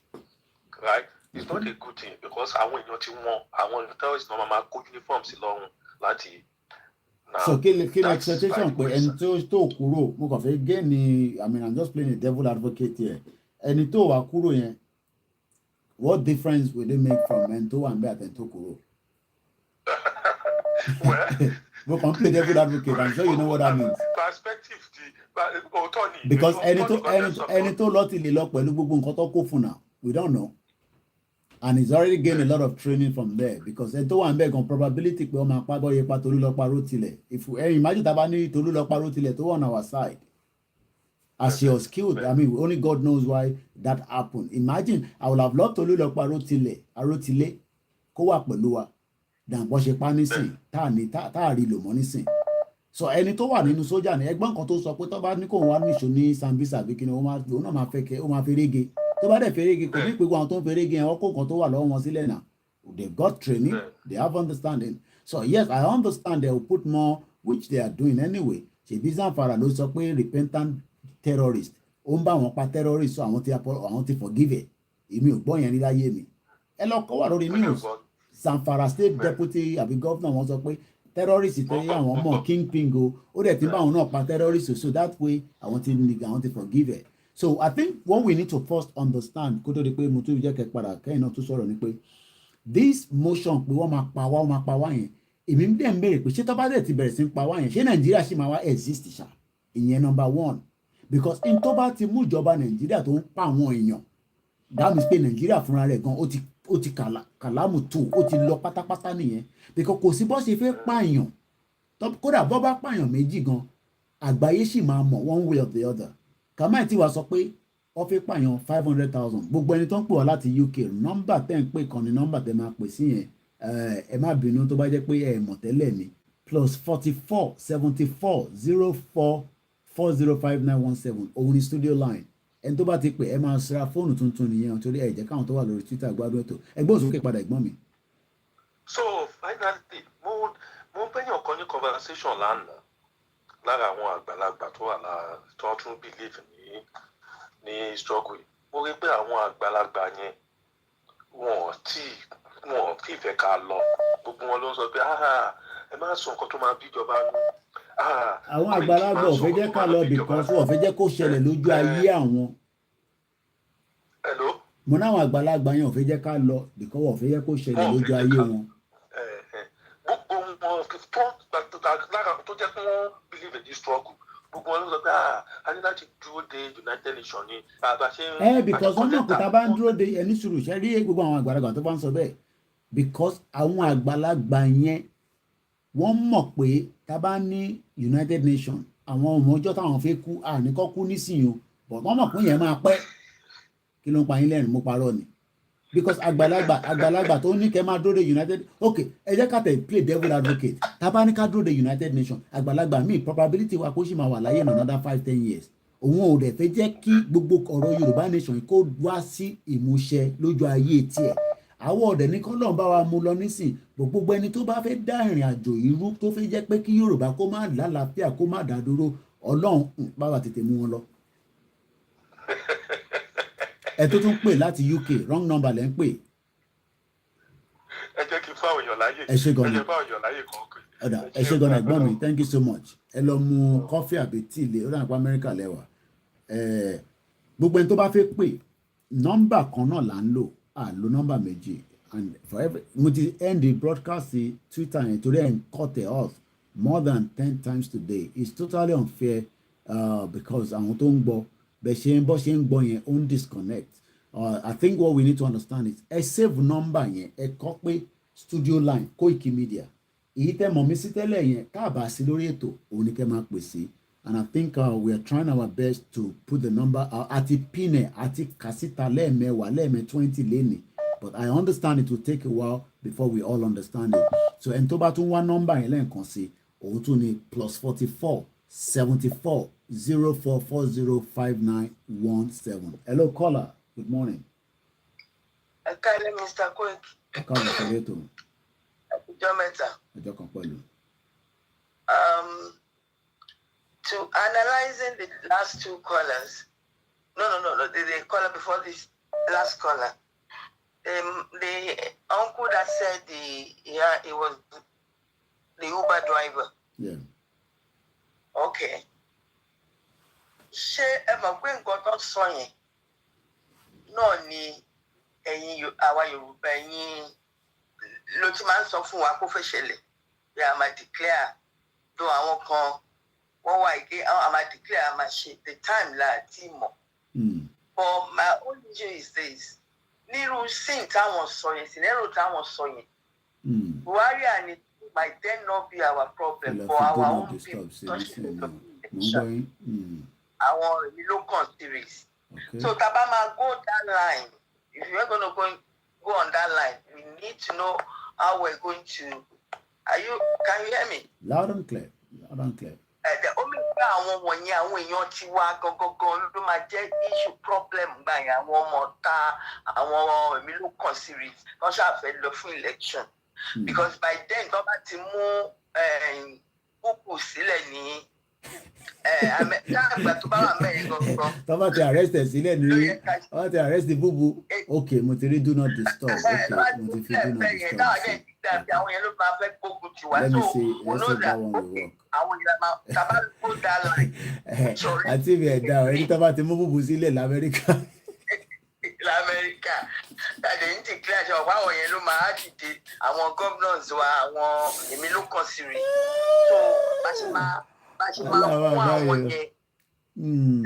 right it's not a good thing because àwọn èèyàn ti wọ́n àwọn terrorists náà máa kó uniform sí lọ́rùn láti. So kí ni expectation pé ẹni tó kúrò mo kàn fẹ́ gé ni I'm just playing a devil advocate here ẹni tó wà kúrò yẹn what difference will they make from ẹni tó wà ń bẹ àti ẹni tó kúrò. Mo kàn play devil advocate I'm sure you know what that means. Perspective di because ẹni tó lọ ti lè lọ pẹ̀lú gbogbo nǹkan tó kó fún náà we don't know. And he's already gained a lot of training from there because ẹni tó wà ń bẹ̀ gan probability pé ọmọ apá bọ́yẹ pa Tolúlọpá Rótilẹ̀ if imagine tá bá ní Tolúlọpá Rótilẹ̀ tó wà on our side as she was killed only God knows why that happened. Imagine I would have loved Tolúlọpá Rótilẹ̀ kó wà pẹ̀lú wa than bó ṣe pa nísìn tá a rí lò mọ́ nísìn so ẹni tó wà nínú sójà ní ẹgbọ́n kan tó sọ pé tó bá ní kó wá níṣó ní Sambisa àbí kí ni òun náà máa fẹ́ kẹ́ ó máa fi rége tó bá dẹ̀ fi rége kò ní pé àwọn tó ń fi rége yẹn ọkọ̀ kan tó wà lọ́wọ́ wọn sílẹ̀ náà they got training they have understanding so yes I understand they will put more which they are doing anyway ṣèbí Zamfara ló sọ pé repentant terrorist ó ń bá wọn pa terrorist so àwọn ti forgive ẹ̀ èmi ò gbọ́ yẹn rí láyé mi ẹ lọ kọ́ wà lórí news Zamfara state deputy àbí governor wọn sọ pé terrorist tó yẹ àwọn ọmọ kingpin ó dẹ̀ ti bá àwọn náà pa terrorist so that way àwọn ti forgive it so I think what we need to first understand kó tó di pé mo tún jẹ́ kẹ́ padà kẹ́yìn náà tún sọ̀rọ̀ ni pé this motion pé wọ́n máa pa wá yẹn èmi dẹ̀ ń béèrè pé ṣé tó bá dẹ̀ ti bẹ̀rẹ̀ sí ń pa wá yẹn ṣé Nàìjíríà ṣì máa wá exist ṣá ìyẹn number one because in tó bá ti mú ìjọba Nàìjíríà tó ń pa àwọn èèyàn that means pé Nàìjíríà fúnra rẹ̀ gan ó ti kàlámù tó ó ti lọ pátápátá nìyẹn because kò sí bó ṣe fẹ́ pààyàn kódà bó bá pààyàn méjì gan àgbáyé sì máa mọ̀ one way or the other kàmáì tí wàá sọ pé wọ́n fẹ́ pààyàn 500,000 gbogbo ẹni tó ń pè wá láti UK nọ́mbà tẹ́ ń pè kan ní nọ́mbà tẹ́ máa pè sí yẹn ẹ má bínú tó bá jẹ́ pé ẹ mọ̀ tẹ́lẹ̀ ni +44 74 04 405-917 òun ni studio line ẹni tó bá ti pè ẹ máa ṣra fóònù tuntun nìyẹn torí ẹ jẹ́ káwọn tó wà lórí Twitter gbádùn ètò ẹgbẹ́ òsókè padà ẹ̀gbọ́n mi. So finally mo bẹ́yàn kan ní conversation lánàá lára àwọn àgbàlagbà tó wà lára tó tún believe ní struggle mo rí pé àwọn àgbàlagbà yẹn wọn tí fẹ́ ká lọ gbogbo wọn ló ń sọ pé ẹ má sọ nǹkan tó máa bí ìjọba nù. àwọn àgbàlagbà ò fẹ́ jẹ́ ká lọ because wọ́n fẹ́ jẹ́ kó ṣẹlẹ̀ lójú ayé àwọn. mo náwọn àgbàlagbà yẹn ò fẹ́ jẹ́ ká lọ because wọ́n fẹ́ jẹ́ kó ṣẹlẹ̀ lójú ayé wọn. gbogbo wọn tó jẹ́ pé wọ́n believe in this struggle gbogbo wọn ló sọ pé a ní láti dúró de United Nations ní àbáṣe. because wọn náà kò tá a bá ń dúró de ẹni sùúrù ṣe rí gbogbo àwọn àgbàlagbà tó bá ń sọ bẹ́ẹ̀ because àwọn àgbàlagbà yẹn wọ́n mọ̀ pé tá a bá ní United Nations àwọn ọmọ ọjọ́ táwọn fẹ́ kú àníkọ́ kú nísìnyí o but wọ́n mọ̀ pé yẹn máa pẹ́ kí ló ń pa yín lẹ́rìn mo parọ́ ni because àgbàlagbà tó ní kẹ́ máa dúró de United okay ẹ jẹ́ ká tẹ̀ play devil advocate tá a bá ní ká dúró de United Nations àgbàlagbà míì probability wa kó sì máa wà láyé in another 5-10 years òun ò dẹ̀ fẹ́ jẹ́ kí gbogbo ọ̀rọ̀ Yorùbá nation kó wá sí ìmúṣẹ lójú ayé tiẹ̀ àwọn ọ̀dẹ̀ ní kọ́lọ́n bá wa mú lọ nísìn gbogbo ẹni tó bá fẹ́ dá ìrìn àjò irú tó fẹ́ jẹ́ pé kí Yorùbá kó má lálàáfíà kó má dá dúró Ọlọ́run bá wa tètè mú wọn lọ. ẹ tó tún pè láti UK wrong number lẹ́ ń pè. ẹ jẹ́ kí n fáwọn èèyàn láyè ẹ ṣe gan-an ẹ jẹ́ fáwọn èèyàn láyè kan. ẹ ṣe gan-an ẹ̀gbọ́n mi thank you so much ẹ lọ mu kọfí àbí tíì lé ó dà nípa Amẹ́ríkà lẹ́wà gbogbo ẹni tó bá fẹ́ pè nọ́mbà kan náà là ń lò lo nọ́mbà méjì and for every mo ti end the broadcast Twitter yẹn torí ẹ̀ ń cut it off more than 10 times today it's totally unfair because àwọn tó ń gbọ́ bẹ́ẹ̀ ṣe ń gbọ́ yẹn ó ń disconnect I think what we need to understand is ẹ save number yẹn ẹ kọ pé studio line Koiki Media èyí tẹ́ mọ̀ mí sí tẹ́lẹ̀ yẹn káàbà sí lórí ètò òun ni kẹ́ máa pè sí and I think we are trying our best to put the number àti pinẹ̀ àti kàsíta lẹ́ẹ̀mẹ́wàá 20 lẹ́nìí but I understand it will take a while before we all understand it so ẹni tó bá tún wá number yẹn lẹ́ẹ̀kan sí òun tún ní +44 74 04405917. Hello caller, good morning. Akale Mr. Koiki. Akale Koiki. Ọjọ́ mẹ́ta. Ọjọ́ kan pẹ̀lú. To analyzing the last two callers, no, the caller before this last caller, the uncle that said it was the Uber driver. Yeah. Okay. Ṣé ẹ mọ̀ pé nǹkan tó sọ yẹn náà ni ẹ̀yin àwa Yorùbá ẹ̀yin ló ti máa ń sọ fún wa kó fẹ́ ṣẹlẹ̀ bí a máa declare tó àwọn kan wọ́n wà ike a máa declare a máa ṣe the time láti mọ̀. But my own issue is this nírú sin táwọn sọ yẹn scenario táwọn sọ yẹn Buhari and it might then not be our problem for our own people touching the election. Our local series. Okay. So Tabama go that line. If you're going to go on that line, we need to know how we're going to. Can you hear me? Loud and clear. Loud and clear. The only thing àwọn èèyàn ti wá gangan ló máa jẹ́ issue problem gbà yẹn àwọn ọmọ ta àwọn local series wọ́n ṣàfẹ́ lọ fún election. Because by then tó bá ti mú kúkú sílẹ̀ ní tọ́ba ti arrest ẹ̀ sílẹ̀ ní tọ́ba ti arrest the bubu okay mo ti rí do not disturb okay mo ti fi do not disturb let me see let's see that one will work àti ibi ẹ̀dá ọ̀ ẹni tọ́ba ti mú bubu sílẹ̀ l'Amẹ́ríkà. l'Amẹ́ríkà tàdé ní ti kíláàsì ọ̀pá àwọn yẹn ló máa dìde àwọn governors wa àwọn èmi ló kàn sí rí so bá ṣe máa fún àwọn yẹn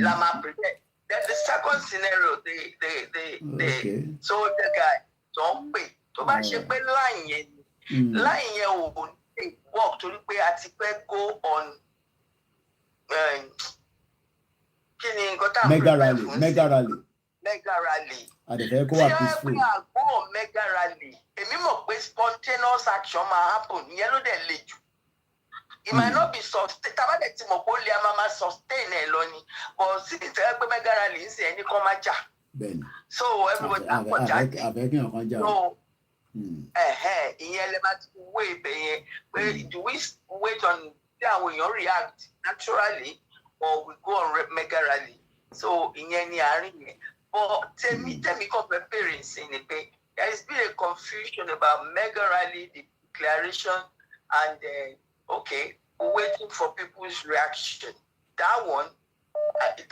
la máa prepare. Then the second scenario the soldier guy tó ń pè tó bá ṣe pé line yẹn ò lè work torí pé a ti pẹ́ go on kí ni nǹkan tá a prepare fún mega rally. Àdẹ̀fẹ́ kó wà peaceful. Tí a gbọ́ mega rally èmi mọ̀ pé spontaneous action máa happen ìyẹn ló dẹ̀ le jù. It might not be sustain. Tabade ti mo ko le ama sustain e lo ni. But since e pe mega rally nse ẹni kan ma ja. So everybody ko jáde. So ìyẹn lè máa ti wé ibẹ̀ yẹn pé do we wait on tí àwọn èèyàn react naturally or we go on mega rally. So ìyẹn ni àárín yẹn. But tell me parents in the pay. There has been a confusion about mega rally, the declaration, and okay, we're waiting for people's reaction. That one, I'm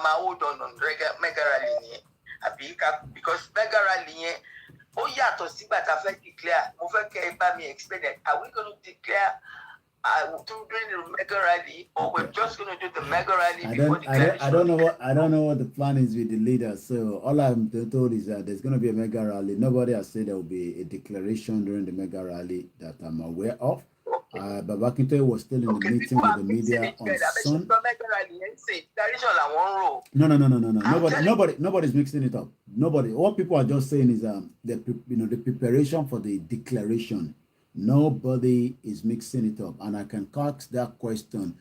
hold on mega rally because mega rally, to see but I declare. Explain that. Are we going to declare? During the mega rally, or we're just going to do the mega rally I don't know what the plan is with the leaders. So all I'm told is that there's going to be a mega rally. Nobody has said there will be a declaration during the mega rally that I'm aware of. Babakinte was still in the meeting with the media on Sunday. No. Nobody's mixing it up. Nobody. What people are just saying is the preparation for the declaration. Nobody is mixing it up, and I can ask that question.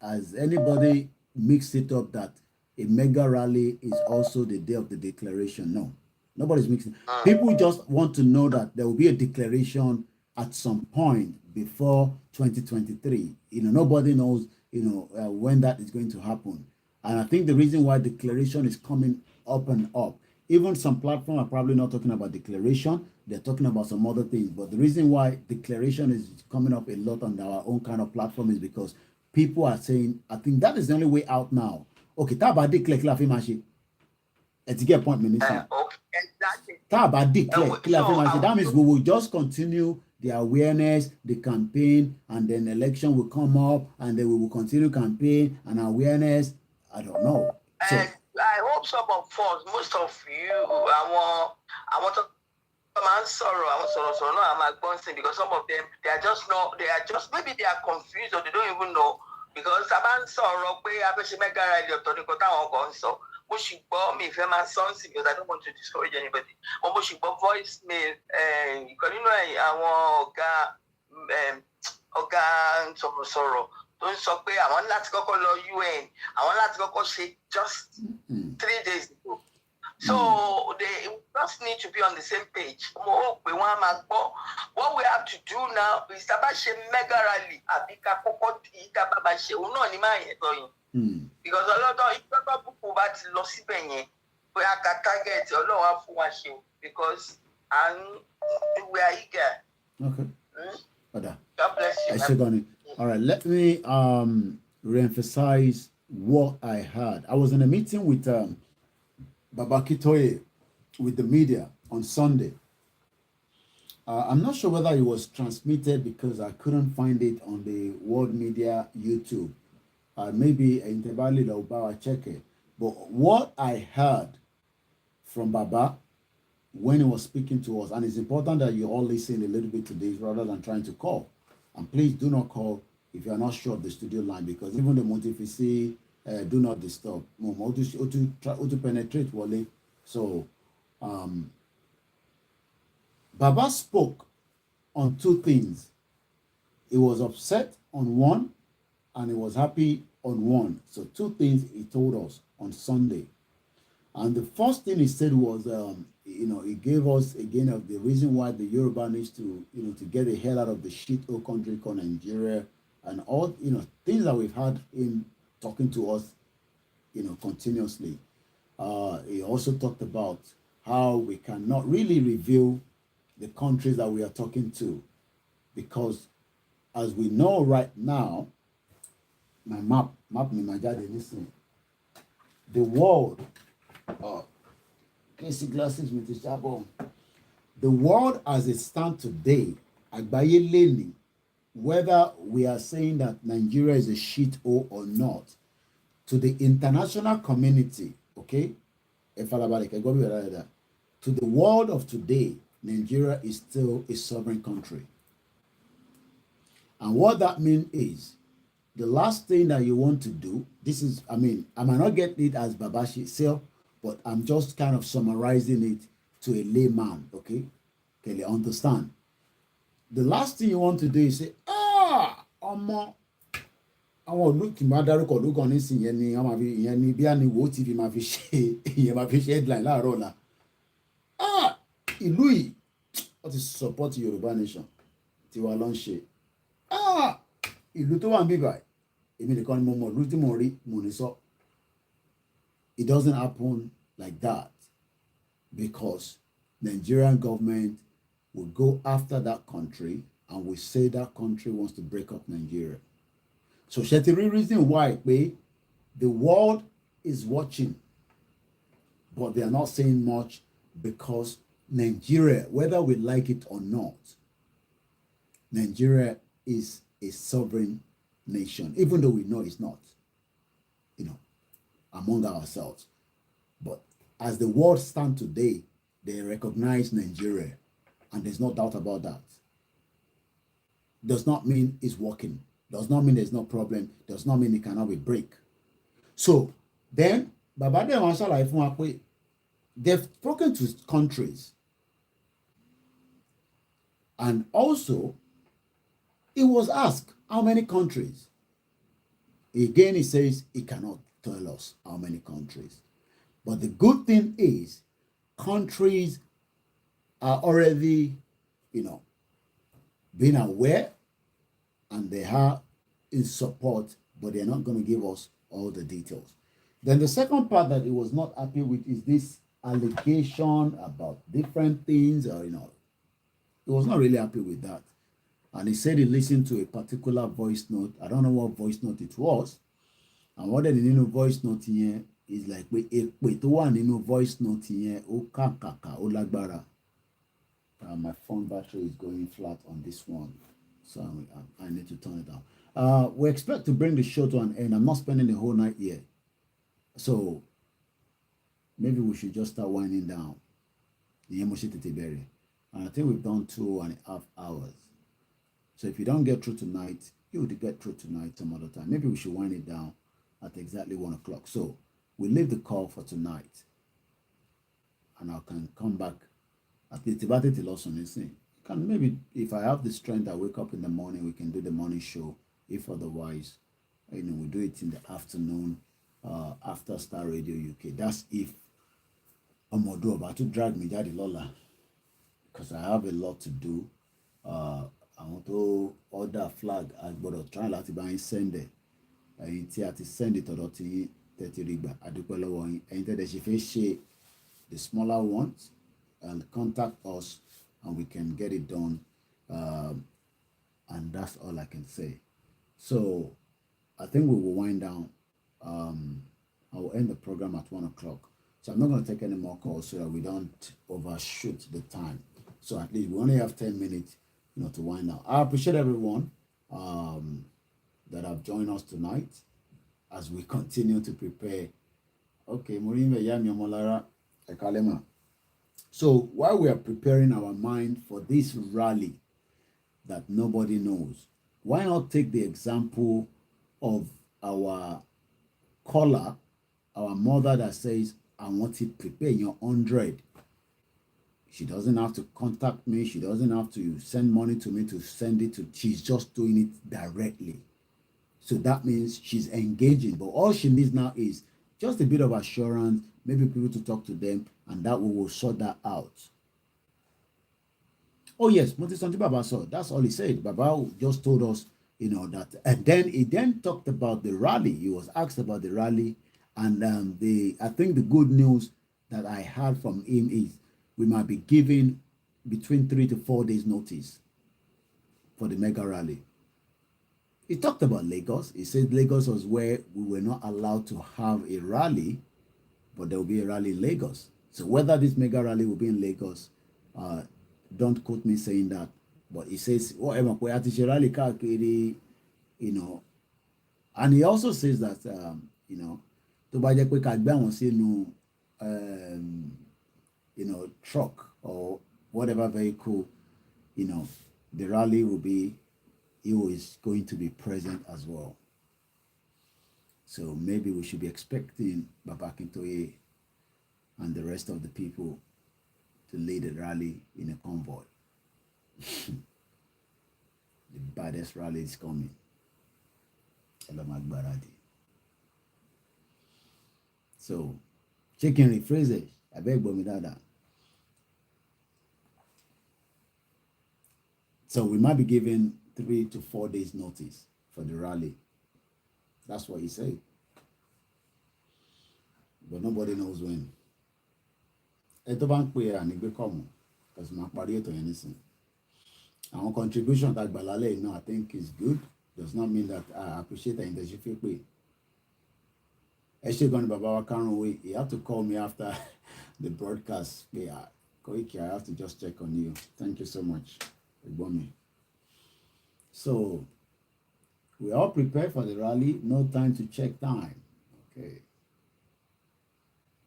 Has anybody mixed it up that a mega rally is also the day of the declaration? No, nobody's mixing. People just want to know that there will be a declaration at some point before 2023. Nobody knows, when that is going to happen. And I think the reason why declaration is coming up and up, even some platforms are probably not talking about declaration. They're talking about some other things. But the reason why declaration is coming up a lot on our own kind of platform is because people are saying, I think that is the only way out now. Okay, ta ba declare kila fi ma se. Ẹ ti get point mi nisin. Ta ba declare kila fi ma se. That means we will just continue the awareness, the campaign, and then election will come up, and then we will continue campaign and awareness. I don't know. So, I hope some of us, most of you, I want to because some of them maybe they are confused or they don't even know because because I don't want to discourage anybody. Voicemail don't sọ pé àwọn láti kọ́kọ́ lọ UN, àwọn láti kọ́kọ́ ṣe just 3 days ago. So they just need to be on the same page. What we have to do now is to mega rally. Because a lot of people that lost we are target because we are eager. Okay. God bless you. All right, let me reemphasize what I had. I was in a meeting with Babakitoye with the media on Sunday. I'm not sure whether it was transmitted because I couldn't find it on the World Media YouTube. Maybe Intebali Laubawa check it. But what I heard from Baba when he was speaking to us, and it's important that you all listen a little bit to this rather than trying to call. And please do not call if you are not sure of the studio line, because even the Montefici do not disturb. To penetrate Wale. So Baba spoke on two things. He was upset on one and he was happy on one. So two things he told us on Sunday. And the first thing he said was, he gave us again of the reason why the Yoruba needs to, to get the hell out of the shit old country called Nigeria, and all, things that we've had him talking to us, continuously. He also talked about how we cannot really reveal the countries that we are talking to, because as we know right now, my map me my daddy listen. The world, Casey glasses with the chapel. The world as it stands today, Agbaye Leni, whether we are saying that Nigeria is a shithole or not, to the international community, okay? To the world of today, Nigeria is still a sovereign country. And what that means is, the last thing that you want to do, this is, I might not get it as Babashi itself, but I'm just kind of summarizing it to a layman, okay? Can you understand? the last thing you want to do is say, ọmọ àwọn olùkì máa dárúkọ olùkọ́ nísìnyí yẹn ni wọ́n máa fi ìyẹn ni bí àníwò TV máa fi ṣe ìyẹn máa fi ṣe headline láàárọ̀ ọ̀la ìlú yìí wọ́n ti support Yorùbá nation tiwa ló ń ṣe ìlú tó wà ń bíbà èmi nìkan ni mo mọ̀ ìlú tí mo rí mo ní sọ it doesn't happen like that because Nigerian government will go after that country and will say that country wants to break up Nigeria. So the reason why the world is watching, but they are not saying much because Nigeria, whether we like it or not, Nigeria is a sovereign nation, even though we know it's not, among ourselves. But as the world stands today, they recognize Nigeria, and there's no doubt about that. Does not mean it's working. Does not mean there's no problem. Does not mean it cannot be break. So then, they've spoken to countries. And also, it was asked, how many countries? Again, he says he cannot tell us how many countries. But the good thing is, countries are already, being aware, and they are in support, but they're not going to give us all the details. Then the second part that he was not happy with is this allegation about different things, or, he was not really happy with that. And he said he listened to a particular voice note. I don't know what voice note it was. And what the voice note here is like, voice note here, my phone battery is going flat on this one. So I need to turn it down. We expect to bring the show to an end. I'm not spending the whole night here. So maybe we should just start winding down. And I think we've done 2.5 hours. So if you don't get through tonight, you will get through tonight some other time. Maybe we should wind it down at exactly 1 o'clock. So we'll leave the call for tonight. And I can come back at the Tibati Tilosson. Can maybe if I have the strength, I wake up in the morning, we can do the morning show. If otherwise, we do it in the afternoon after Star Radio UK. That's if I'm about to drag me daddy Lola, because I have a lot to do. I want to order flag. I got try to buy send it. I send it to 30 rigba. I do one. The smaller ones and contact us. And we can get it done, and that's all I can say. So I think we will wind down. I will end the program at 1 o'clock. So I'm not going to take any more calls so that we don't overshoot the time. So at least we only have 10 minutes, to wind down. I appreciate everyone that have joined us tonight as we continue to prepare. Okay, Murimbe Yami Molara Ekalema. So while we are preparing our mind for this rally that nobody knows, why not take the example of our caller, our mother that says, I want to prepare your 100. She doesn't have to contact me. She doesn't have to send money to me to send it to. She's just doing it directly. So that means she's engaging. But all she needs now is just a bit of assurance, maybe people to talk to them, and that we will sort that out. Oh yes, Motisanti Baba saw. That's all he said. Baba just told us, that. And then he talked about the rally. He was asked about the rally, and I think the good news that I heard from him is we might be giving between 3 to 4 days notice for the mega rally. He talked about Lagos. He said Lagos was where we were not allowed to have a rally, but there will be a rally in Lagos. So whether this mega rally will be in Lagos, don't quote me saying that, but he says, and he also says that, truck or whatever vehicle, the rally will be, he is going to be present as well. So maybe we should be expecting Baba Akintoye and the rest of the people to lead the rally in a convoy. The baddest rally is coming. So, chicken rephrase it. I beg Bomidada. So we might be given 3 to 4 days notice for the rally. That's what he said. But nobody knows when. Eto bank pay and igbe come because my party to anything. Our contribution that Balale, I think is good. Does not mean that I appreciate the internship pay. Eshegon Baba can't wait. You have to call me after the broadcast. Yeah, Koiki, I have to just check on you. Thank you so much. So we all prepare for the rally. No time to check time. Okay.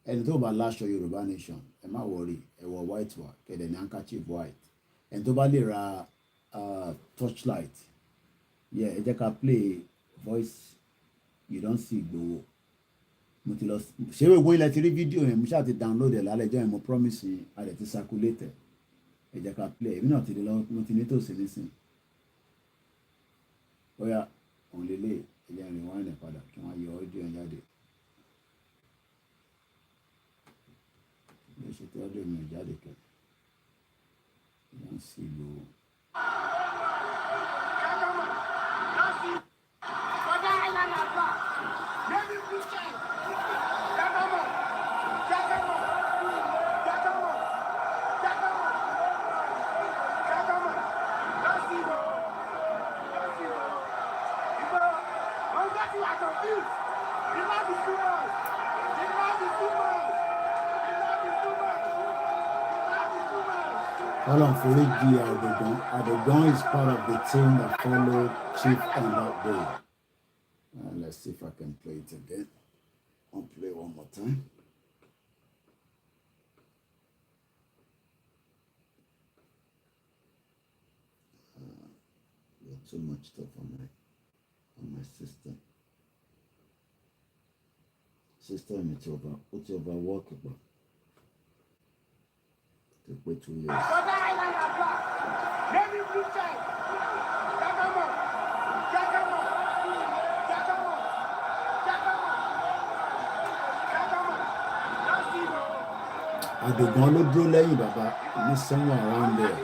And tó bá láṣọ Yorùbá nation, ẹ má worry, ẹ wọ white wa, kẹ̀dẹ̀ ní handkerchief white. And tó bá lè ra torchlight. Yeah, ẹ jẹ́ ká play voice you don't see Igboho. Mo ti lọ ṣé gbogbo ilẹ̀ ti rí fídíò yẹn mo ṣáà ti download ẹ̀ lálẹ́ ẹjọ́ yẹn mo promise yín a dẹ̀ ti circulate ẹ̀. Ẹ jẹ́ ká play èmi náà ti di lọ mo ti ní tòsí nísìn. Bóyá òun lè lè ẹ̀jẹ̀ rìn wọ́n rìn padà kí wọ́n yọ ọdún ẹ̀ jáde. Ṣe tí ọdún mi ò jáde kẹ wọ́n sì lò ó. Ọlọ́run foríjì Adegan. Adegan is part of the team that followed Chief on that day. Let's see if I can play it again. I'll play one more time. Too much stuff on my system. System it's overworkable. Take way 2 years. Adegan ló dúró lẹ́yìn bàbá ní somewhere around there.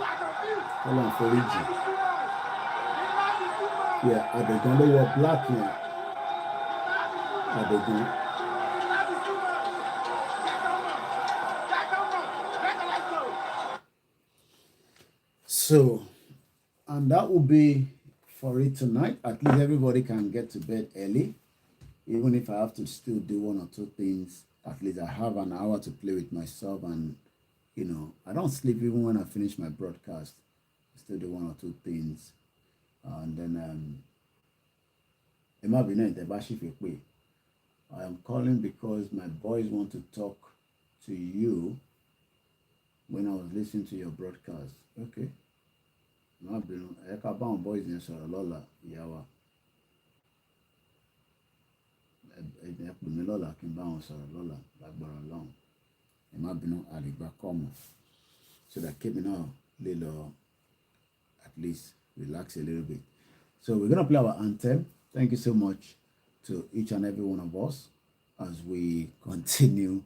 Ọlọ́run foríjì. Yeah, Adegan ló wọ black yẹn. Adegan. So, and that will be for it tonight. At least everybody can get to bed early. Even if I have to still do 1 or 2 things, at least I have an hour to play with myself. And, I don't sleep even when I finish my broadcast. I still do 1 or 2 things. And then, I am calling because my boys want to talk to you when I was listening to your broadcast. Okay. Má bínú ẹ ká bá àwọn boys yẹn sọ̀rọ̀ lọ́la ìyá wa ẹ pè mí lọ́la kí n bá wọn sọ̀rọ̀ lọ́la lágbára Ọlọ́run ẹ má bínú àlègbà kọ́ọ̀mù so that kémi náà lè lọ at least relax a little bit. So we're gonna play our anthem. Thank you so much to each and every one of us as we continue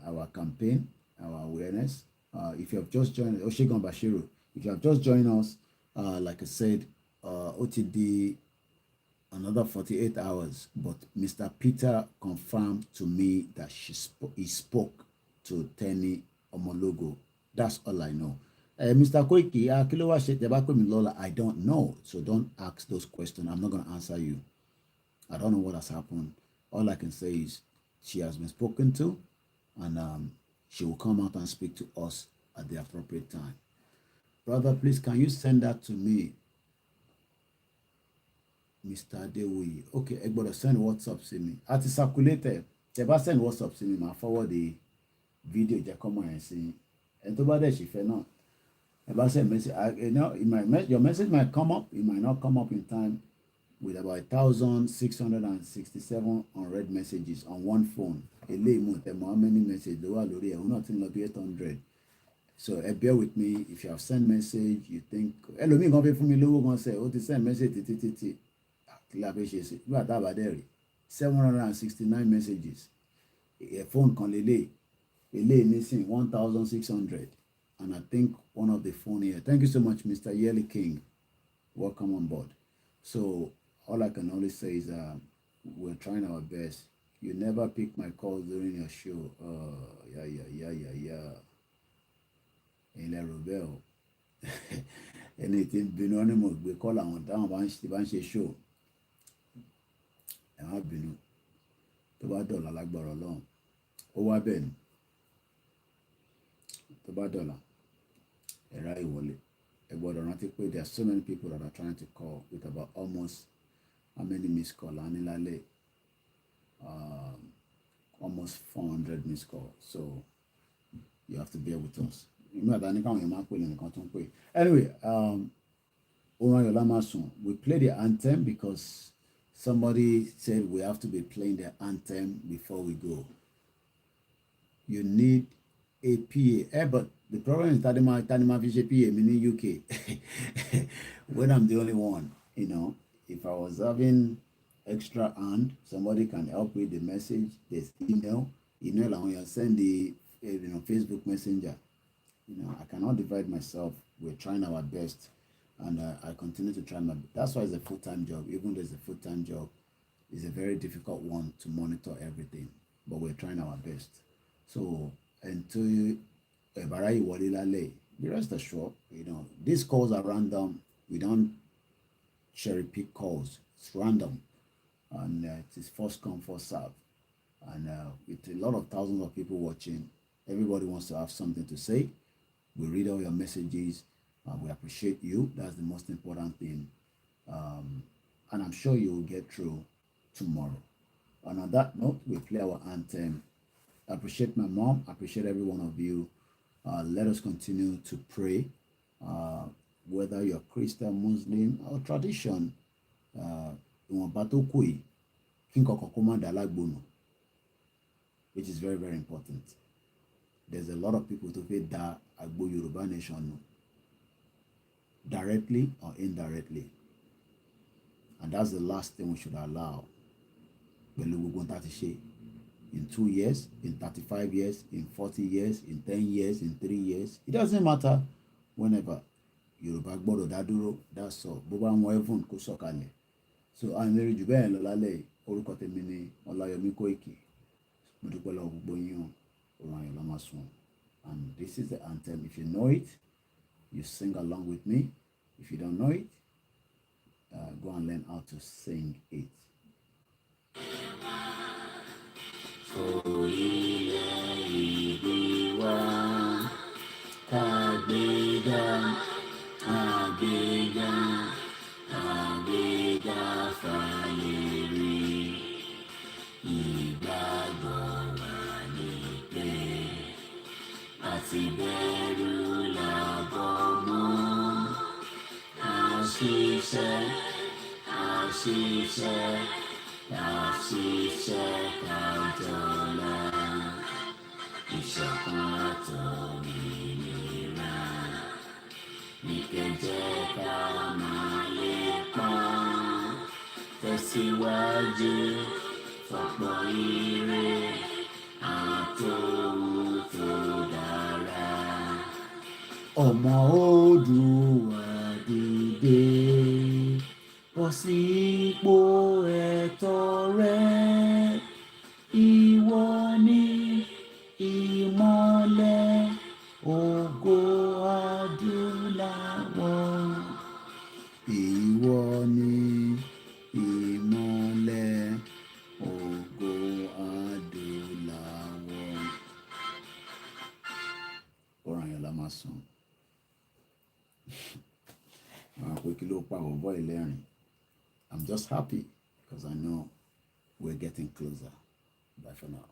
our campaign, our awareness. If you have just joined Oshigan Bashiru, if you have just joined us, like I said, OTD another 48 hours, but Mr. Peter confirmed to me that he spoke to Tenny Omologo. That's all I know. Mr. Koiki, I don't know, so don't ask those questions. I'm not going to answer you. I don't know what has happened. All I can say is she has been spoken to, and she will come out and speak to us at the appropriate time. Brother, please, can you send that to me? Mr. Dewi. Okay, everybody send WhatsApp to me. At the circulator, if I send WhatsApp to me, I forward the video. Just come and see. And to bad she fell now. If I send message, your message might come up. It might not come up in time. With about 1,667 unread messages on one phone. How many messages? There were not in 800. So bear with me. If you have sent message, you think, hello, me gonna pay for me low, gonna say, oh, to send message, 769 messages. A phone can lele missing 1,600. And I think one of the phone here. Thank you so much, Mr. Yelly King. Welcome on board. So all I can only say is we're trying our best. You never pick my calls during your show. Yeah. In La Robel. Anything been anymore, we call on down bunch show. And I've been to $1 like Borolon. Over Ben. To $1. A right wallet. There are so many people that are trying to call with about almost how many missed calls? Almost 400 missed calls. So you have to bear with us. Anyway, we play the anthem because somebody said we have to be playing the anthem before we go. You need a PA. But the problem is Tanima Fisher PA in the UK. When I'm the only one, if I was having extra hand, somebody can help with the message. There's email and when you send the Facebook Messenger. I cannot divide myself. We're trying our best, and I continue to try my best. That's why it's a full-time job. Even though it's a full-time job, it's a very difficult one to monitor everything, but we're trying our best. So until be rest assured, these calls are random. We don't cherry pick calls. It's random, and it is first come, first serve. And with a lot of thousands of people watching, everybody wants to have something to say. We read all your messages. We appreciate you. That's the most important thing. And I'm sure you will get through tomorrow. And on that note, we play our anthem. I appreciate my mom. I appreciate every one of you. Let us continue to pray. Whether you're Christian, Muslim, or tradition, which is very, very important. There's a lot of people to pay that Agbo Yoruba nation directly or indirectly. And that's the last thing we should allow. In 2 years, in 35 years, in 40 years, in 10 years, in 3 years. It doesn't matter whenever. Yoruba gbọ́dọ̀ dá dúró, that's all. Bó bá wọn heaven kó sọ̀kalẹ̀. So I'm very jù bẹ́ẹ̀ lọ lálẹ́ orúkọ tèmi ni Ọláyọmí Kóìkì. Mo dúpẹ́ lọ́wọ́ gbogbo yín o, Ọ̀ràn Ayọ̀ la máa sùn. And this is the anthem. If you know it, you sing along with me. If you don't know it, go and learn how to sing it. Orílẹ̀ èdè wa, àgbéga, àgbéga, àgbéga fàyèrè. Ìgbàgbọ́ wa ni pé àti bẹ̀rù làbọ̀ mọ́. Àṣìṣe, kájọlá, ìṣọ̀kan àtòmìnira, ìkẹjẹ́ ká máa lépa, tẹ̀síwájú fọ̀pọ̀ ire àtòhun tó dára. Ọmọ Oòduà dìde, bọ́ sípò ẹ̀tọ́ rẹ. Ìwọ ni ìmọ́lẹ̀ ògo adúláwọ̀. Ìwọ ni ìmọ́lẹ̀ ògo adúláwọ̀. Ọ̀ràn Ayọ̀ la máa sùn. I'm just happy because I know we're getting closer. Bye for now.